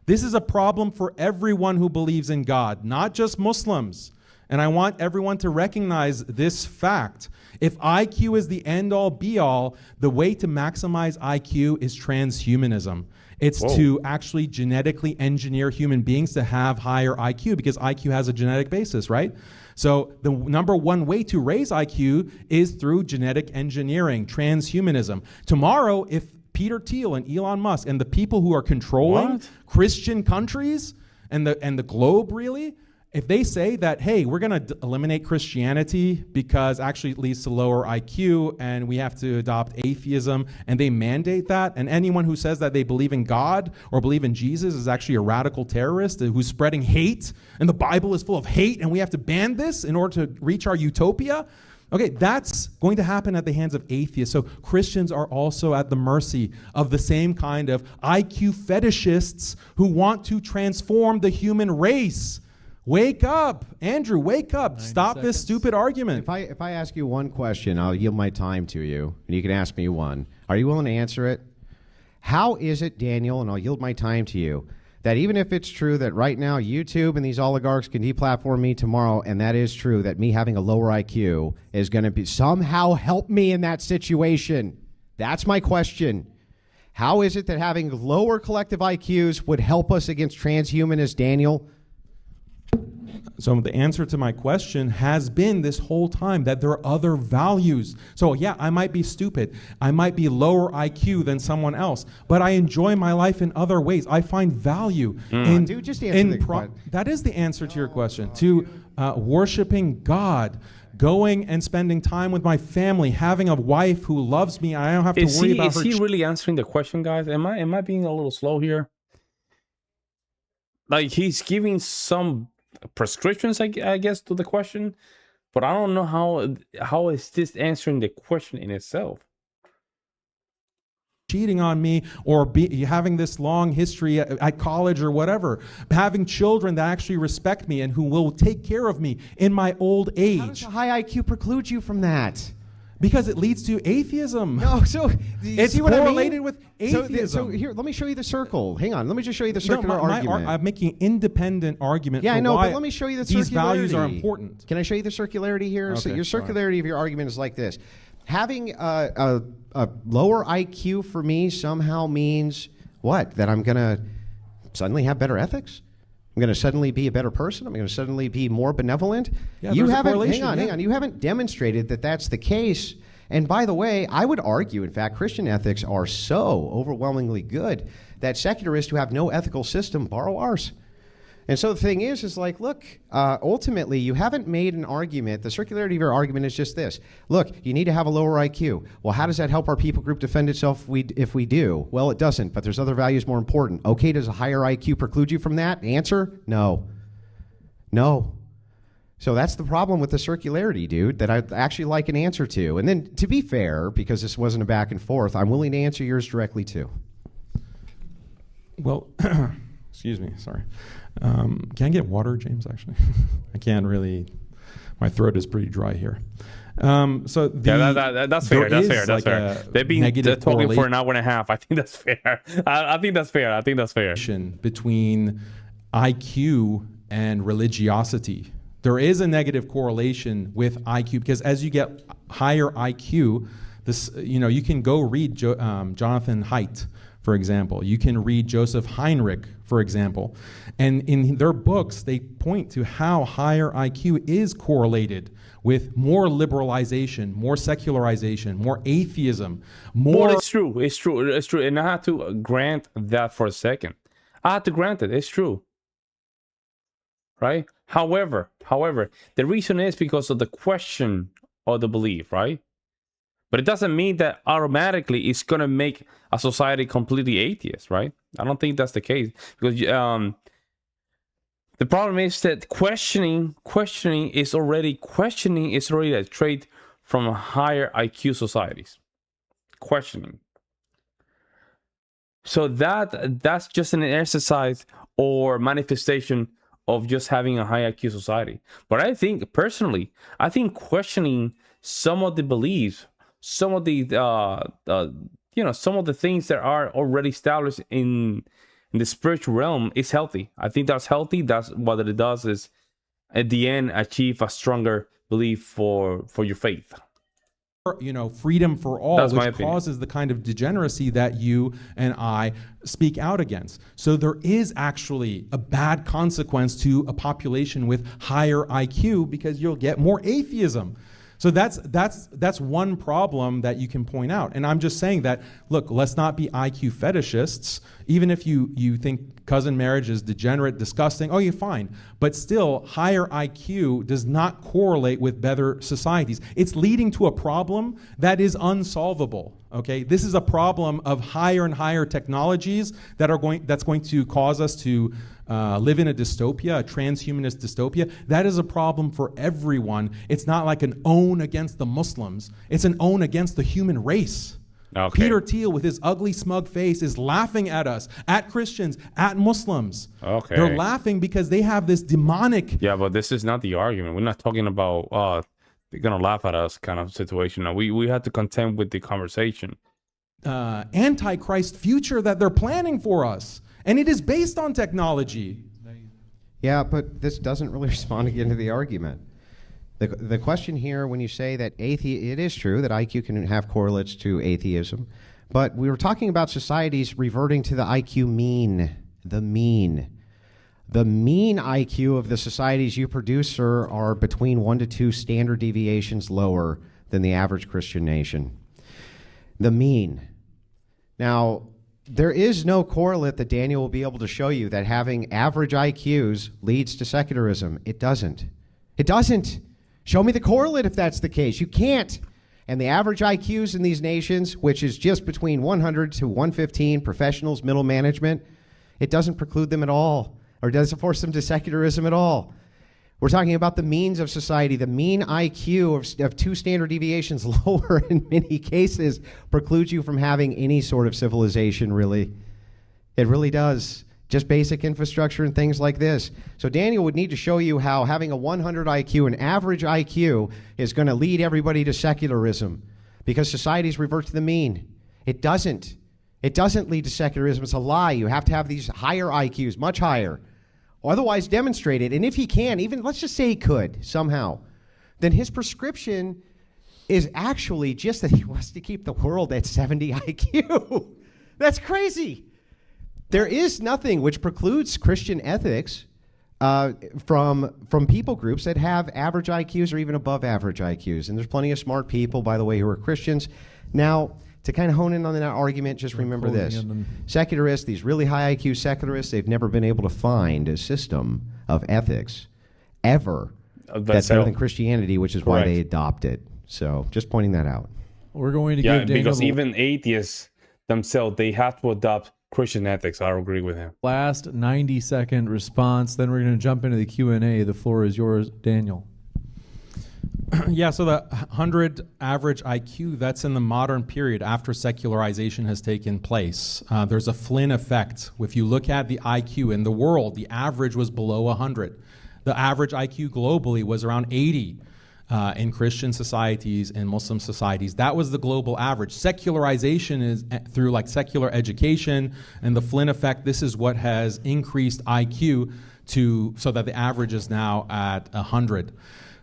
This is a problem for everyone who believes in God, not just Muslims. And I want everyone to recognize this fact. If IQ is the end-all, be-all, the way to maximize IQ is transhumanism. It's to actually genetically engineer human beings to have higher IQ, because IQ has a genetic basis, right? So the number one way to raise IQ is through genetic engineering, transhumanism. Tomorrow, if Peter Thiel and Elon Musk and the people who are controlling Christian countries and the globe really, if they say that, hey, we're going to eliminate Christianity because actually it leads to lower IQ and we have to adopt atheism, and they mandate that, and anyone who says that they believe in God or believe in Jesus is actually a radical terrorist who's spreading hate, and the Bible is full of hate and we have to ban this in order to reach our utopia, okay, that's going to happen at the hands of atheists. So Christians are also at the mercy of the same kind of IQ fetishists who want to transform the human race. Wake up, Andrew, wake up. Stop this stupid argument. If I ask you one question, I'll yield my time to you, and you can ask me one. Are you willing to answer it? How is it, Daniel, and I'll yield my time to you, that even if it's true that right now YouTube and these oligarchs can deplatform me tomorrow, and that is true, that me having a lower IQ is going to be somehow help me in that situation? That's my question. How is it that having lower collective IQs would help us against transhumanists, Daniel? So the answer to my question has been this whole time that there are other values. So yeah, I might be stupid. I might be lower IQ than someone else, but I enjoy my life in other ways. I find value in, Dude, just answer the question. That is the answer to your question. To worshiping God, going and spending time with my family, having a wife who loves me. I don't have to worry about her. Is he really answering the question, guys? Am I being a little slow here? Like, he's giving some prescriptions, I guess, to the question, but I don't know how is this answering the question in itself. Cheating on me, or having this long history at college or whatever, having children that actually respect me and who will take care of me in my old age. How does a high IQ preclude you from that? Because it leads to atheism. No, so it's see what correlated I mean? with atheism. So here, let me show you the circle. Hang on, let me just show you the circular argument. I'm making an independent argument. Yeah, for I know, why but let me show you the these circularity. values are important. Can I show you the circularity here? Okay, So your circularity of your argument is like this: having a lower IQ for me somehow means what? That I'm going to suddenly have better ethics? I'm going to suddenly be a better person? I'm going to suddenly be more benevolent? Yeah, you there's a haven't. correlation, Hang on. You haven't demonstrated that that's the case. And by the way, I would argue, in fact, Christian ethics are so overwhelmingly good that secularists who have no ethical system borrow ours. And so the thing is like, look, ultimately, you haven't made an argument. The circularity of your argument is just this. Look, you need to have a lower IQ. Well, how does that help our people group defend itself if we do? Well, it doesn't, but there's other values more important. Okay, does a higher IQ preclude you from that? Answer, no. No. So that's the problem with the circularity, dude, that I'd actually like an answer to. And then, to be fair, because this wasn't a back and forth, I'm willing to answer yours directly, too. Well, excuse me, sorry. Can I get water, James, actually? I can't really, my throat is pretty dry here. So that's fair. That's fair. They've been talking for an hour and a half. I think that's fair. I think that's fair. Between IQ and religiosity. There is a negative correlation with IQ, because as you get higher IQ, you can go read Jonathan Haidt, for example. You can read Joseph Heinrich, for example. And in their books, they point to how higher IQ is correlated with more liberalization, more secularization, more atheism, more... Well, it's true. And I have to grant that for a second. I have to grant it. It's true. Right? However, the reason is because of the question or the belief, right? But it doesn't mean that automatically it's going to make a society completely atheist, right? I don't think that's the case. Because the problem is that questioning is already a trait from higher IQ societies. Questioning. So that's just an exercise or manifestation of just having a high IQ society. But I think, personally, questioning some of the beliefs, some of the some of the things that are already established in the spiritual realm is healthy. I think that's healthy. That's what it does, is at the end achieve a stronger belief for your faith. Freedom for all, That's which causes the kind of degeneracy that you and I speak out against. So there is actually a bad consequence to a population with higher IQ, because you'll get more atheism. So that's one problem that you can point out. And I'm just saying that, look, let's not be IQ fetishists. Even if you think cousin marriage is degenerate, disgusting, oh, you're fine. But still, higher IQ does not correlate with better societies. It's leading to a problem that is unsolvable. Okay, this is a problem of higher and higher technologies that's going to cause us to live in a dystopia, a transhumanist dystopia. That is a problem for everyone. It's not like an own against the Muslims. It's an own against the human race. Okay. Peter Thiel, with his ugly, smug face, is laughing at us, at Christians, at Muslims. Okay. They're laughing because they have this demonic... Yeah, but this is not the argument. We're not talking about, they're going to laugh at us kind of situation. No, we have to contend with the conversation. Antichrist future that they're planning for us. And it is based on technology. Yeah, but this doesn't really respond again to the argument. The question here, when you say that it is true that IQ can have correlates to atheism, but we were talking about societies reverting to the IQ mean, the mean. The mean IQ of the societies you produce, sir, are between 1 to 2 standard deviations lower than the average Christian nation. The mean. Now, there is no correlate that Daniel will be able to show you that having average IQs leads to secularism. It doesn't. It doesn't. Show me the correlate if that's the case. You can't. And the average IQs in these nations, which is just between 100 to 115 professionals, middle management, it doesn't preclude them at all, or doesn't force them to secularism at all. We're talking about the means of society. The mean IQ of 2 standard deviations lower in many cases precludes you from having any sort of civilization, really. It really does. Just basic infrastructure and things like this. So Daniel would need to show you how having a 100 IQ, an average IQ, is going to lead everybody to secularism because societies revert to the mean. It doesn't. It doesn't lead to secularism. It's a lie. You have to have these higher IQs, much higher. Otherwise demonstrate it. And if he can, even let's just say he could somehow, then his prescription is actually just that he wants to keep the world at 70 IQ. That's crazy. There is nothing which precludes Christian ethics from people groups that have average IQs or even above average IQs. And there's plenty of smart people, by the way, who are Christians. Now, to kind of hone in on that argument, just remember this. Secularists, these really high IQ secularists, they've never been able to find a system of ethics ever that's better than Christianity, which is why they adopt it. So just pointing that out. We're going to give Daniel because even atheists themselves, they have to adopt Christian ethics. I agree with him. Last 90-second response, then we're going to jump into the Q&A. The floor is yours, Daniel. Yeah, so the 100 average IQ, that's in the modern period after secularization has taken place. There's a Flynn effect. If you look at the IQ in the world, the average was below 100. The average IQ globally was around 80 in Christian societies and Muslim societies. That was the global average. Secularization is through like secular education and the Flynn effect. This is what has increased IQ so that the average is now at 100.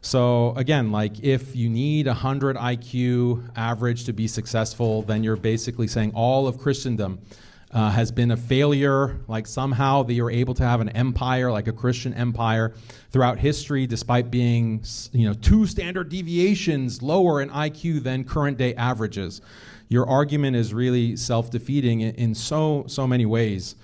So again, like if you need 100 IQ average to be successful, then you're basically saying all of Christendom has been a failure. Like somehow they are able to have an empire, like a Christian empire, throughout history, despite being 2 standard deviations lower in IQ than current day averages. Your argument is really self-defeating in so many ways.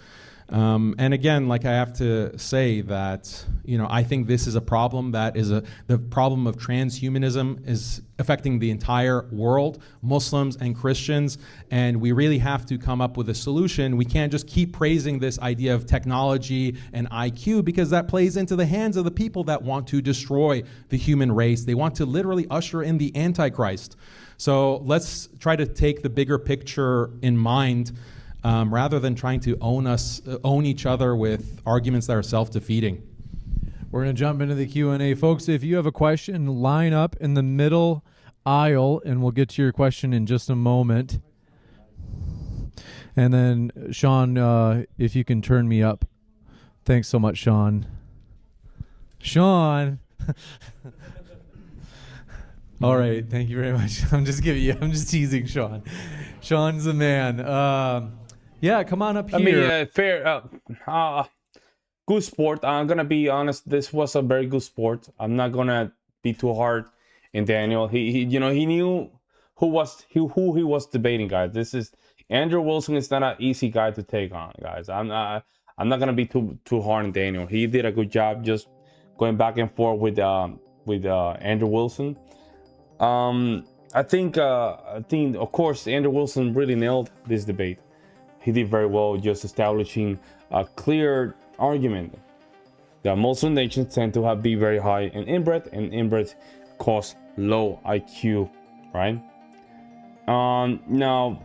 And again, like I have to say that, I think this is a problem that is the problem of transhumanism is affecting the entire world, Muslims and Christians, and we really have to come up with a solution. We can't just keep praising this idea of technology and IQ because that plays into the hands of the people that want to destroy the human race. They want to literally usher in the Antichrist. So let's try to take the bigger picture in mind, rather than trying to own each other with arguments that are self-defeating. We're going to jump into the Q&A. Folks, if you have a question, line up in the middle aisle, and we'll get to your question in just a moment. And then, Sean, if you can turn me up. Thanks so much, Sean. Sean! All right, thank you very much. I'm just teasing Sean. Sean's the man. Yeah, come on up here. Fair. Good sport. I'm going to be honest. This was a very good sport. I'm not going to be too hard in Daniel. He knew who he was debating, guys. This is Andrew Wilson is not an easy guy to take on, guys. I'm not gonna be too hard on Daniel. He did a good job just going back and forth with Andrew Wilson. I think of course Andrew Wilson really nailed this debate. He did very well, just establishing a clear argument that Muslim nations tend to be very high in inbred, and inbred cause low IQ, right? Now,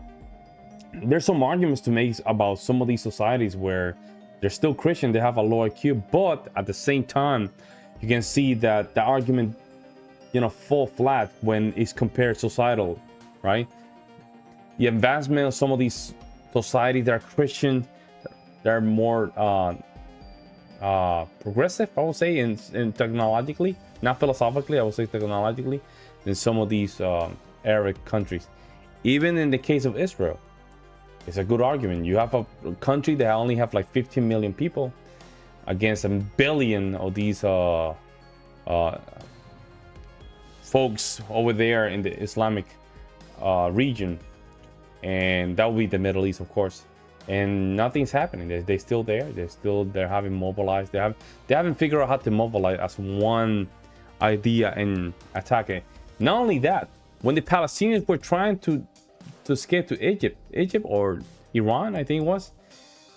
there's some arguments to make about some of these societies where they're still Christian, they have a low IQ, but at the same time, you can see that the argument, fall flat when it's compared societal, right? The advancement of some of these societies that are Christian, they're more progressive, I would say, in technologically, not philosophically, I would say technologically, than some of these Arab countries. Even in the case of Israel, it's a good argument. You have a country that only have like 15 million people against 1 billion of these folks over there in the Islamic region, and that would be the Middle East, of course. And nothing's happening. They're still there. They're having mobilized. They haven't figured out how to mobilize as one idea and attack it. Not only that, when the Palestinians were trying to escape to Egypt or Iran, I think it was,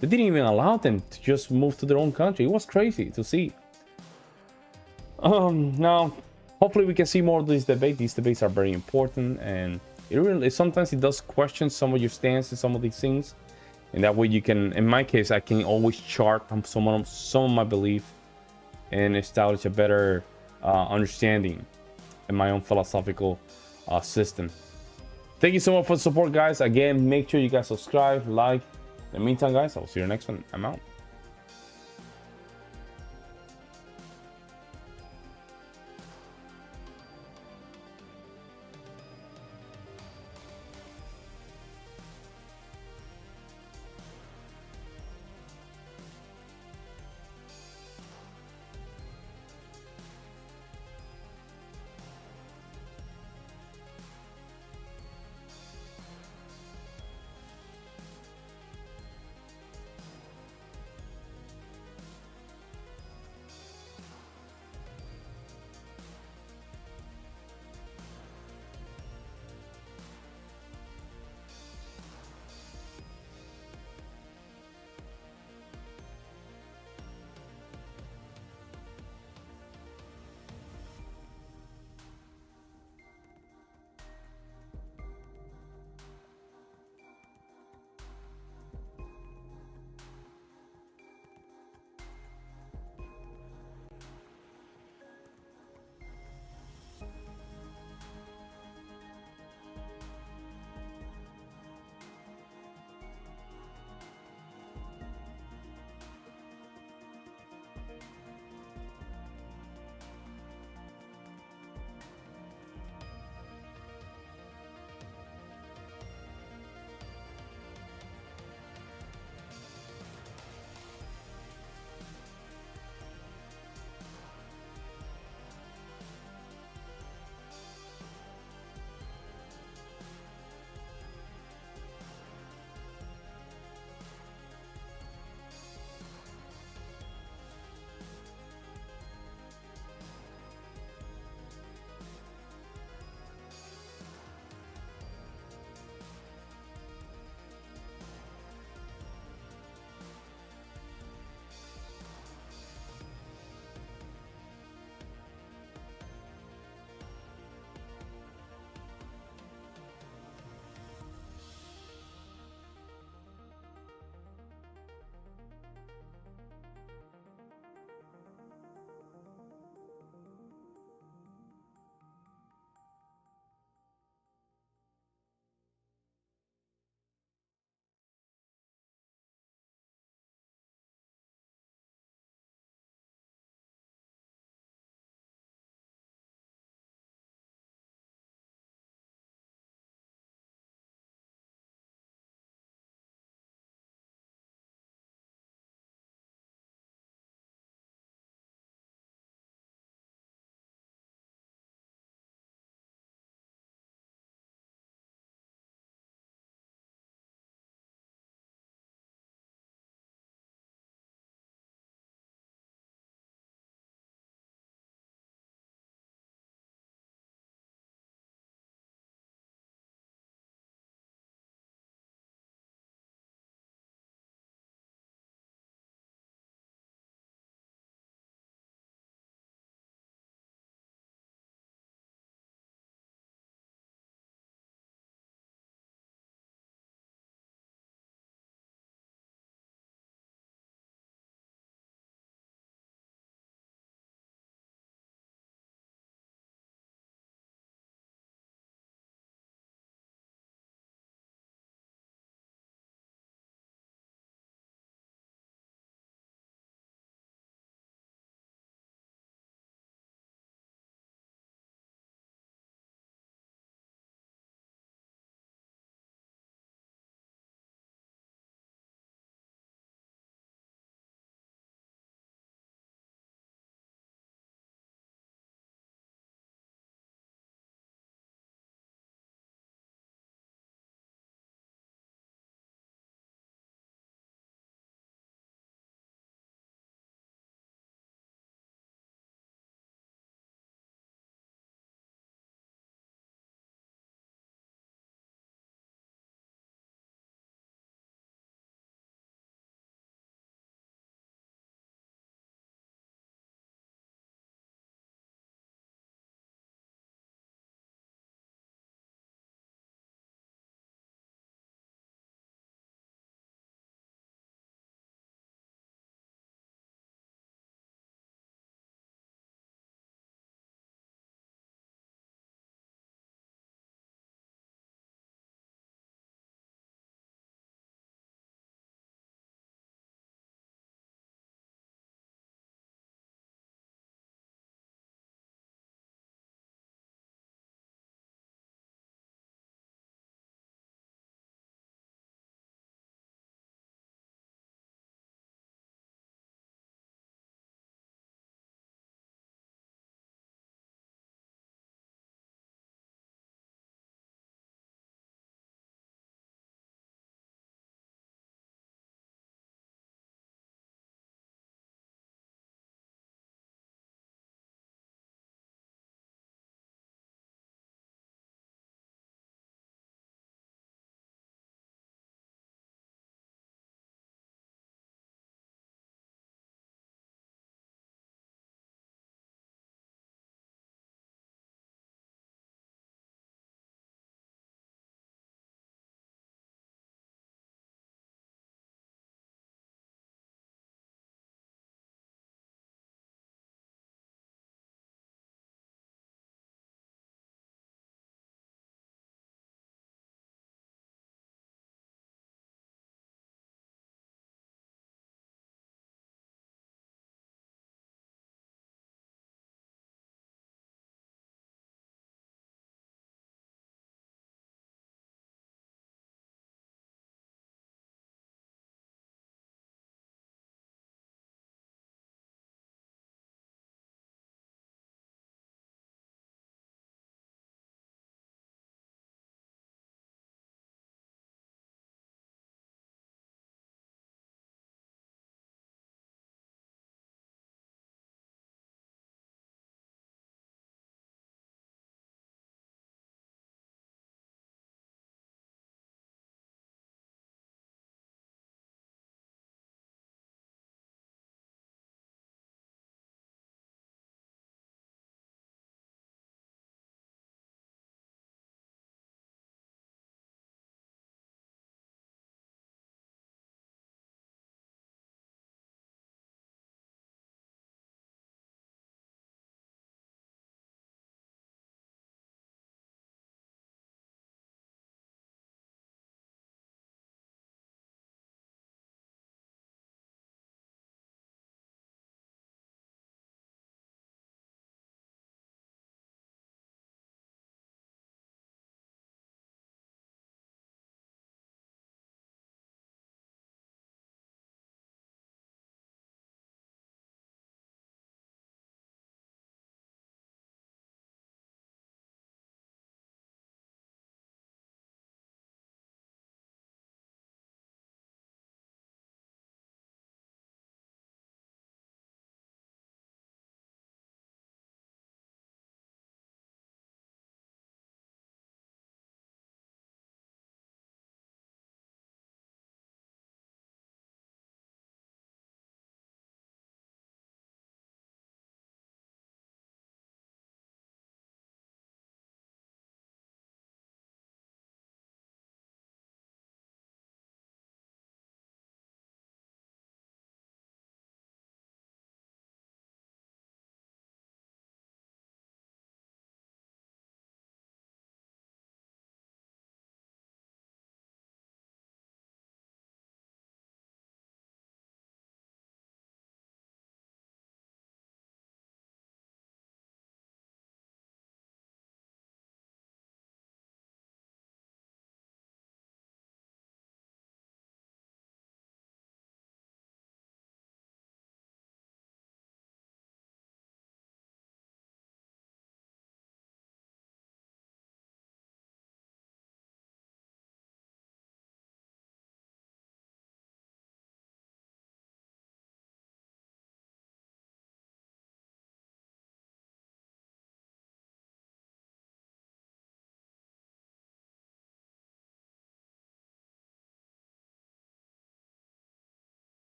they didn't even allow them to just move to their own country. It was crazy to see. Now, hopefully we can see more of these debates. These debates are very important, and sometimes it does question some of your stance in some of these things. And that way you can, in my case, I can always chart some of my belief and establish a better understanding in my own philosophical system. Thank you so much for the support, guys. Again, make sure you guys subscribe, like. In the meantime, guys, I'll see you next one. I'm out.